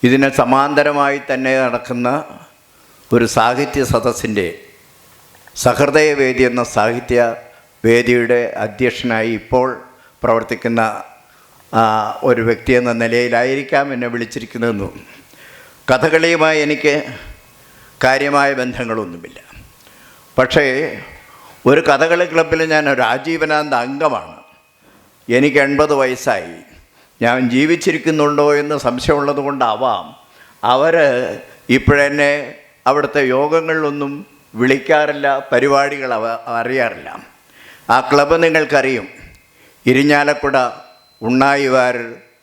ഇതിന് സമാന്തരമായി തന്നെ നടക്കുന്ന ഒരു സാഹിത്യ സദസ്സിൻ്റെ സഹൃദയവേദി എന്ന സാഹിത്യ വേദിയുടെ അധ്യക്ഷനായി ഇപ്പോൾ പ്രവർത്തിക്കുന്ന ഒരു വ്യക്തി എന്ന നിലയിലായിരിക്കാം എന്നെ വിളിച്ചിരിക്കുന്നതെന്നും. കഥകളിയുമായി എനിക്ക് കാര്യമായ ബന്ധങ്ങളൊന്നുമില്ല. പക്ഷേ ഒരു കഥകളി ക്ലബ്ബിൽ ഞാൻ ഒരു ആജീവനാന്ത അംഗമാണ്. എനിക്ക് 80 വയസ്സായി. ഞാൻ ജീവിച്ചിരിക്കുന്നുണ്ടോ എന്ന് സംശയമുള്ളത് കൊണ്ടാവാം അവർ ഇപ്പോഴെന്നെ അവിടുത്തെ യോഗങ്ങളിലൊന്നും വിളിക്കാറില്ല, പരിപാടികൾ അറിയാറില്ല. ആ ക്ലബ്ബ് നിങ്ങൾക്കറിയും, ഇരിഞ്ഞാലക്കുട ഉണ്ണായിവാർ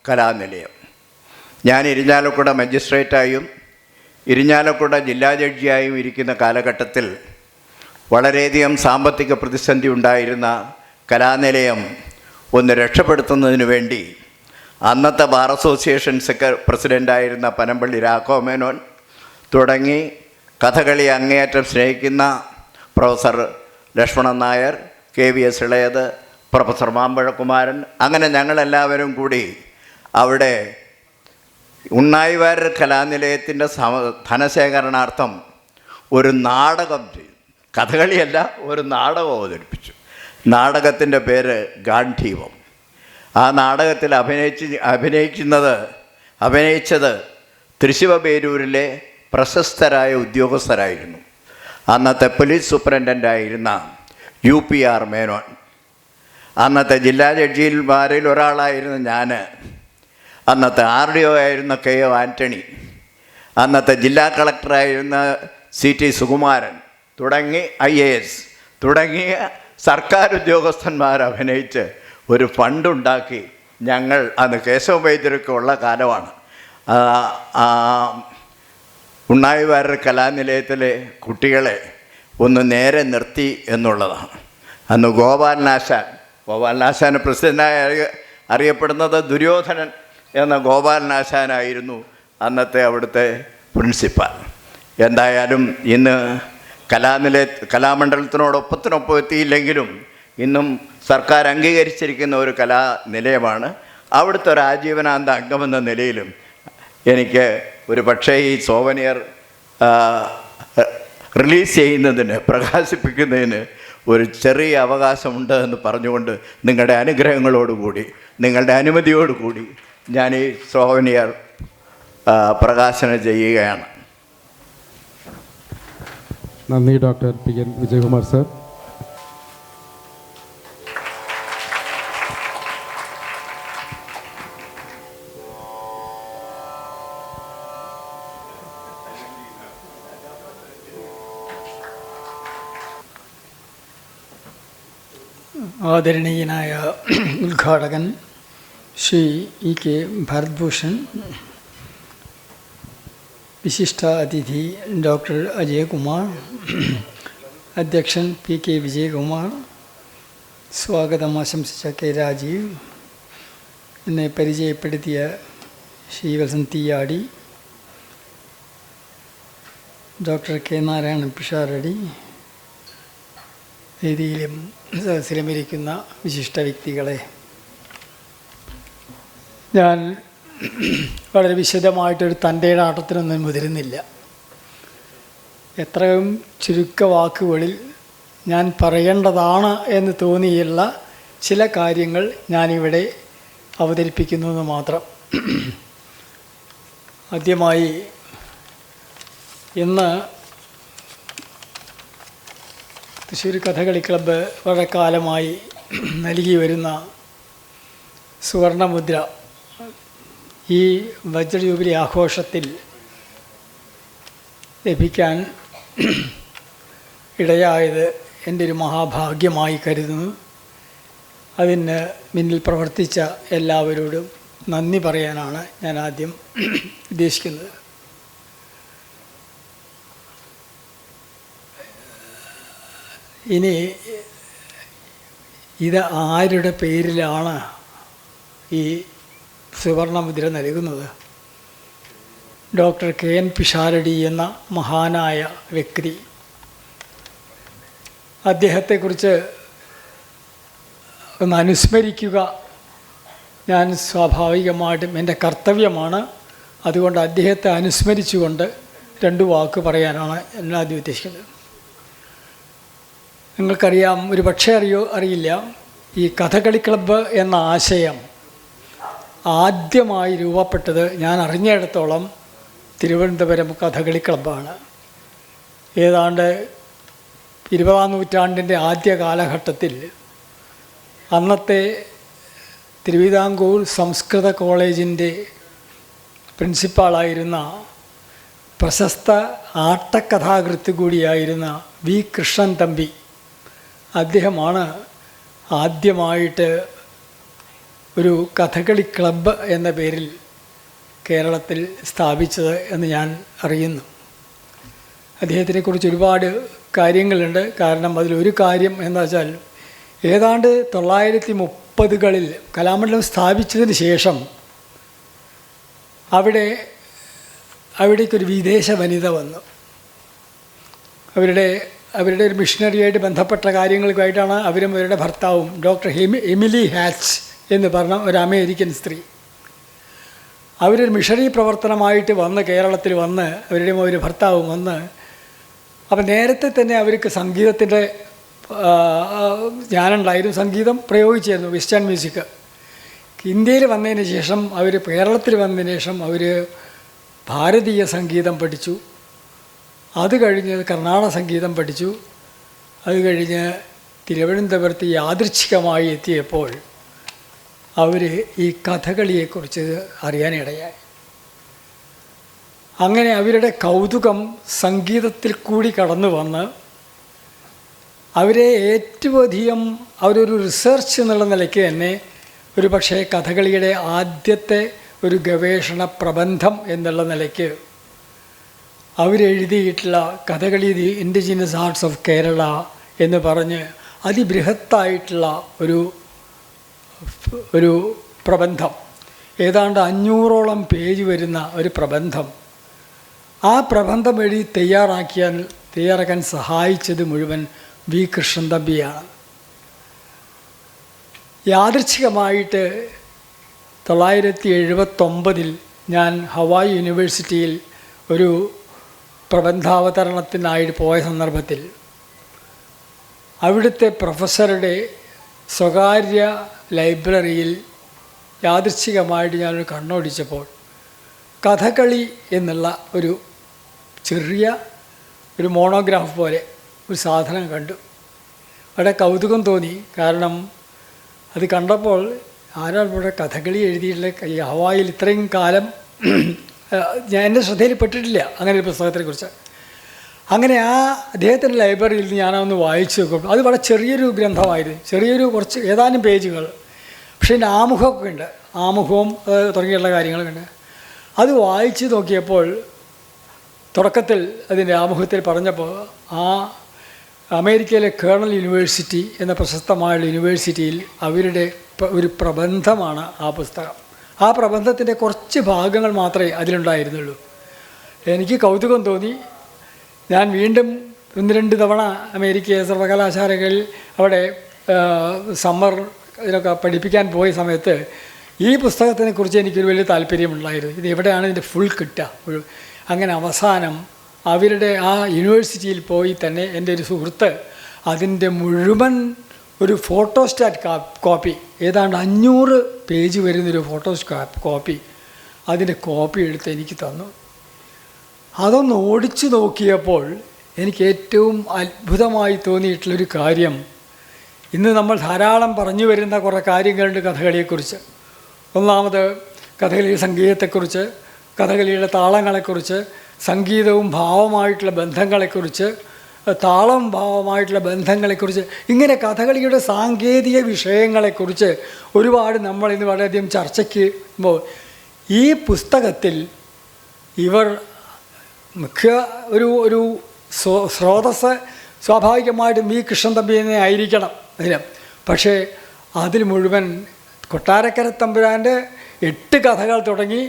കലാനിലയം. ഞാൻ ഇരിഞ്ഞാലക്കുട മജിസ്ട്രേറ്റായും ഇരിഞ്ഞാലക്കുട ജില്ലാ ജഡ്ജിയായും ഇരിക്കുന്ന കാലഘട്ടത്തിൽ വളരെയധികം സാമ്പത്തിക പ്രതിസന്ധി ഉണ്ടായിരുന്ന കലാനിലയം ഒന്ന് രക്ഷപ്പെടുത്തുന്നതിന് വേണ്ടി അന്നത്തെ ബാർ അസോസിയേഷൻ പ്രസിഡൻ്റായിരുന്ന പനമ്പള്ളി രാഘവമേനോൻ തുടങ്ങി കഥകളി അങ്ങേയറ്റം സ്നേഹിക്കുന്ന professor Lakshmanan Nair, KVS Elayath, professor Mampazhakumaran, അങ്ങനെ ഞങ്ങളെല്ലാവരും കൂടി അവിടെ ഉണ്ണായിവാർ കലാനിലയത്തിൻ്റെ ധനശേഖരണാർത്ഥം ഒരു നാടകം ചെയ്തു. കഥകളിയല്ല, ഒരു നാടകം അവതരിപ്പിച്ചു. നാടകത്തിൻ്റെ പേര് ഗാന്ധീവം. ആ നാടകത്തിൽ അഭിനയിച്ചത് തൃശ്ശിവപേരൂരിലെ പ്രശസ്തരായ ഉദ്യോഗസ്ഥരായിരുന്നു. അന്നത്തെ പോലീസ് സൂപ്രണ്ടൻ്റായിരുന്ന UPR മേനോൻ, അന്നത്തെ ജില്ലാ ജഡ്ജിമാരിൽ ഒരാളായിരുന്ന ഞാൻ, അന്നത്തെ RDO ആയിരുന്ന KO ആൻ്റണി, അന്നത്തെ ജില്ലാ കളക്ടറായിരുന്ന CT സുകുമാരൻ തുടങ്ങി IAS തുടങ്ങിയ സർക്കാർ ഉദ്യോഗസ്ഥന്മാർ അഭിനയിച്ച് ഒരു ഫണ്ടുണ്ടാക്കി ഞങ്ങൾ, അന്ന് കേശവ വൈദ്യരൊക്കെ ഉള്ള കാലമാണ്, ഉണ്ണായിവാർ കലാനിലയത്തിലെ കുട്ടികളെ ഒന്ന് നേരെ നിർത്തി എന്നുള്ളതാണ്. അന്ന് ഗോപാലനാശാൻ പ്രസിഡൻ്റായ അറിയപ്പെടുന്നത് ദുര്യോധനൻ എന്ന ഗോപാലനാശാനായിരുന്നു അന്നത്തെ അവിടുത്തെ പ്രിൻസിപ്പാൽ. എന്തായാലും ഇന്ന് കലാമണ്ഡലത്തിനൊപ്പം എത്തിയില്ലെങ്കിലും ഇന്നും സർക്കാർ അംഗീകരിച്ചിരിക്കുന്ന ഒരു കലാനിലയമാണ്. അവിടുത്തെ ഒരു ആജീവനാന്ത അംഗമെന്ന നിലയിലും എനിക്ക് ഒരു പക്ഷേ ഈ സോവനിയർ റിലീസ് ചെയ്യുന്നതിന്, പ്രകാശിപ്പിക്കുന്നതിന് ഒരു ചെറിയ അവകാശമുണ്ട് എന്ന് പറഞ്ഞുകൊണ്ട് നിങ്ങളുടെ അനുഗ്രഹങ്ങളോടുകൂടി, നിങ്ങളുടെ അനുമതിയോടുകൂടി ഞാൻ ഈ സോവനിയർ പ്രകാശനം ചെയ്യുകയാണ്. നന്ദി ഡോക്ടർ പി.എൻ. വിജയകുമാർ സർ. ആദരണീയനായ ഉദ്ഘാടകൻ ശ്രീ ഇ കെ ഭരത്ഭൂഷൺ, വിശിഷ്ട അതിഥി ഡോക്ടർ അജയകുമാർ, അധ്യക്ഷൻ പി കെ വിജയകുമാർ, സ്വാഗതം ആശംസിച്ച കെ രാജീവ്, എന്നെ പരിചയപ്പെടുത്തിയ ശ്രീ വസന്തിയാടി, ഡോക്ടർ കെ നാരായണ പിഷാരടി, വേദിയിലും സദസ്സിലുമിരിക്കുന്ന വിശിഷ്ട വ്യക്തികളെ, ഞാൻ വളരെ വിശദമായിട്ടൊരു തൻ്റെ ആട്ടത്തിനൊന്നും മുതിരുന്നില്ല. എത്രയും ചുരുക്ക വാക്കുകളിൽ ഞാൻ പറയേണ്ടതാണ് എന്ന് തോന്നിയുള്ള ചില കാര്യങ്ങൾ ഞാനിവിടെ അവതരിപ്പിക്കുന്നു എന്ന് മാത്രം. ആദ്യമായി ഇന്ന് തൃശ്ശൂർ കഥകളി ക്ലബ്ബ് വളരെ കാലമായി നൽകി വരുന്ന സുവർണമുദ്ര ഈ വജ്രജൂബിലി ആഘോഷത്തിൽ ലഭിക്കാൻ ഇടയായത് എൻ്റെ ഒരു മഹാഭാഗ്യമായി കരുതുന്നു. അതിന് മുന്നിൽ പ്രവർത്തിച്ച എല്ലാവരോടും നന്ദി പറയാനാണ് ഞാൻ ആദ്യം ഉദ്ദേശിക്കുന്നത്. ഇനി ഇത് ആരുടെ പേരിലാണ് ഈ സുവർണമുദ്ര നൽകുന്നത്? ഡോക്ടർ കെ എൻ പിഷാരടി എന്ന മഹാനായ വ്യക്തി, അദ്ദേഹത്തെക്കുറിച്ച് ഒന്ന് അനുസ്മരിക്കുക ഞാൻ സ്വാഭാവികമായിട്ടും എൻ്റെ കർത്തവ്യമാണ്. അതുകൊണ്ട് അദ്ദേഹത്തെ അനുസ്മരിച്ചുകൊണ്ട് രണ്ട് വാക്ക് പറയാനാണ് ഞാൻ ആദ്യം ഉദ്ദേശിക്കുന്നത്. നിങ്ങൾക്കറിയാം, ഒരു പക്ഷേ അറിയില്ല, ഈ കഥകളി ക്ലബ്ബ് എന്ന ആശയം ആദ്യമായി രൂപപ്പെട്ടത് ഞാൻ അറിഞ്ഞിടത്തോളം തിരുവനന്തപുരം കഥകളി ക്ലബ്ബാണ്. ഏതാണ്ട് 20-ാം നൂറ്റാണ്ടിൻ്റെ ആദ്യ കാലഘട്ടത്തിൽ അന്നത്തെ തിരുവിതാംകൂർ സംസ്കൃത കോളേജിൻ്റെ പ്രിൻസിപ്പാളായിരുന്ന പ്രശസ്ത ആട്ടക്കഥാകൃത്ത് കൂടിയായിരുന്ന വി കൃഷ്ണൻ തമ്പി, അദ്ദേഹമാണ് ആദ്യമായിട്ട് ഒരു കഥകളി ക്ലബ്ബ് എന്ന പേരിൽ കേരളത്തിൽ സ്ഥാപിച്ചത് എന്ന് ഞാൻ അറിയുന്നു. അദ്ദേഹത്തിനെക്കുറിച്ച് ഒരുപാട് കാര്യങ്ങളുണ്ട്. കാരണം അതിലൊരു കാര്യം എന്താ വെച്ചാൽ, ഏതാണ്ട് 1930കളിൽ കലാമണ്ഡലം സ്ഥാപിച്ചതിന് ശേഷം അവിടേക്കൊരു വിദേശ വനിത വന്നു. അവരുടെ ഒരു മിഷനറിയായിട്ട് ബന്ധപ്പെട്ട കാര്യങ്ങൾക്കായിട്ടാണ് അവരും അവരുടെ ഭർത്താവും, ഡോക്ടർ എമിലി ഹാച്ച് എന്ന് പറഞ്ഞ ഒരു അമേരിക്കൻ സ്ത്രീ. അവരൊരു മിഷണറി പ്രവർത്തനമായിട്ട് വന്ന് കേരളത്തിൽ വന്ന് അവരുടെ ഒരു ഭർത്താവും വന്ന്, അപ്പം നേരത്തെ തന്നെ അവർക്ക് സംഗീതത്തിൻ്റെ ജ്ഞാനമുണ്ടായിരുന്നു, സംഗീതം പ്രയോഗിച്ചിരുന്നു, വെസ്റ്റേൺ മ്യൂസിക്. ഇന്ത്യയിൽ വന്നതിന് ശേഷം കേരളത്തിൽ വന്നതിന് ശേഷം അവർ ഭാരതീയ സംഗീതം പഠിച്ചു. അത് കഴിഞ്ഞ് കർണാടക സംഗീതം പഠിച്ചു. അത് കഴിഞ്ഞ് തിരുവനന്തപുരത്ത് യാദൃച്ഛികമായി എത്തിയപ്പോൾ അവർ ഈ കഥകളിയെക്കുറിച്ച് അറിയാനിടയായി. അങ്ങനെ അവരുടെ കൗതുകം സംഗീതത്തിൽ കൂടി കടന്നു വന്ന് അവരെ ഏറ്റവും അധികം അവരൊരു റിസർച്ച് എന്നുള്ള നിലയ്ക്ക് തന്നെ ഒരു പക്ഷേ കഥകളിയുടെ ആദ്യത്തെ ഒരു ഗവേഷണ പ്രബന്ധം എന്നുള്ള നിലയ്ക്ക് അവരെഴുതിയിട്ടുള്ള Kathakali the indigenous arts of Kerala എന്ന് പറഞ്ഞ് അതിബൃഹത്തായിട്ടുള്ള ഒരു പ്രബന്ധം, ഏതാണ്ട് 500ഓളം പേജ് വരുന്ന ഒരു പ്രബന്ധം. ആ പ്രബന്ധം എഴുതി തയ്യാറാക്കാൻ സഹായിച്ചത് മുഴുവൻ വി കൃഷ്ണൻ തമ്പിയാണ്. യാദൃച്ഛികമായിട്ട് 1979 ഞാൻ ഹവായി യൂണിവേഴ്സിറ്റിയിൽ ഒരു പ്രബന്ധാവതരണത്തിനായിട്ട് പോയ സന്ദർഭത്തിൽ അവിടുത്തെ പ്രൊഫസറുടെ സ്വകാര്യ ലൈബ്രറിയിൽ യാദൃച്ഛികമായിട്ട് ഞാനൊരു കണ്ണോടിച്ചപ്പോൾ കഥകളി എന്നുള്ള ഒരു ചെറിയ ഒരു മോണോഗ്രാഫ് പോലെ ഒരു സാധനം കണ്ടു. അവിടെ കൗതുകം തോന്നി. കാരണം അത് കണ്ടപ്പോൾ ആരാണ് ഇവിടെ കഥകളി എഴുതിയിട്ടുള്ള ഈ ഹവായിൽ ഇത്രയും കാലം ഞാൻ എൻ്റെ ശ്രദ്ധയിൽപ്പെട്ടിട്ടില്ല അങ്ങനെ ഒരു പുസ്തകത്തെക്കുറിച്ച്. അങ്ങനെ ആ അദ്ദേഹത്തിൻ്റെ ലൈബ്രറിയിൽ നിന്ന് ഞാനൊന്ന് വായിച്ചു നോക്കും. അത് വളരെ ചെറിയൊരു ഗ്രന്ഥമായിരുന്നു, കുറച്ച് ഏതാനും പേജുകൾ. പക്ഷേ എൻ്റെ ആമുഖമൊക്കെ ഉണ്ട്, ആമുഖവും തുടങ്ങിയുള്ള കാര്യങ്ങളൊക്കെ ഉണ്ട്. അത് വായിച്ച് നോക്കിയപ്പോൾ തുടക്കത്തിൽ അതിൻ്റെ ആമുഖത്തിൽ പറഞ്ഞപ്പോൾ ആ അമേരിക്കയിലെ കേണൽ യൂണിവേഴ്സിറ്റി എന്ന പ്രശസ്തമായ യൂണിവേഴ്സിറ്റിയിൽ അവരുടെ ഒരു പ്രബന്ധമാണ് ആ പുസ്തകം. ആ പ്രബന്ധത്തിൻ്റെ കുറച്ച് ഭാഗങ്ങൾ മാത്രമേ അതിലുണ്ടായിരുന്നുള്ളൂ. എനിക്ക് കൗതുകം തോന്നി. ഞാൻ വീണ്ടും 1-2 തവണ അമേരിക്ക സർവകലാശാലകളിൽ അവിടെ സമ്മർ ഇതിനൊക്കെ പഠിപ്പിക്കാൻ പോയ സമയത്ത് ഈ പുസ്തകത്തിനെക്കുറിച്ച് എനിക്കൊരു വലിയ താല്പര്യമുണ്ടായിരുന്നു. ഇത് എവിടെയാണ് ഇതിൻ്റെ ഫുൾ കിട്ടുക. അങ്ങനെ അവസാനം അവരുടെ ആ യൂണിവേഴ്സിറ്റിയിൽ പോയി തന്നെ എൻ്റെ ഒരു സുഹൃത്ത് അതിൻ്റെ മുഴുവൻ ഒരു ഫോട്ടോസ്റ്റാറ്റ് കോപ്പി, ഏതാണ്ട് 500 പേജ് വരുന്നൊരു ഫോട്ടോസ്റ്റാറ്റ് കോപ്പി, അതിൻ്റെ കോപ്പി എടുത്ത് എനിക്ക് തന്നു. അതൊന്ന് ഓടിച്ചു നോക്കിയപ്പോൾ എനിക്ക് ഏറ്റവും അത്ഭുതമായി തോന്നിയിട്ടുള്ളൊരു കാര്യം, ഇന്ന് നമ്മൾ ധാരാളം പറഞ്ഞു വരുന്ന കുറേ കാര്യങ്ങളുണ്ട് കഥകളിയെക്കുറിച്ച്. ഒന്നാമത് കഥകളി സംഗീതത്തെക്കുറിച്ച്, കഥകളിയുടെ താളങ്ങളെക്കുറിച്ച്, സംഗീതവും ഭാവമായിട്ടുള്ള ബന്ധങ്ങളെക്കുറിച്ച്, താളം ഭാവമായിട്ടുള്ള ബന്ധങ്ങളെക്കുറിച്ച്, ഇങ്ങനെ കഥകളിയുടെ സാങ്കേതിക വിഷയങ്ങളെക്കുറിച്ച് ഒരുപാട് നമ്മൾ ഇന്ന് വളരെയധികം ചർച്ചയ്ക്ക് ഈ പുസ്തകത്തിൽ ഇവർ മുഖ്യ ഒരു സ്രോതസ്സ് സ്വാഭാവികമായിട്ടും വി കൃഷ്ണൻ തമ്പി തന്നെ ആയിരിക്കണം അതിന്. പക്ഷേ അതിൽ മുഴുവൻ കൊട്ടാരക്കര തമ്പുരാൻ്റെ 8 കഥകൾ തുടങ്ങി,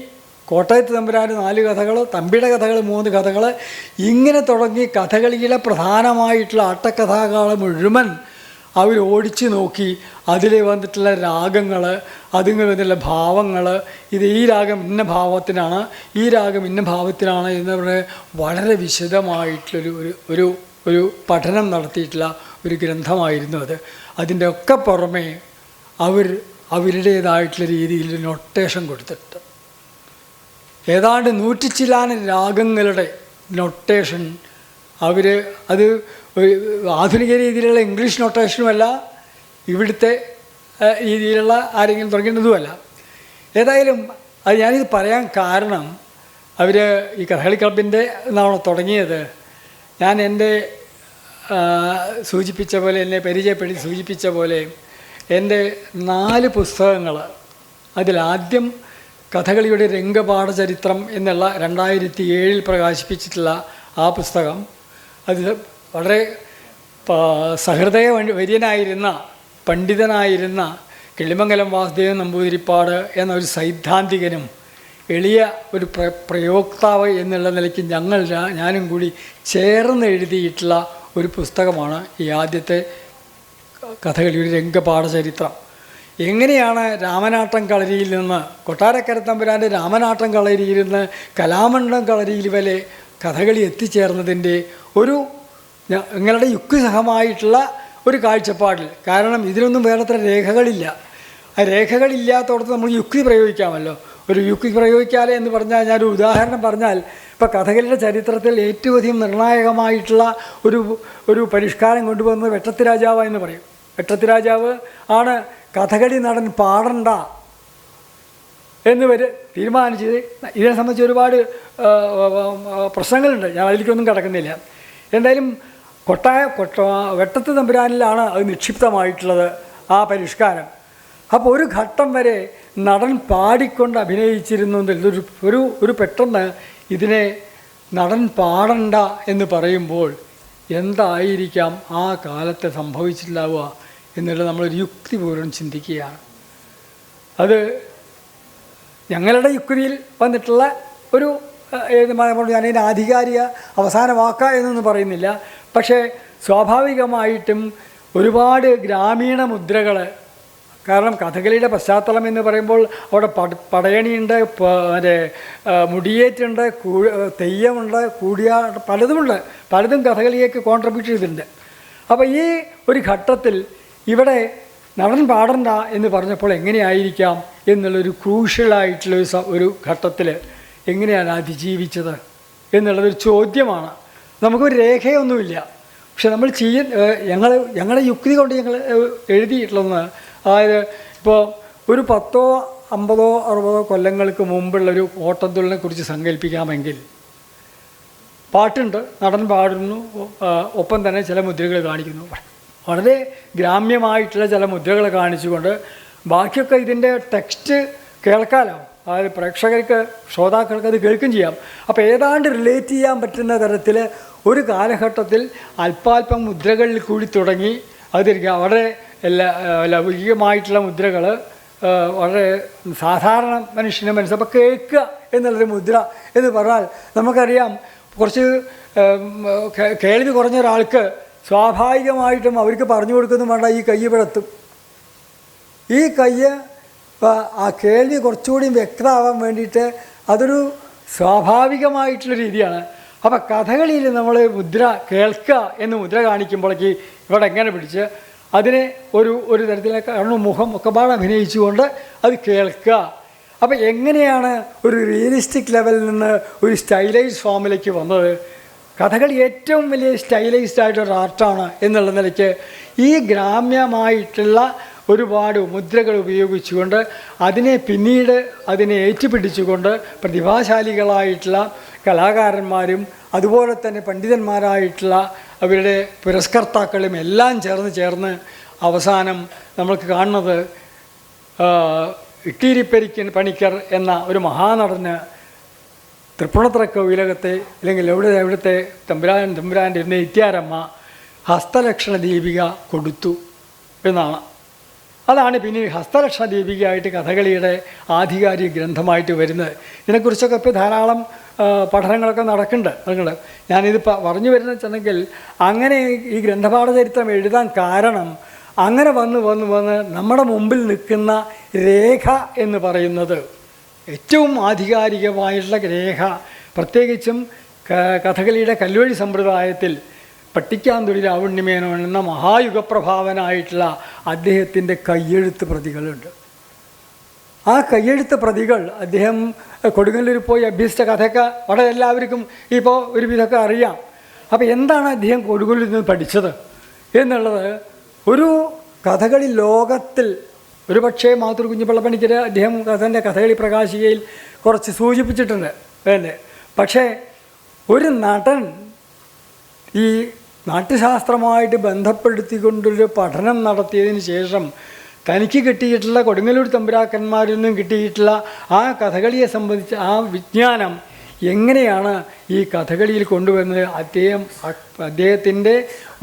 കോട്ടയത്ത് തമ്പുരാൻ്റെ 4 കഥകൾ, തമ്പിയുടെ കഥകൾ 3 കഥകൾ, ഇങ്ങനെ തുടങ്ങി കഥകളിയിലെ പ്രധാനമായിട്ടുള്ള ആട്ടക്കഥാകൾ മുഴുവൻ അവർ ഓടിച്ചു നോക്കി. അതിൽ വന്നിട്ടുള്ള രാഗങ്ങൾ, അതിൽ വന്നിട്ടുള്ള ഭാവങ്ങൾ, ഇത് ഈ രാഗം ഇന്ന ഭാവത്തിനാണ്, ഈ രാഗം ഇന്ന ഭാവത്തിനാണ് എന്നവരുടെ വളരെ വിശദമായിട്ടുള്ളൊരു ഒരു പഠനം നടത്തിയിട്ടുള്ള ഒരു ഗ്രന്ഥമായിരുന്നു അത്. അതിൻ്റെ ഒക്കെ പുറമേ അവരുടേതായിട്ടുള്ള രീതിയിൽ നൊട്ടേഷൻ കൊടുത്തിട്ട് ഏതാണ്ട് 100 ചില്ലാനം രാഗങ്ങളുടെ നൊട്ടേഷൻ അത് ആധുനിക രീതിയിലുള്ള ഇംഗ്ലീഷ് നൊട്ടേഷനുമല്ല, ഇവിടുത്തെ രീതിയിലുള്ള ആരെങ്കിലും തുടങ്ങേണ്ടതുമല്ല. ഏതായാലും അത് ഞാനിത് പറയാൻ കാരണം, ഈ കഥകളി ക്ലബിൻ്റെ എന്നാണ് തുടങ്ങിയത്. ഞാൻ എൻ്റെ സൂചിപ്പിച്ച പോലെ, എന്നെ പരിചയപ്പെടുത്തി സൂചിപ്പിച്ച പോലെ എൻ്റെ 4 പുസ്തകങ്ങൾ, അതിലാദ്യം കഥകളിയുടെ രംഗപാഠചരിത്രം എന്നുള്ള 2007 പ്രകാശിപ്പിച്ചിട്ടുള്ള ആ പുസ്തകം, അത് വളരെ സഹൃദയ വര്യനായിരുന്ന പണ്ഡിതനായിരുന്ന കിള്ളിമംഗലം വാസുദേവൻ നമ്പൂതിരിപ്പാട് എന്നൊരു സൈദ്ധാന്തികനും എളിയ ഒരു പ്രയോക്താവ് എന്നുള്ള നിലയ്ക്ക് ഞാനും കൂടി ചേർന്ന് എഴുതിയിട്ടുള്ള ഒരു പുസ്തകമാണ് ഈ ആദ്യത്തെ കഥകളിയുടെ രംഗപാഠചരിത്രം. എങ്ങനെയാണ് രാമനാട്ടം കളരിയിൽ നിന്ന്, കൊട്ടാരക്കര തമ്പുരാൻ്റെ രാമനാട്ടം കളരിയിൽ നിന്ന് കലാമണ്ഡലം കളരിയിൽ വരെ കഥകളി എത്തിച്ചേർന്നതിൻ്റെ നിങ്ങളുടെ യുക്തിസഹമായിട്ടുള്ള ഒരു കാഴ്ചപ്പാടിൽ. കാരണം ഇതിനൊന്നും വേറത്ര രേഖകളില്ല. ആ രേഖകളില്ലാത്തടത്ത് നമ്മൾ യുക്തി പ്രയോഗിക്കാമല്ലോ. ഒരു യുക്തി പ്രയോഗിക്കാതെ എന്ന് പറഞ്ഞാൽ, ഞാനൊരു ഉദാഹരണം പറഞ്ഞാൽ, ഇപ്പോൾ കഥകളിയുടെ ചരിത്രത്തിൽ ഏറ്റവും അധികം നിർണായകമായിട്ടുള്ള ഒരു പരിഷ്കാരം കൊണ്ടുവന്നത് വെട്ടത്തി രാജാവ് എന്ന് പറയും. വെട്ടത്തി രാജാവ് ആണ് കഥകളി നടൻ പാടണ്ട എന്ന് തീരുമാനിച്ചത്. ഇതിനെ സംബന്ധിച്ച് ഒരുപാട് പ്രശ്നങ്ങളുണ്ട്, ഞാൻ അതിലേക്കൊന്നും കിടക്കുന്നില്ല. എന്തായാലും വെട്ടത്ത് തമ്പുരാനിലാണ് അത് നിക്ഷിപ്തമായിട്ടുള്ളത്, ആ പരിഷ്കാരം. അപ്പോൾ ഒരു ഘട്ടം വരെ നടൻ പാടിക്കൊണ്ട് അഭിനയിച്ചിരുന്നതിൽ ഒരു പെട്ടെന്ന് ഇതിനെ നടൻ പാടണ്ട എന്ന് പറയുമ്പോൾ എന്തായിരിക്കാം ആ കാലത്ത് സംഭവിച്ചിട്ടുണ്ടാവുക എന്നുള്ളത് നമ്മളൊരു യുക്തിപൂർവ്വം ചിന്തിക്കുകയാണ്. അത് ഞങ്ങളുടെ യുക്തിയിൽ വന്നിട്ടുള്ള ഒരു ഞാനതിൻ്റെ ആധികാരിക അവസാന വാക്ക എന്നൊന്നും പറയുന്നില്ല. പക്ഷേ സ്വാഭാവികമായിട്ടും ഒരുപാട് ഗ്രാമീണ മുദ്രകൾ, കാരണം കഥകളിയുടെ പശ്ചാത്തലം എന്ന് പറയുമ്പോൾ അവിടെ പടയണിയുണ്ട്, മറ്റേ മുടിയേറ്റുണ്ട്, തെയ്യമുണ്ട്, പലതുമുണ്ട്. പലതും കഥകളിയേക്ക് കോൺട്രിബ്യൂട്ട് ചെയ്തിട്ടുണ്ട്. അപ്പോൾ ഈ ഒരു ഘട്ടത്തിൽ ഇവിടെ നടൻ പാടണ്ട എന്ന് പറഞ്ഞപ്പോൾ എങ്ങനെയായിരിക്കാം എന്നുള്ളൊരു ക്രൂഷ്യലായിട്ടുള്ള ഒരു ഘട്ടത്തിൽ എങ്ങനെയാണ് അതിജീവിച്ചത് എന്നുള്ളതൊരു ചോദ്യമാണ്. നമുക്കൊരു രേഖയൊന്നുമില്ല. പക്ഷെ നമ്മൾ ഞങ്ങളുടെ യുക്തി കൊണ്ട് ഞങ്ങൾ എഴുതിയിട്ടുള്ളതെന്ന്, അതായത് ഇപ്പോൾ ഒരു 10, 50, 60 കൊല്ലങ്ങൾക്ക് മുമ്പുള്ളൊരു ഓട്ടംതുള്ളലിനെ കുറിച്ച് സങ്കല്പിക്കാമെങ്കിൽ പാട്ടുണ്ട്, നടൻ പാടുന്നു, ഒപ്പം തന്നെ ചില മുദ്രകൾ കാണിക്കുന്നു. വളരെ ഗ്രാമ്യമായിട്ടുള്ള ചില മുദ്രകൾ കാണിച്ചുകൊണ്ട് ബാക്കിയൊക്കെ ഇതിൻ്റെ ടെക്സ്റ്റ് കേൾക്കാമല്ലോ. അതായത് പ്രേക്ഷകർക്ക്, ശ്രോതാക്കൾക്ക് അത് കേൾക്കുകയും ചെയ്യാം. അപ്പോൾ ഏതാണ്ട് റിലേറ്റ് ചെയ്യാൻ പറ്റുന്ന തരത്തിൽ ഒരു കാലഘട്ടത്തിൽ അല്പാൽപ്പം മുദ്രകളിൽ കൂടി തുടങ്ങി അത് വളരെ ലൗകികമായിട്ടുള്ള മുദ്രകൾ വളരെ സാധാരണ മനുഷ്യനെ അപ്പോൾ കേൾക്കുക എന്നുള്ളൊരു മുദ്ര എന്ന് പറഞ്ഞാൽ നമുക്കറിയാം, കുറച്ച് കേൾവി കുറഞ്ഞ ഒരാൾക്ക് സ്വാഭാവികമായിട്ടും അവർക്ക് പറഞ്ഞു കൊടുക്കുന്നു വേണ്ട, ഈ കയ്യ് പിഴത്തും. ഈ കയ്യ് ആ കേൾവി കുറച്ചുകൂടി വ്യക്തമാവാൻ വേണ്ടിയിട്ട് അതൊരു സ്വാഭാവികമായിട്ടുള്ള രീതിയാണ്. അപ്പോൾ കഥകളിയിൽ നമ്മൾ മുദ്ര കേൾക്കുക എന്ന് മുദ്ര കാണിക്കുമ്പോഴേക്ക് ഇവിടെ എങ്ങനെ പിടിച്ച് അതിനെ ഒരു തരത്തിലെ കണ്ണും മുഖം ഒക്കെ പാടെ അഭിനയിച്ചുകൊണ്ട് അത് കേൾക്കുക. അപ്പോൾ എങ്ങനെയാണ് ഒരു റിയലിസ്റ്റിക് ലെവലിൽ നിന്ന് ഒരു സ്റ്റൈലൈസ് ഫോമിലേക്ക് വന്നത്? കഥകളി ഏറ്റവും വലിയ സ്റ്റൈലൈസ്ഡ് ആയിട്ടൊരു ആർട്ടാണ് എന്നുള്ള നിലയ്ക്ക് ഈ ഗ്രാമ്യമായിട്ടുള്ള ഒരുപാട് മുദ്രകൾ ഉപയോഗിച്ചുകൊണ്ട് പിന്നീട് അതിനെ ഏറ്റുപിടിച്ചുകൊണ്ട് പ്രതിഭാശാലികളായിട്ടുള്ള കലാകാരന്മാരും അതുപോലെ തന്നെ പണ്ഡിതന്മാരായിട്ടുള്ള അവരുടെ പുരസ്കർത്താക്കളും എല്ലാം ചേർന്ന് അവസാനം നമ്മൾക്ക് കാണുന്നത് ഇട്ടീരിപ്പരിക്കൻ പണിക്കർ എന്ന ഒരു മഹാനടന് തൃപ്പൂണിത്തുറ കോവിലകത്തെ അല്ലെങ്കിൽ എവിടുത്തെ തമ്പുരാൻ്റെ ഇരുന്ന ഇത്യാരമ്മ ഹസ്തലക്ഷണ ദീപിക കൊടുത്തു എന്നാണ്. അതാണ് പിന്നീട് ഹസ്തലക്ഷണ ദീപികയായിട്ട് കഥകളിയുടെ ആധികാരിക ഗ്രന്ഥമായിട്ട് വരുന്നത്. ഇതിനെക്കുറിച്ചൊക്കെ ഇപ്പോൾ ധാരാളം പഠനങ്ങളൊക്കെ നടക്കുന്നുണ്ട്. ഞാനിത് പറഞ്ഞു വരുന്നെങ്കിൽ അങ്ങനെ ഈ ഗ്രന്ഥപാഠചരിത്രം എഴുതാൻ കാരണം അങ്ങനെ വന്ന് നമ്മുടെ മുമ്പിൽ നിൽക്കുന്ന രേഖ എന്ന് പറയുന്നത് ഏറ്റവും ആധികാരികമായിട്ടുള്ള രേഖ, പ്രത്യേകിച്ചും കഥകളിയുടെ കല്ലുവഴി സമ്പ്രദായത്തിൽ പട്ടിക്കാന്തൊടി ലാവണ്യമേനോൻ എന്ന മഹായുഗപ്രഭാവനായിട്ടുള്ള അദ്ദേഹത്തിൻ്റെ കയ്യെഴുത്ത് പ്രതികളുണ്ട്. ആ കയ്യെഴുത്ത് പ്രതികൾ അദ്ദേഹം കൊടുങ്ങല്ലൂർ പോയി അഭ്യസിച്ച കഥയൊക്കെ വളരെ എല്ലാവർക്കും ഇപ്പോൾ ഒരുവിധമൊക്കെ അറിയാം. അപ്പോൾ എന്താണ് അദ്ദേഹം കൊടുങ്ങല്ലൂരിൽ നിന്ന് പഠിച്ചത് എന്നുള്ളത് ഒരു കഥകളി ലോകത്തിൽ ഒരു പക്ഷേ മാത്തൂർ കുഞ്ഞിപ്പിള്ള പണിക്കർ അദ്ദേഹം തൻ്റെ കഥകളി പ്രകാശികയിൽ കുറച്ച് സൂചിപ്പിച്ചിട്ടുണ്ട് അല്ലേ. പക്ഷേ ഒരു നടൻ ഈ നാട്യശാസ്ത്രമായിട്ട് ബന്ധപ്പെടുത്തിക്കൊണ്ടൊരു പഠനം നടത്തിയതിന് ശേഷം തനിക്ക് കിട്ടിയിട്ടുള്ള കൊടുങ്ങല്ലൂർ തമ്പുരാക്കന്മാരിൽ നിന്നും കിട്ടിയിട്ടുള്ള ആ കഥകളിയെ സംബന്ധിച്ച ആ വിജ്ഞാനം എങ്ങനെയാണ് ഈ കഥകളിയിൽ കൊണ്ടുവരുന്നത്? അദ്ദേഹത്തിൻ്റെ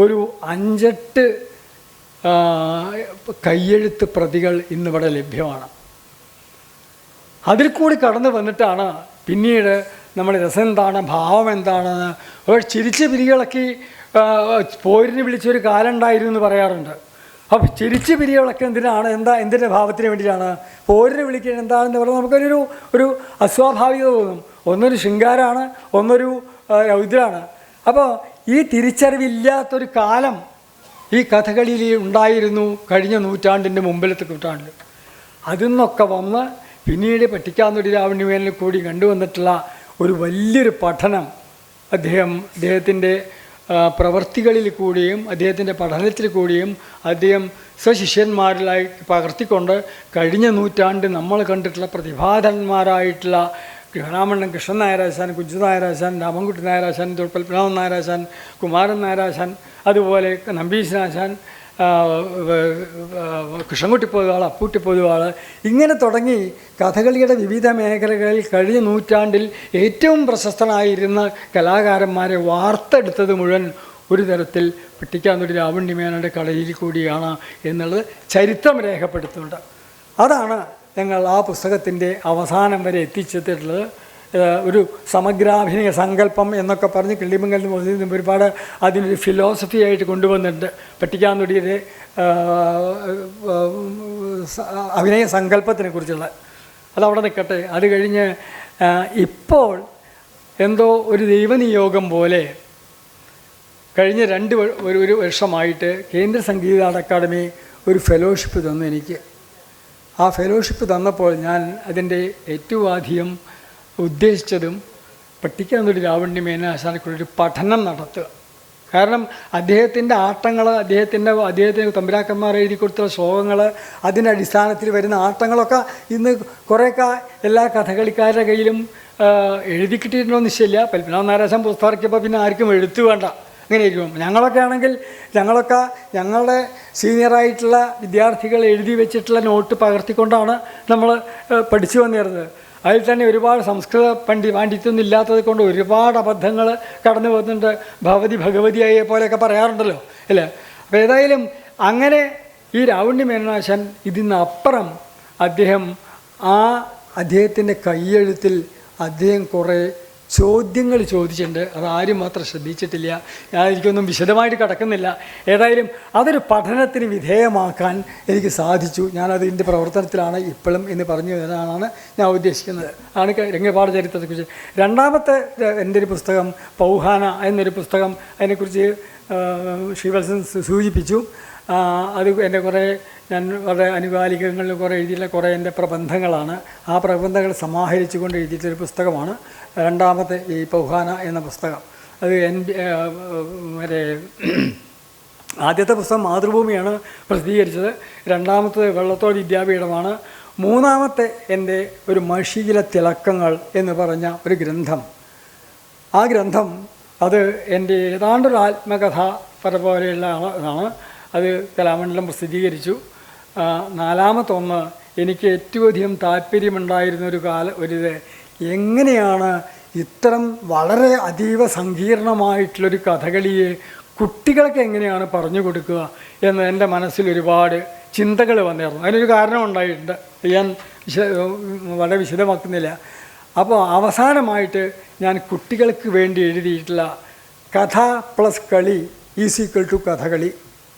ഒരു 5-8 കയ്യെഴുത്ത് പ്രതികൾ ഇന്നിവിടെ ലഭ്യമാണ്. അതിൽ കൂടി കടന്നു വന്നിട്ടാണ് പിന്നീട് നമ്മൾ രസം എന്താണ്, ഭാവം എന്താണെന്ന് അവർ ചിരിച്ച് പിരികളക്കി പോരിന് വിളിച്ചൊരു കാലം ഉണ്ടായിരുന്നു എന്ന് പറയാറുണ്ട്. അപ്പോൾ ചിരിച്ച് പിരികളൊക്കെ എന്തിൻ്റെ ഭാവത്തിന് വേണ്ടിയിട്ടാണ് പോരിന് വിളിക്കുന്നത് എന്താണെന്ന് പറഞ്ഞാൽ നമുക്കൊരു അസ്വാഭാവികത തോന്നും. ഒന്നൊരു ശൃംഗാരമാണ്, ഒന്നൊരു രൗദ്രാണ്. അപ്പോൾ ഈ തിരിച്ചറിവില്ലാത്തൊരു കാലം ഈ കഥകളിയിൽ ഉണ്ടായിരുന്നു കഴിഞ്ഞ നൂറ്റാണ്ടിൻ്റെ മുമ്പിലത്തെ നൂറ്റാണ്ടിൽ. അതിൽ നിന്നൊക്കെ വന്ന് പിന്നീട് പട്ടിക്കാന്തൊടി ലാവണ്യമേനിൽ കൂടി കണ്ടുവന്നിട്ടുള്ള ഒരു വലിയൊരു പഠനം അദ്ദേഹത്തിൻ്റെ പ്രവൃത്തികളിൽ കൂടിയും അദ്ദേഹത്തിൻ്റെ പഠനത്തിൽ കൂടിയും അദ്ദേഹം സ്വശിഷ്യന്മാരിലായി പകർത്തിക്കൊണ്ട് കഴിഞ്ഞ നൂറ്റാണ്ട് നമ്മൾ കണ്ടിട്ടുള്ള പ്രതിഭാധന്മാരായിട്ടുള്ള രാമണ്ണൻ കൃഷ്ണൻ നായരാശാൻ, കുഞ്ചു നായരാശാൻ, രാമൻകുട്ടി നായരാശാൻ, തുൾപ്പൽപ്പനാഥൻ നായരാശാൻ, കുമാരൻ നായരാശാൻ, അതുപോലെ നമ്പീശനാശാൻ, കൃഷ്ണൻകുട്ടി പൊതുവാൾ, അപ്പൂട്ടി പൊതുവാൾ, ഇങ്ങനെ തുടങ്ങി കഥകളിയുടെ വിവിധ മേഖലകളിൽ കഴിഞ്ഞ നൂറ്റാണ്ടിൽ ഏറ്റവും പ്രശസ്തനായിരുന്ന കലാകാരന്മാരെ വാർത്തെടുത്തത് മുഴുവൻ ഒരു തരത്തിൽ പട്ടിക്കാന്തൊടി ലാവണ്യമേനോൻ്റെ കളയിൽ കൂടിയാണ് എന്നുള്ളത് ചരിത്രം രേഖപ്പെടുത്തുന്നുണ്ട്. അതാണ് ഞങ്ങൾ ആ പുസ്തകത്തിൻ്റെ അവസാനം വരെ എത്തിച്ചെത്തിയിട്ടുള്ളത്. ഒരു സമഗ്രാഭിനയ സങ്കല്പം എന്നൊക്കെ പറഞ്ഞ് കിള്ളിമംഗലം മുതൽ ഒരുപാട് അതിനൊരു ഫിലോസഫി ആയിട്ട് കൊണ്ടുവന്നിട്ടുണ്ട്. പട്ടിക്കാന്തൊടിയുടെ അഭിനയ സങ്കല്പത്തിനെ കുറിച്ചുള്ള അതവിടെ നിൽക്കട്ടെ. അത് കഴിഞ്ഞ് ഇപ്പോൾ എന്തോ ഒരു ദൈവനിയോഗം പോലെ കഴിഞ്ഞ ഒരു വർഷമായിട്ട് കേന്ദ്ര സംഗീത അക്കാദമി ഒരു ഫെലോഷിപ്പ് തന്നു എനിക്ക്. ആ ഫെലോഷിപ്പ് തന്നപ്പോൾ ഞാൻ അതിൻ്റെ ഏറ്റവും ആദ്യം ഉദ്ദേശിച്ചതും പട്ടിക്കാന്തൊടി ലാവണ്യ മേനോനാശാനെക്കുറിച്ചൊരു പഠനം നടത്തുക. കാരണം അദ്ദേഹത്തിൻ്റെ ആട്ടങ്ങൾ, അദ്ദേഹത്തിന് തമ്പുരാക്കന്മാർ എഴുതി കൊടുത്തുള്ള ശ്ലോകങ്ങൾ, അതിൻ്റെ അടിസ്ഥാനത്തിൽ വരുന്ന ആട്ടങ്ങളൊക്കെ ഇന്ന് കുറേയൊക്കെ എല്ലാ കഥകളിക്കാരുടെ കയ്യിലും എഴുതി കിട്ടിയിട്ടുണ്ടോ നിശ്ചയില്ല. പത്മനാഭ നാരായണൻ പുസ്തകം ഇറക്കിയപ്പോൾ പിന്നെ ആർക്കും എഴുത്തു വേണ്ട, അങ്ങനെ ഇരിക്കും. ഞങ്ങളൊക്കെ ആണെങ്കിൽ ഞങ്ങളുടെ സീനിയറായിട്ടുള്ള വിദ്യാർത്ഥികൾ എഴുതി വെച്ചിട്ടുള്ള നോട്ട് പകർത്തിക്കൊണ്ടാണ് നമ്മൾ പഠിച്ചു വന്നിരുന്നത്. അതിൽ തന്നെ ഒരുപാട് സംസ്കൃത പാണ്ഡിത്യമൊന്നും ഇല്ലാത്തത് കൊണ്ട് ഒരുപാട് അബദ്ധങ്ങൾ കടന്നു പോകുന്നുണ്ട്. ഭഗവതിയായ പോലെയൊക്കെ പറയാറുണ്ടല്ലോ അല്ലേ. അപ്പോൾ ഏതായാലും അങ്ങനെ ഈ ലാവണ്യ മേനോനാശാൻ ഇതിനപ്പുറം അദ്ദേഹത്തിൻ്റെ കയ്യെഴുത്തിൽ അദ്ദേഹം കുറേ ചോദ്യങ്ങൾ ചോദിച്ചിട്ടുണ്ട്. അതാരും മാത്രം ശ്രദ്ധിച്ചിട്ടില്ല. ഞാൻ എനിക്കൊന്നും വിശദമായിട്ട് കിടക്കുന്നില്ല. ഏതായാലും അതൊരു പഠനത്തിന് വിധേയമാക്കാൻ എനിക്ക് സാധിച്ചു. ഞാനതിൻ്റെ പ്രവർത്തനത്തിലാണ് ഇപ്പോഴും എന്ന് പറഞ്ഞു തരാനാണ് ഞാൻ ഉദ്ദേശിക്കുന്നത്. ആണ് രംഗപാഠ ചരിത്രത്തെക്കുറിച്ച്. രണ്ടാമത്തെ എൻ്റെ ഒരു പുസ്തകം പൗഹാന എന്നൊരു പുസ്തകം, അതിനെക്കുറിച്ച് ശ്രീവത്സൻ സൂചിപ്പിച്ചു. അത് എൻ്റെ ഞാൻ വളരെ അനുകാലികങ്ങളിൽ കുറേ എഴുതിയിട്ടുള്ള കുറേ എൻ്റെ പ്രബന്ധങ്ങളാണ്. ആ പ്രബന്ധങ്ങൾ സമാഹരിച്ചുകൊണ്ട് എഴുതിയിട്ടൊരു പുസ്തകമാണ് രണ്ടാമത്തെ ഈ പൗഹാന എന്ന പുസ്തകം. അത് ആദ്യത്തെ പുസ്തകം മാതൃഭൂമിയാണ് പ്രസിദ്ധീകരിച്ചത്. രണ്ടാമത്തെ വെള്ളത്തോൾ വിദ്യാപീഠമാണ്. മൂന്നാമത്തെ എൻ്റെ ഒരു മഷിയിലെ തിളക്കങ്ങൾ എന്ന് പറഞ്ഞ ഒരു ഗ്രന്ഥം. ആ ഗ്രന്ഥം അത് എൻ്റെ ഏതാണ്ടൊരു ആത്മകഥ പോലെയുള്ള ഇതാണ്. അത് കലാമണ്ഡലം പ്രസിദ്ധീകരിച്ചു. നാലാമത്തെ ഒന്ന് എനിക്ക് ഏറ്റവും അധികം താല്പര്യമുണ്ടായിരുന്ന എങ്ങനെയാണ് ഇത്തരം വളരെ അതീവ സങ്കീർണമായിട്ടുള്ളൊരു കഥകളിയെ കുട്ടികൾക്ക് എങ്ങനെയാണ് പറഞ്ഞു കൊടുക്കുക എന്ന് എൻ്റെ മനസ്സിൽ ഒരുപാട് ചിന്തകൾ വന്നിരുന്നു. അതിനൊരു കാരണം ഉണ്ടായിട്ടുണ്ട്, ഞാൻ വളരെ വിശദമാക്കുന്നില്ല. അപ്പോൾ അവസാനമായിട്ട് ഞാൻ കുട്ടികൾക്ക് വേണ്ടി എഴുതിയിട്ടുള്ള കഥ പ്ലസ് കളി = കഥകളി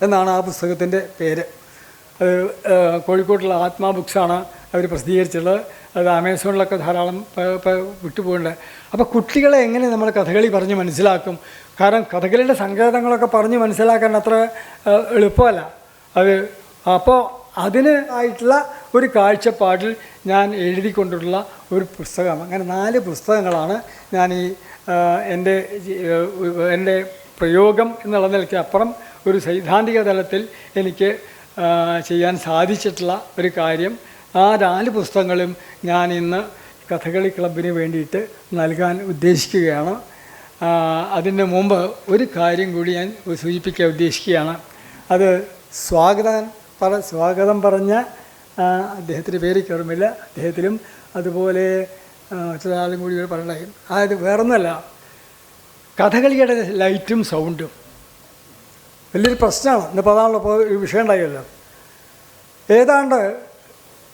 എന്നാണ് ആ പുസ്തകത്തിൻ്റെ പേര്. കോഴിക്കോട്ടുള്ള ആത്മാ ബുക്സാണ് അവർ പ്രസിദ്ധീകരിച്ചിട്ടുള്ളത്. അത് ആമസോണിലൊക്കെ ധാരാളം വിട്ടുപോയിട്ടുണ്ട്. അപ്പോൾ കുട്ടികളെ എങ്ങനെ നമ്മൾ കഥകളി പറഞ്ഞ് മനസ്സിലാക്കും? കാരണം കഥകളിയുടെ സങ്കേതങ്ങളൊക്കെ പറഞ്ഞ് മനസ്സിലാക്കാൻ അത്ര എളുപ്പമല്ല അത്. അപ്പോൾ അതിന് ആയിട്ടുള്ള ഒരു കാഴ്ചപ്പാടിൽ ഞാൻ എഴുതിക്കൊണ്ടുള്ള ഒരു പുസ്തകം. അങ്ങനെ 4 പുസ്തകങ്ങളാണ് ഞാൻ ഈ എൻ്റെ പ്രയോഗം എന്നുള്ള നിലയ്ക്ക് അപ്പുറം ഒരു സൈദ്ധാന്തിക തലത്തിൽ എനിക്ക് ചെയ്യാൻ സാധിച്ചിട്ടുള്ള ഒരു കാര്യം. ആ 4 പുസ്തകങ്ങളും ഞാൻ ഇന്ന് കഥകളി ക്ലബിന് വേണ്ടിയിട്ട് നൽകാൻ ഉദ്ദേശിക്കുകയാണ്. അതിന് മുമ്പ് ഒരു കാര്യം കൂടി ഞാൻ സൂചിപ്പിക്കാൻ ഉദ്ദേശിക്കുകയാണ്. അത് സ്വാഗതം പറഞ്ഞ അദ്ദേഹത്തിൻ്റെ പേര് കയറുമില്ല, അദ്ദേഹത്തിലും അതുപോലെ മറ്റൊരാളും കൂടി പറയണ്ടായി. അതായത് വേറൊന്നുമല്ല, കഥകളിയുടെ ലൈറ്റും സൗണ്ടും വലിയൊരു പ്രശ്നമാണ്. ഇന്നിപ്പോൾ അതാണല്ലോ ഇപ്പോൾ ഒരു വിഷയം ഉണ്ടായല്ലോ. ഏതാണ്ട്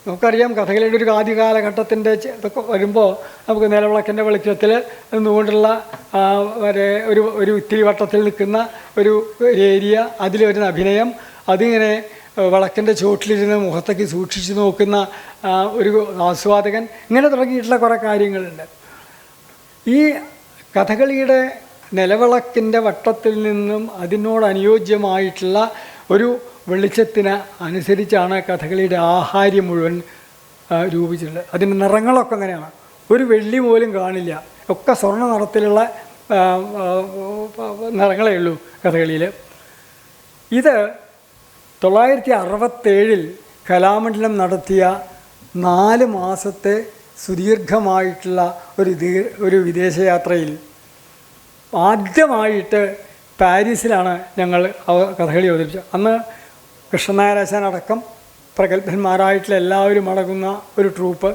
നമുക്കറിയാം കഥകളിയുടെ ഒരു ആദ്യ കാലഘട്ടത്തിൻ്റെ ഇതൊക്കെ വരുമ്പോൾ നമുക്ക് നിലവിളക്കിൻ്റെ വെളിച്ചത്തിൽ നിന്നുകൊണ്ടുള്ള ഒരു ഇത്തിരി വട്ടത്തിൽ നിൽക്കുന്ന ഒരു ഏരിയ, അതിൽ വരുന്ന അഭിനയം, അതിങ്ങനെ വിളക്കിൻ്റെ ചുവട്ടിലിരുന്ന് മുഖത്തേക്ക് സൂക്ഷിച്ച് നോക്കുന്ന ഒരു ആസ്വാദകൻ, ഇങ്ങനെ തുടങ്ങിയിട്ടുള്ള കുറേ കാര്യങ്ങളുണ്ട്. ഈ കഥകളിയുടെ നിലവിളക്കിൻ്റെ വട്ടത്തിൽ നിന്നും അതിനോട് അനുയോജ്യമായിട്ടുള്ള ഒരു വെളിച്ചത്തിന് അനുസരിച്ചാണ് കഥകളിയുടെ ആഹാര്യം മുഴുവൻ രൂപിച്ചിട്ടുള്ളത്. അതിൻ്റെ നിറങ്ങളൊക്കെ അങ്ങനെയാണ്. ഒരു വെള്ളി പോലും കാണില്ല, ഒക്കെ സ്വർണ്ണ നിറത്തിലുള്ള നിറങ്ങളേ ഉള്ളൂ കഥകളിയിൽ. ഇത് 967 കലാമണ്ഡലം നടത്തിയ 4 മാസത്തെ സുദീർഘമായിട്ടുള്ള ഒരു വിദേശയാത്രയിൽ ആദ്യമായിട്ട് പാരീസിലാണ് ഞങ്ങൾ കഥകളി അവതരിപ്പിച്ചത്. അന്ന് കൃഷ്ണനായരാശാനടക്കം പ്രഗത്ഭന്മാരായിട്ടുള്ള എല്ലാവരും അടങ്ങുന്ന ഒരു ട്രൂപ്പ്,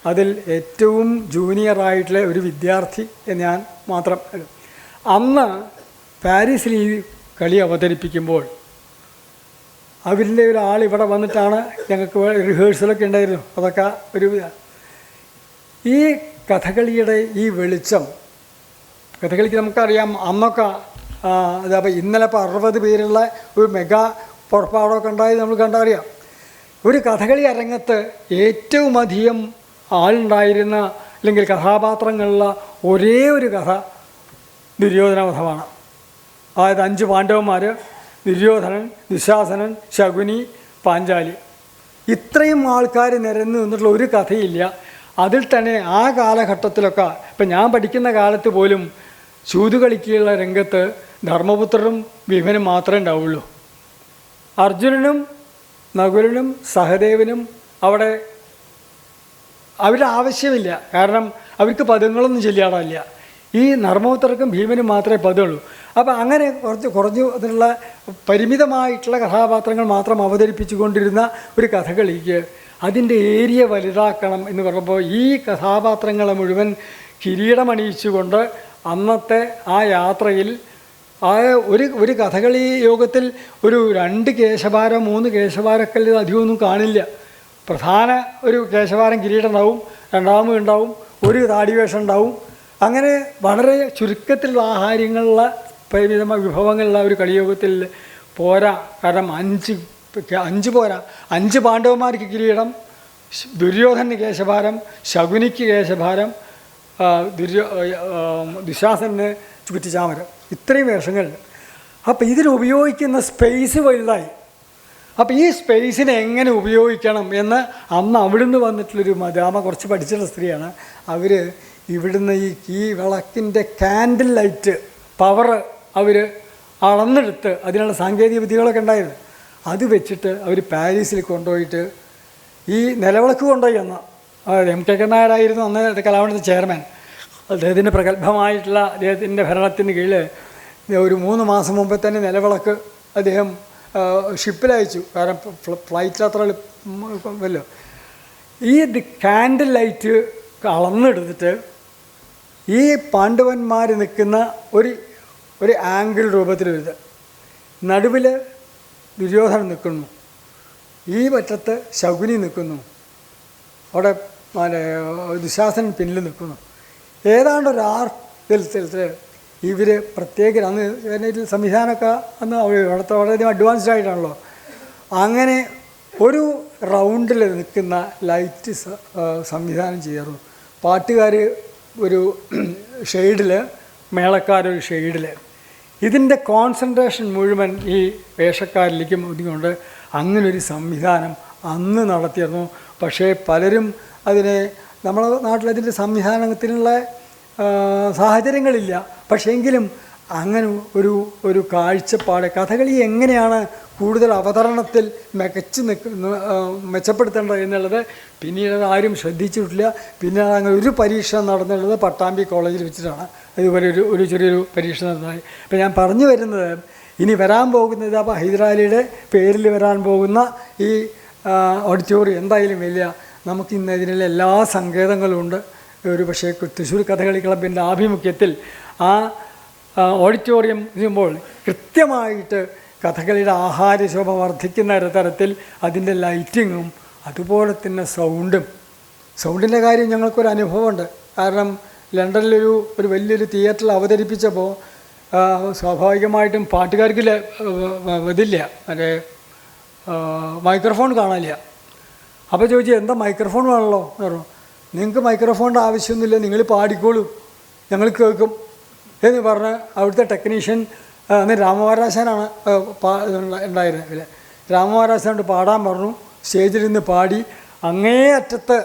അതിൽ ഏറ്റവും ജൂനിയറായിട്ടുള്ള ഒരു വിദ്യാർത്ഥി ഞാൻ മാത്രം. അന്ന് പാരീസിൽ ഈ കളി അവതരിപ്പിക്കുമ്പോൾ അവരിൻ്റെ ഒരാൾ ഇവിടെ വന്നിട്ടാണ് ഞങ്ങൾക്ക് റിഹേഴ്സലൊക്കെ ഉണ്ടായിരുന്നു. അതൊക്കെ ഒരു ഈ കഥകളിയുടെ ഈ വെളിച്ചം, കഥകളിക്ക് നമുക്കറിയാം അന്നൊക്കെ അതപ്പോൾ ഇന്നലെ ഇപ്പോൾ 60 പേരുള്ള ഒരു മെഗാ പുറപ്പാടമൊക്കെ ഉണ്ടായത് നമ്മൾ കണ്ടറിയാം. ഒരു കഥകളി അരങ്ങത്ത് ഏറ്റവും അധികം ആളുണ്ടായിരുന്ന അല്ലെങ്കിൽ കഥാപാത്രങ്ങളുള്ള ഒരേ ഒരു കഥ ദുര്യോധനവധമാണ്. അതായത് 5 പാണ്ഡവന്മാർ, ദുര്യോധനൻ, ദുശാസനൻ, ശകുനി, പാഞ്ചാലി, ഇത്രയും ആൾക്കാർ നിരന്ന് നിന്നിട്ടുള്ള ഒരു കഥയില്ല. അതിൽ തന്നെ ആ കാലഘട്ടത്തിലൊക്കെ ഇപ്പം ഞാൻ പഠിക്കുന്ന കാലത്ത് പോലും ചൂതുകളിക്കുള്ള രംഗത്ത് ധർമ്മപുത്രനും ഭീമനും മാത്രമേ ഉണ്ടാവുള്ളൂ. അർജുനനും നകുലനും സഹദേവനും അവിടെ അവരുടെ ആവശ്യമില്ല. കാരണം അവർക്ക് പദങ്ങളൊന്നും ചൊല്ലിയാടില്ല. ഈ ധർമ്മപുത്രർക്കും ഭീമനും മാത്രമേ പദമുള്ളൂ. അപ്പോൾ അങ്ങനെ കുറഞ്ഞു അതിനുള്ള പരിമിതമായിട്ടുള്ള കഥാപാത്രങ്ങൾ മാത്രം അവതരിപ്പിച്ചു കൊണ്ടിരുന്ന ഒരു കഥകളിക്ക് അതിൻ്റെ ഏരിയ വലുതാക്കണം എന്ന് പറഞ്ഞപ്പോൾ ഈ കഥാപാത്രങ്ങളെ മുഴുവൻ കിരീടമണിയിച്ചുകൊണ്ട് അന്നത്തെ ആ യാത്രയിൽ ആ ഒരു കഥകളി യോഗത്തിൽ ഒരു 2 കേശഭാരം 3 കേശഭാരമൊക്കെ അധികമൊന്നും കാണില്ല. പ്രധാന ഒരു കേശഭാരം കിരീടം ഉണ്ടാവും, രണ്ടാമത് ഉണ്ടാവും, ഒരു താടിവേഷം ഉണ്ടാവും. അങ്ങനെ വളരെ ചുരുക്കത്തിലുള്ള ആഹാരങ്ങളുള്ള പരിമിതമായ വിഭവങ്ങളുള്ള ഒരു കളിയോഗത്തിൽ പോരാ. കാരണം 5 പോരാ. 5 പാണ്ഡവന്മാർക്ക് കിരീടം, ദുര്യോധന് കേശഭാരം, ശകുനിക്ക് കേശഭാരം, ദുശാസന് ചുറ്റിച്ചാമരം, ഇത്രയും വേഷങ്ങളുണ്ട്. അപ്പോൾ ഇതിനുപയോഗിക്കുന്ന സ്പേസ് വലുതായി. അപ്പോൾ ഈ സ്പേസിനെ എങ്ങനെ ഉപയോഗിക്കണം എന്ന് അന്ന് അവിടുന്ന് വന്നിട്ടുള്ളൊരു മദാമ കുറച്ച് പഠിച്ചിട്ടുള്ള സ്ത്രീയാണ്. അവർ ഇവിടുന്ന് ഈ വിളക്കിൻ്റെ കാൻഡിൽ ലൈറ്റ് പവർ അവർ അളന്നെടുത്ത് അതിനുള്ള സാങ്കേതിക വിദ്യകളൊക്കെ ഉണ്ടായിരുന്നു. അത് വെച്ചിട്ട് അവർ പാരീസിൽ കൊണ്ടുപോയിട്ട് ഈ നിലവിളക്ക് കൊണ്ടുപോയി അന്ന് MK നായരായിരുന്നു അന്ന് കലാമണ്ഡലത്തിൻ്റെ ചെയർമാൻ. അദ്ദേഹത്തിൻ്റെ പ്രഗത്ഭമായിട്ടുള്ള അദ്ദേഹത്തിൻ്റെ ഭരണത്തിന് കീഴിൽ ഒരു 3 മാസം മുമ്പ് തന്നെ നിലവിളക്ക് അദ്ദേഹം ഷിപ്പിലയച്ചു. കാരണം ഫ്ലൈറ്റിൽ അത്ര എളുപ്പമല്ലോ. ഈ കാൻഡിൽ ലൈറ്റ് അളന്നെടുത്തിട്ട് ഈ പാണ്ഡവന്മാർ നിൽക്കുന്ന ഒരു ആംഗിൾ രൂപത്തിലൊരുത്, നടുവിൽ ദുര്യോധനൻ നിൽക്കുന്നു, ഈ വറ്റത്ത് ശകുനി നിൽക്കുന്നു, അവിടെ ദുശാസനൻ പിന്നിൽ നിൽക്കുന്നു. ഏതാണ്ട് ഒരു ഇതിൽ ഇവർ പ്രത്യേക അന്ന് ഇതിൽ സംവിധാനമൊക്കെ അന്ന് അവിടുത്തെ വളരെയധികം അഡ്വാൻസ്ഡ് ആയിട്ടാണല്ലോ. അങ്ങനെ ഒരു റൗണ്ടിൽ നിൽക്കുന്ന ലൈറ്റ് സംവിധാനം ചെയ്യാറുണ്ട്. പാട്ടുകാർ ഒരു ഷെയ്ഡിൽ, മേളക്കാരൊരു ഷെയ്ഡിൽ. ഇതിൻ്റെ കോൺസെൻട്രേഷൻ മുഴുവൻ ഈ വേഷക്കാരിലേക്കും ഒതുങ്ങിക്കൊണ്ട് അങ്ങനൊരു സംവിധാനം അന്ന് നടത്തിയിരുന്നു. പക്ഷേ പലരും അതിനെ നമ്മുടെ നാട്ടിലതിൻ്റെ സംവിധാനത്തിനുള്ള സാഹചര്യങ്ങളില്ല. പക്ഷേ എങ്കിലും അങ്ങനെ ഒരു കാഴ്ചപ്പാട് കഥകളി എങ്ങനെയാണ് കൂടുതൽ അവതരണത്തിൽ മെച്ചപ്പെടുത്തേണ്ടത് എന്നുള്ളത് പിന്നീട് ആരും ശ്രദ്ധിച്ചിട്ടില്ല. പിന്നെ അങ്ങനെ ഒരു പരീക്ഷ നടന്നിട്ടുള്ളത് പട്ടാമ്പി കോളേജിൽ വെച്ചിട്ടാണ്. അതുപോലെ ഒരു ചെറിയൊരു പരീക്ഷ നടന്നത്. അപ്പോൾ ഞാൻ പറഞ്ഞു വരുന്നത് ഇനി വരാൻ പോകുന്നത് അപ്പോൾ ഹൈദരാലിയുടെ പേരിൽ വരാൻ പോകുന്ന ഈ ഓഡിറ്റോറിയം എന്തായാലും വലിയ നമുക്ക് ഇന്ന് ഇതിനുള്ള എല്ലാ സങ്കേതങ്ങളും ഉണ്ട്. ഒരു പക്ഷേ തൃശ്ശൂർ കഥകളി ക്ലബിൻ്റെ ആഭിമുഖ്യത്തിൽ ആ ഓഡിറ്റോറിയം ചെയ്യുമ്പോൾ കൃത്യമായിട്ട് കഥകളിയുടെ ആഹാരശോഭ വർദ്ധിക്കുന്ന തരത്തിൽ അതിൻ്റെ ലൈറ്റിങ്ങും അതുപോലെ തന്നെ സൗണ്ടിൻ്റെ കാര്യം ഞങ്ങൾക്കൊരു അനുഭവമുണ്ട്. കാരണം ലണ്ടനിലൊരു വലിയൊരു തിയേറ്ററിൽ അവതരിപ്പിച്ചപ്പോൾ സ്വാഭാവികമായിട്ടും പാട്ടുകാർക്ക് ഇതില്ല, മറ്റേ മൈക്രോഫോൺ കാണാനില്ല. അപ്പോൾ ചോദിച്ചു എന്താ മൈക്രോഫോൺ വേണമല്ലോ എന്ന് പറഞ്ഞു. നിങ്ങൾക്ക് മൈക്രോഫോണിൻ്റെ ആവശ്യമൊന്നുമില്ല, നിങ്ങൾ പാടിക്കോളൂ, ഞങ്ങൾ കേൾക്കും എന്ന് പറഞ്ഞ് അവിടുത്തെ ടെക്നീഷ്യൻ അന്ന് രാമവാരാശാനാണ് ഉണ്ടായിരുന്നത്. രാമവാരാശാനോട് പാടാൻ പറഞ്ഞു. സ്റ്റേജിൽ നിന്ന് പാടി അങ്ങേ അറ്റത്ത്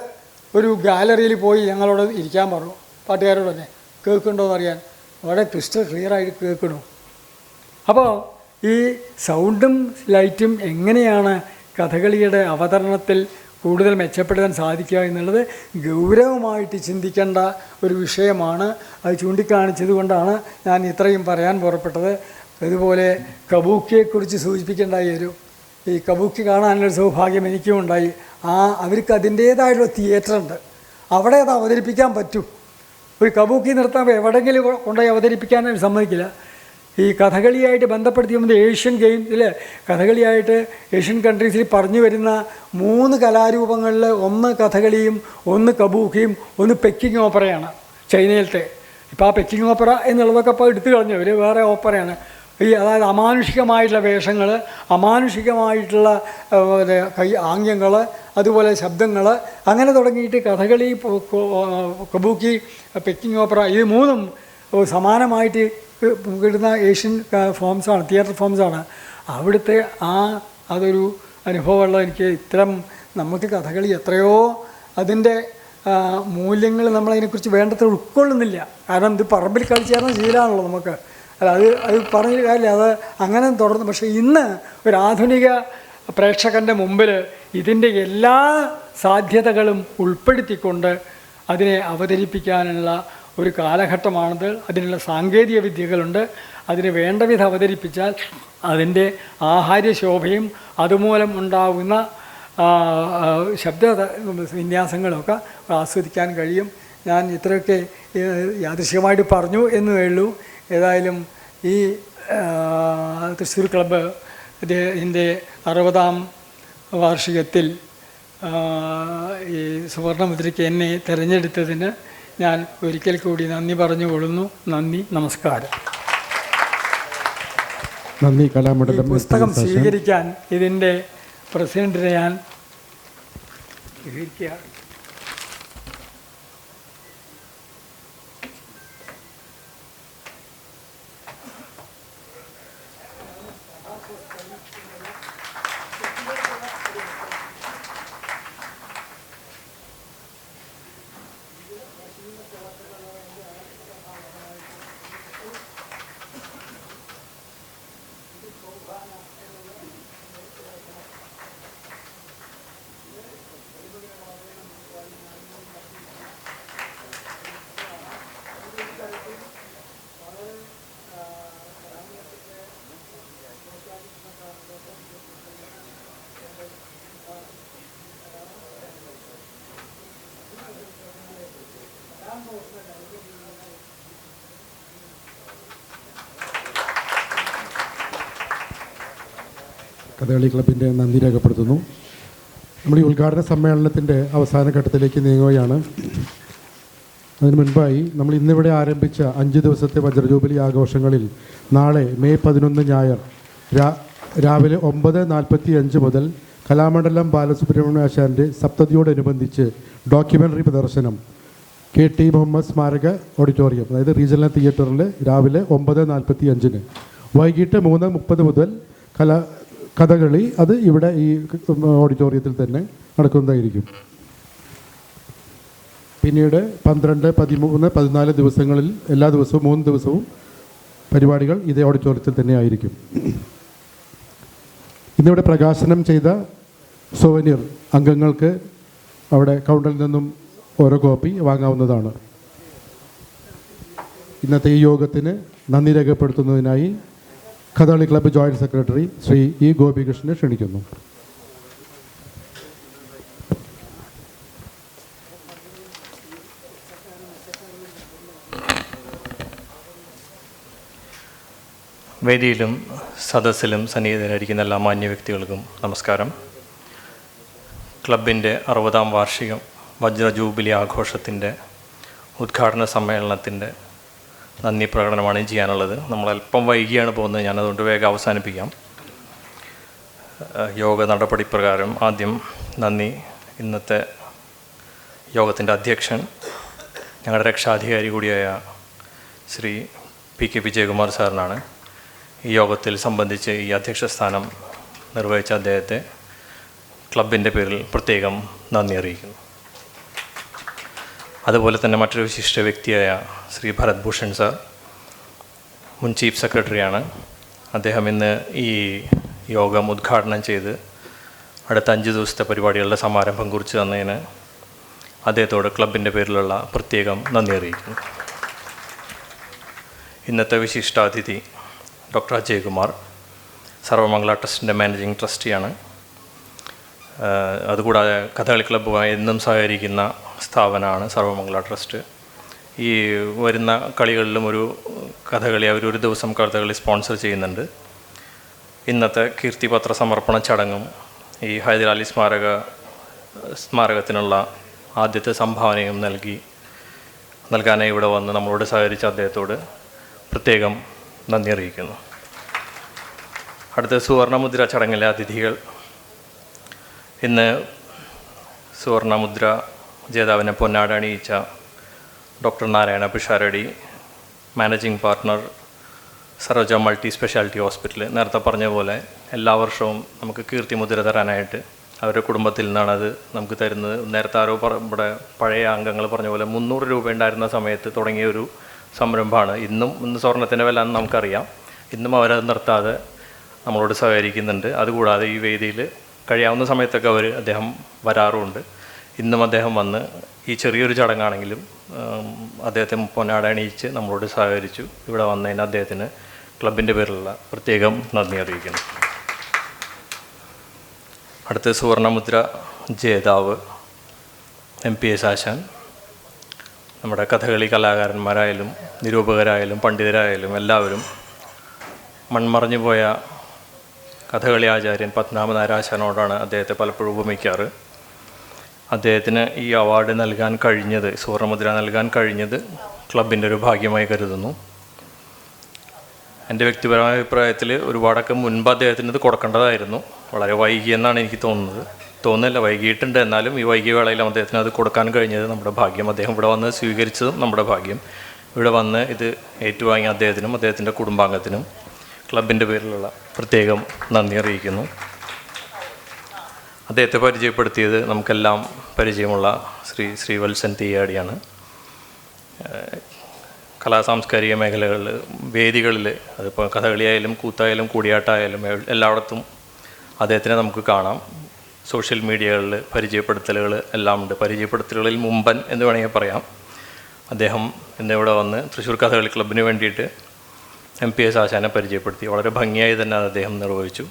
ഒരു ഗാലറിയിൽ പോയി ഞങ്ങളോട് ഇരിക്കാൻ പറഞ്ഞു. പാട്ടുകാരോട് തന്നെ കേൾക്കുന്നുണ്ടോയെന്ന് അറിയാൻ. വളരെ ക്രിസ്റ്റൽ ക്ലിയറായിട്ട് കേൾക്കണു. അപ്പോൾ ഈ സൗണ്ടും ലൈറ്റും എങ്ങനെയാണ് കഥകളിയുടെ അവതരണത്തിൽ കൂടുതൽ മെച്ചപ്പെടുത്താൻ സാധിക്കുക എന്നുള്ളത് ഗൗരവമായിട്ട് ചിന്തിക്കേണ്ട ഒരു വിഷയമാണ്. അത് ചൂണ്ടിക്കാണിച്ചത് കൊണ്ടാണ് ഞാൻ ഇത്രയും പറയാൻ പുറപ്പെട്ടത്. അതുപോലെ കബൂക്കിയെക്കുറിച്ച് സൂചിപ്പിക്കേണ്ടായി വരും. ഈ കബൂക്കി കാണാനുള്ളൊരു സൗഭാഗ്യം എനിക്കും ഉണ്ടായി. അവർക്ക് അതിൻ്റേതായിട്ടുള്ള തിയേറ്ററുണ്ട്, അവിടെ അത് അവതരിപ്പിക്കാൻ പറ്റും. ഒരു കബൂക്കി നിർത്താൻ എവിടെയെങ്കിലും കൊണ്ടുപോയി അവതരിപ്പിക്കാൻ സമ്മതിക്കില്ല. ഈ കഥകളിയായിട്ട് ബന്ധപ്പെടുത്തിയത് ഏഷ്യൻ ഗെയിംസിൽ കഥകളിയായിട്ട് ഏഷ്യൻ കൺട്രീസിൽ പറഞ്ഞു വരുന്ന 3 കലാരൂപങ്ങളിൽ ഒന്ന് കഥകളിയും ഒന്ന് കബൂക്കിയും ഒന്ന് പെക്കിംഗ് ഓപ്പറയാണ് ചൈനയിലത്തെ. ഇപ്പോൾ ആ പെക്കിംഗ് ഓപ്പറ എന്നുള്ളതൊക്കെ ഇപ്പോൾ എടുത്തു കളഞ്ഞു, ഒരു വേറെ ഓപ്പറയാണ്. അതായത് അമാനുഷികമായിട്ടുള്ള വേഷങ്ങൾ, അമാനുഷികമായിട്ടുള്ള ആംഗ്യങ്ങൾ, അതുപോലെ ശബ്ദങ്ങൾ, അങ്ങനെ തുടങ്ങിയിട്ട് കഥകളി, കബൂക്കി, പെക്കിംഗ് ഓപ്പറ ഇത് 3ഉം സമാനമായിട്ട് കിട്ടുന്ന ഏഷ്യൻ ഫോംസാണ്, തിയേറ്റർ ഫോംസാണ്. അവിടുത്തെ അതൊരു അനുഭവമുള്ള എനിക്ക് ഇത്തരം നമുക്ക് കഥകളി എത്രയോ അതിൻ്റെ മൂല്യങ്ങൾ നമ്മളതിനെക്കുറിച്ച് വേണ്ടത്ര ഉൾക്കൊള്ളുന്നില്ല. കാരണം ഇത് പറമ്പിൽ കളിച്ചേർന്ന ശീലമാണല്ലോ നമുക്ക്. അല്ല അത് പറഞ്ഞൊരു കാര്യമില്ല, അത് അങ്ങനെ തുടർന്നു. പക്ഷേ ഇന്ന് ഒരു ആധുനിക പ്രേക്ഷകൻ്റെ മുമ്പിൽ ഇതിൻ്റെ എല്ലാ സാധ്യതകളും ഉൾപ്പെടുത്തിക്കൊണ്ട് അതിനെ അവതരിപ്പിക്കാനുള്ള ഒരു കാലഘട്ടമാണിത്. അതിനുള്ള സാങ്കേതിക വിദ്യകളുണ്ട്. അതിന് വേണ്ട വിധം അവതരിപ്പിച്ചാൽ അതിൻ്റെ ആഹാര്യശോഭയും അതുമൂലം ഉണ്ടാകുന്ന ശബ്ദ വിന്യാസങ്ങളൊക്കെ ആസ്വദിക്കാൻ കഴിയും. ഞാൻ ഇത്രയൊക്കെ യാദൃശ്ചികമായിട്ട് പറഞ്ഞു എന്നേ ഉള്ളൂ. ഏതായാലും ഈ തൃശ്ശൂർ ക്ലബ്ബ് ഇതിൻ്റെ 60ാം വാർഷികത്തിൽ ഈ സുവർണമുദ്രയ്ക്ക് എന്നെ തിരഞ്ഞെടുത്തതിന് ഞാൻ ഒരിക്കൽ കൂടി നന്ദി പറഞ്ഞുകൊള്ളുന്നു. നന്ദി, നമസ്കാരം. നന്ദി. കലാമണ്ഡലം പുസ്തകം സ്വീകരിക്കാൻ ഇതിൻ്റെ പ്രസിഡന്റിനെ ഞാൻ സ്വീകരിക്കുകയാണ്. കഥകളി ക്ലബിൻ്റെ നന്ദി രേഖപ്പെടുത്തുന്നു. നമ്മൾ ഈ ഉദ്ഘാടന സമ്മേളനത്തിൻ്റെ അവസാന ഘട്ടത്തിലേക്ക് നീങ്ങുകയാണ്. അതിനു മുൻപായി നമ്മൾ ഇന്നിവിടെ ആരംഭിച്ച 5 ദിവസത്തെ വജ്രജൂബിലി ആഘോഷങ്ങളിൽ നാളെ മെയ് 11 ഞായർ രാവിലെ 9:45 മുതൽ കലാമണ്ഡലം ബാലസുബ്രഹ്മണ്യ ആശാൻ്റെ സപ്തതിയോടനുബന്ധിച്ച് ഡോക്യുമെൻ്ററി പ്രദർശനം KT മുഹമ്മദ് സ്മാരക ഓഡിറ്റോറിയം, അതായത് റീജിയണൽ തിയേറ്ററിൽ രാവിലെ 9:45. വൈകിട്ട് 3:30 മുതൽ കഥകളി അത് ഇവിടെ ഈ ഓഡിറ്റോറിയത്തിൽ തന്നെ നടക്കുന്നതായിരിക്കും. പിന്നീട് 12, 13, 14 ദിവസങ്ങളിൽ എല്ലാ ദിവസവും 3 ദിവസവും പരിപാടികൾ ഇതേ ഓഡിറ്റോറിയത്തിൽ തന്നെ ആയിരിക്കും. ഇന്നിവിടെ പ്രകാശനം ചെയ്ത സോവനിയർ അംഗങ്ങൾക്ക് അവിടെ കൗണ്ടറിൽ നിന്നും ഓരോ കോപ്പി വാങ്ങാവുന്നതാണ്. ഇന്നത്തെ ഈ യോഗത്തിന് നന്ദി രേഖപ്പെടുത്തുന്നതിനായി Kathakali club joint secretary Shri E ഗോപികൃഷ്ണനെ ക്ഷണിക്കുന്നു. വേദിയിലും സദസ്സിലും സന്നിഹിതരായിരിക്കുന്ന എല്ലാ മാന്യ വ്യക്തികൾക്കും നമസ്കാരം. ക്ലബിൻ്റെ 60ാം വാർഷികം വജ്ര ജൂബിലി ആഘോഷത്തിൻ്റെ ഉദ്ഘാടന സമ്മേളനത്തിൻ്റെ നന്ദി പ്രകടനമാണ് ചെയ്യാനുള്ളത്. നമ്മളല്പം വൈകിയാണ് പോകുന്നത്, ഞാനതുകൊണ്ട് വേഗം അവസാനിപ്പിക്കാം. യോഗ നടപടി പ്രകാരം ആദ്യം നന്ദി ഇന്നത്തെ യോഗത്തിൻ്റെ അധ്യക്ഷൻ, ഞങ്ങളുടെ രക്ഷാധികാരി കൂടിയായ ശ്രീ PK വിജയകുമാർ സാറിനാണ്. ഈ യോഗത്തിൽ സംബന്ധിച്ച് ഈ അധ്യക്ഷ സ്ഥാനം നിർവഹിച്ച അദ്ദേഹത്തെ ക്ലബിൻ്റെ പേരിൽ പ്രത്യേകം നന്ദി അറിയിക്കുന്നു. അതുപോലെ തന്നെ മറ്റൊരു വിശിഷ്ട വ്യക്തിയായ ശ്രീ ഭരത് ഭൂഷൺ സാർ, മുൻ ചീഫ് സെക്രട്ടറിയാണ്. അദ്ദേഹം ഇന്ന് ഈ യോഗം ഉദ്ഘാടനം ചെയ്ത് അടുത്ത 5 ദിവസത്തെ പരിപാടികളുടെ സമാരംഭം കുറിച്ച് തന്നതിന് അദ്ദേഹത്തോട് ക്ലബിൻ്റെ പേരിലുള്ള പ്രത്യേകം നന്ദി അറിയിക്കുന്നു. ഇന്നത്തെ വിശിഷ്ടാതിഥി ഡോക്ടർ അജയ്കുമാർ, സർവമംഗള ട്രസ്റ്റിൻ്റെ മാനേജിങ് ട്രസ്റ്റിയാണ്. അതുകൂടാതെ കഥകളി ക്ലബ്ബുമായി എന്നും സഹകരിക്കുന്ന സ്ഥാപനമാണ് സർവമംഗള ട്രസ്റ്റ്. ഈ വരുന്ന കളികളിലും ഒരു കഥകളി അവരൊരു ദിവസം കഥകളി സ്പോൺസർ ചെയ്യുന്നുണ്ട്. ഇന്നത്തെ കീർത്തിപത്ര സമർപ്പണ ചടങ്ങും ഈ ഹൈദരാലി സ്മാരകത്തിനുള്ള ആദ്യത്തെ സംഭാവനയും നൽകാനായി ഇവിടെ വന്ന് നമ്മളോട് സഹകരിച്ച അദ്ദേഹത്തോട് പ്രത്യേകം നന്ദി അറിയിക്കുന്നു. അടുത്ത സുവർണമുദ്ര ചടങ്ങിലെ അതിഥികൾ. ഇന്ന് സുവർണമുദ്ര ജേതാവിനെ പൊന്നാട അണിയിച്ച doctor Narayana Pisharody, managing partner Saroja multi speciality hospital. നേരത്തെ പറഞ്ഞ പോലെ എല്ലാ വർഷവും നമുക്ക് കീർത്തിമുദ്ര തരാനായിട്ട് അവരുടെ കുടുംബത്തിൽ നിന്നാണ് അത് നമുക്ക് തരുന്നത്. നേരത്തെ ആരോ ഇവിടെ പഴയ അംഗങ്ങൾ പറഞ്ഞ പോലെ 300 രൂപ ഉണ്ടായിരുന്ന സമയത്ത് തുടങ്ങിയ ഒരു സംരംഭമാണ്. ഇന്ന് സ്വർണത്തിൻ്റെ വില നമുക്കറിയാം. ഇന്നും അവരത് നിർത്താതെ നമ്മളോട് സഹകരിക്കുന്നുണ്ട്. അതുകൂടാതെ ഈ വേദിയിൽ കഴിയാവുന്ന സമയത്തൊക്കെ അദ്ദേഹം വരാറുമുണ്ട്. ഇന്നും അദ്ദേഹം വന്ന് ഈ ചെറിയൊരു ചടങ്ങാണെങ്കിലും അദ്ദേഹത്തെ പൊന്നാട അണിയിച്ച് നമ്മളോട് സഹകരിച്ചു. ഇവിടെ വന്നതിന് അദ്ദേഹത്തിന് ക്ലബിൻ്റെ പേരിലുള്ള പ്രത്യേകം നന്ദി അറിയിക്കുന്നു. അടുത്ത സുവർണമുദ്ര ജേതാവ് MPS ആശാൻ. നമ്മുടെ കഥകളി കലാകാരന്മാരായാലും നിരൂപകരായാലും പണ്ഡിതരായാലും എല്ലാവരും മൺമറഞ്ഞു പോയ കഥകളി ആചാര്യൻ പത്മനാഭനാരാശാനോടാണ് അദ്ദേഹത്തെ പലപ്പോഴും ഉപമിക്കാറ്. അദ്ദേഹത്തിന് ഈ അവാർഡ് നൽകാൻ കഴിഞ്ഞത്, സുവർണമുദ്ര നൽകാൻ കഴിഞ്ഞത് ക്ലബിൻ്റെ ഒരു ഭാഗ്യമായി കരുതുന്നു. എൻ്റെ വ്യക്തിപരമായ അഭിപ്രായത്തിൽ ഒരുപാടൊക്കെ മുൻപ് അദ്ദേഹത്തിന് ഇത് കൊടുക്കേണ്ടതായിരുന്നു. വളരെ വൈകിയെന്നാണ് എനിക്ക് തോന്നുന്നില്ല, വൈകിയിട്ടുണ്ട്. എന്നാലും ഈ വൈകിയ വേളയിലും അദ്ദേഹത്തിന് അത് കൊടുക്കാൻ കഴിഞ്ഞത് നമ്മുടെ ഭാഗ്യം. അദ്ദേഹം ഇവിടെ വന്ന് സ്വീകരിച്ചതും നമ്മുടെ ഭാഗ്യം. ഇവിടെ വന്ന് ഇത് ഏറ്റുവാങ്ങിയ അദ്ദേഹത്തിനും അദ്ദേഹത്തിൻ്റെ കുടുംബാംഗത്തിനും ക്ലബിൻ്റെ പേരിലുള്ള പ്രത്യേകം നന്ദി അറിയിക്കുന്നു. അദ്ദേഹത്തെ പരിചയപ്പെടുത്തിയത് നമുക്കെല്ലാം പരിചയമുള്ള ശ്രീവത്സൻ തീയാടിയാണ്. സാംസ്കാരിക മേഖലകളിൽ, വേദികളിൽ, അതിപ്പോൾ കഥകളിയായാലും കൂത്തായാലും കൂടിയാട്ടമായാലും എല്ലായിടത്തും അദ്ദേഹത്തിനെ നമുക്ക് കാണാം. സോഷ്യൽ മീഡിയകളിൽ പരിചയപ്പെടുത്തലുകൾ എല്ലാം ഉണ്ട്. പരിചയപ്പെടുത്തലുകളിൽ മുമ്പൻ എന്ന് വേണമെങ്കിൽ പറയാം. അദ്ദേഹം ഇന്നിവിടെ വന്ന് തൃശ്ശൂർ കഥകളി ക്ലബിന് വേണ്ടിയിട്ട് MPS ആശാനെ പരിചയപ്പെടുത്തി. വളരെ ഭംഗിയായി തന്നെ അത് അദ്ദേഹം നിർവഹിച്ചു.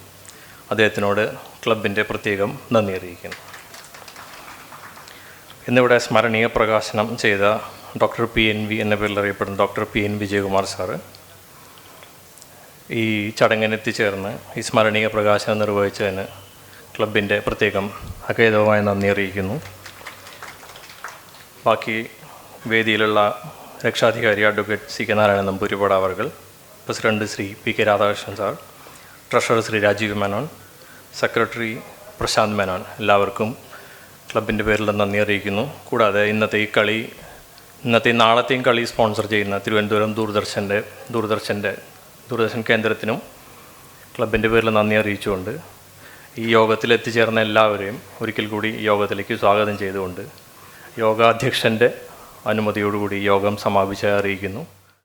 അദ്ദേഹത്തിനോട് ക്ലബിൻ്റെ പ്രത്യേകം നന്ദി അറിയിക്കുന്നു. ഇന്നിവിടെ സ്മരണീയ പ്രകാശനം ചെയ്ത ഡോക്ടർ PNV എന്ന പേരിൽ അറിയപ്പെടുന്ന ഡോക്ടർ PN വിജയകുമാർ സാറ് ഈ ചടങ്ങിനെത്തിച്ചേർന്ന് ഈ സ്മരണീയ പ്രകാശനം നിർവഹിച്ചതിന് ക്ലബിൻ്റെ പ്രത്യേകം അകേതവുമായ നന്ദി അറിയിക്കുന്നു. ബാക്കി വേദിയിലുള്ള രക്ഷാധികാരി അഡ്വക്കേറ്റ് CK നാരായണൻ നമ്പൂതിരിപ്പാട് അവർകൾ, president Shri PK Radhakrishnan sir, treasurer Shri Rajeev Menon, secretary Prashanth Menon, എല്ലാവർക്കും ക്ലബിൻ്റെ പേരിൽ നന്ദി അറിയിക്കുന്നു. കൂടാതെ ഇന്നത്തെ നാളത്തെയും കളി സ്പോൺസർ ചെയ്യുന്ന തിരുവനന്തപുരം ദൂരദർശൻ കേന്ദ്രത്തിനും ക്ലബിൻ്റെ പേരിൽ നന്ദി അറിയിച്ചുകൊണ്ട് ഈ യോഗത്തിൽ എത്തിച്ചേർന്ന എല്ലാവരെയും ഒരിക്കൽ കൂടി യോഗത്തിലേക്ക് സ്വാഗതം ചെയ്തുകൊണ്ട് യോഗാധ്യക്ഷൻ്റെ അനുമതിയോടുകൂടി യോഗം സമാപിച്ചായി അറിയിക്കുന്നു.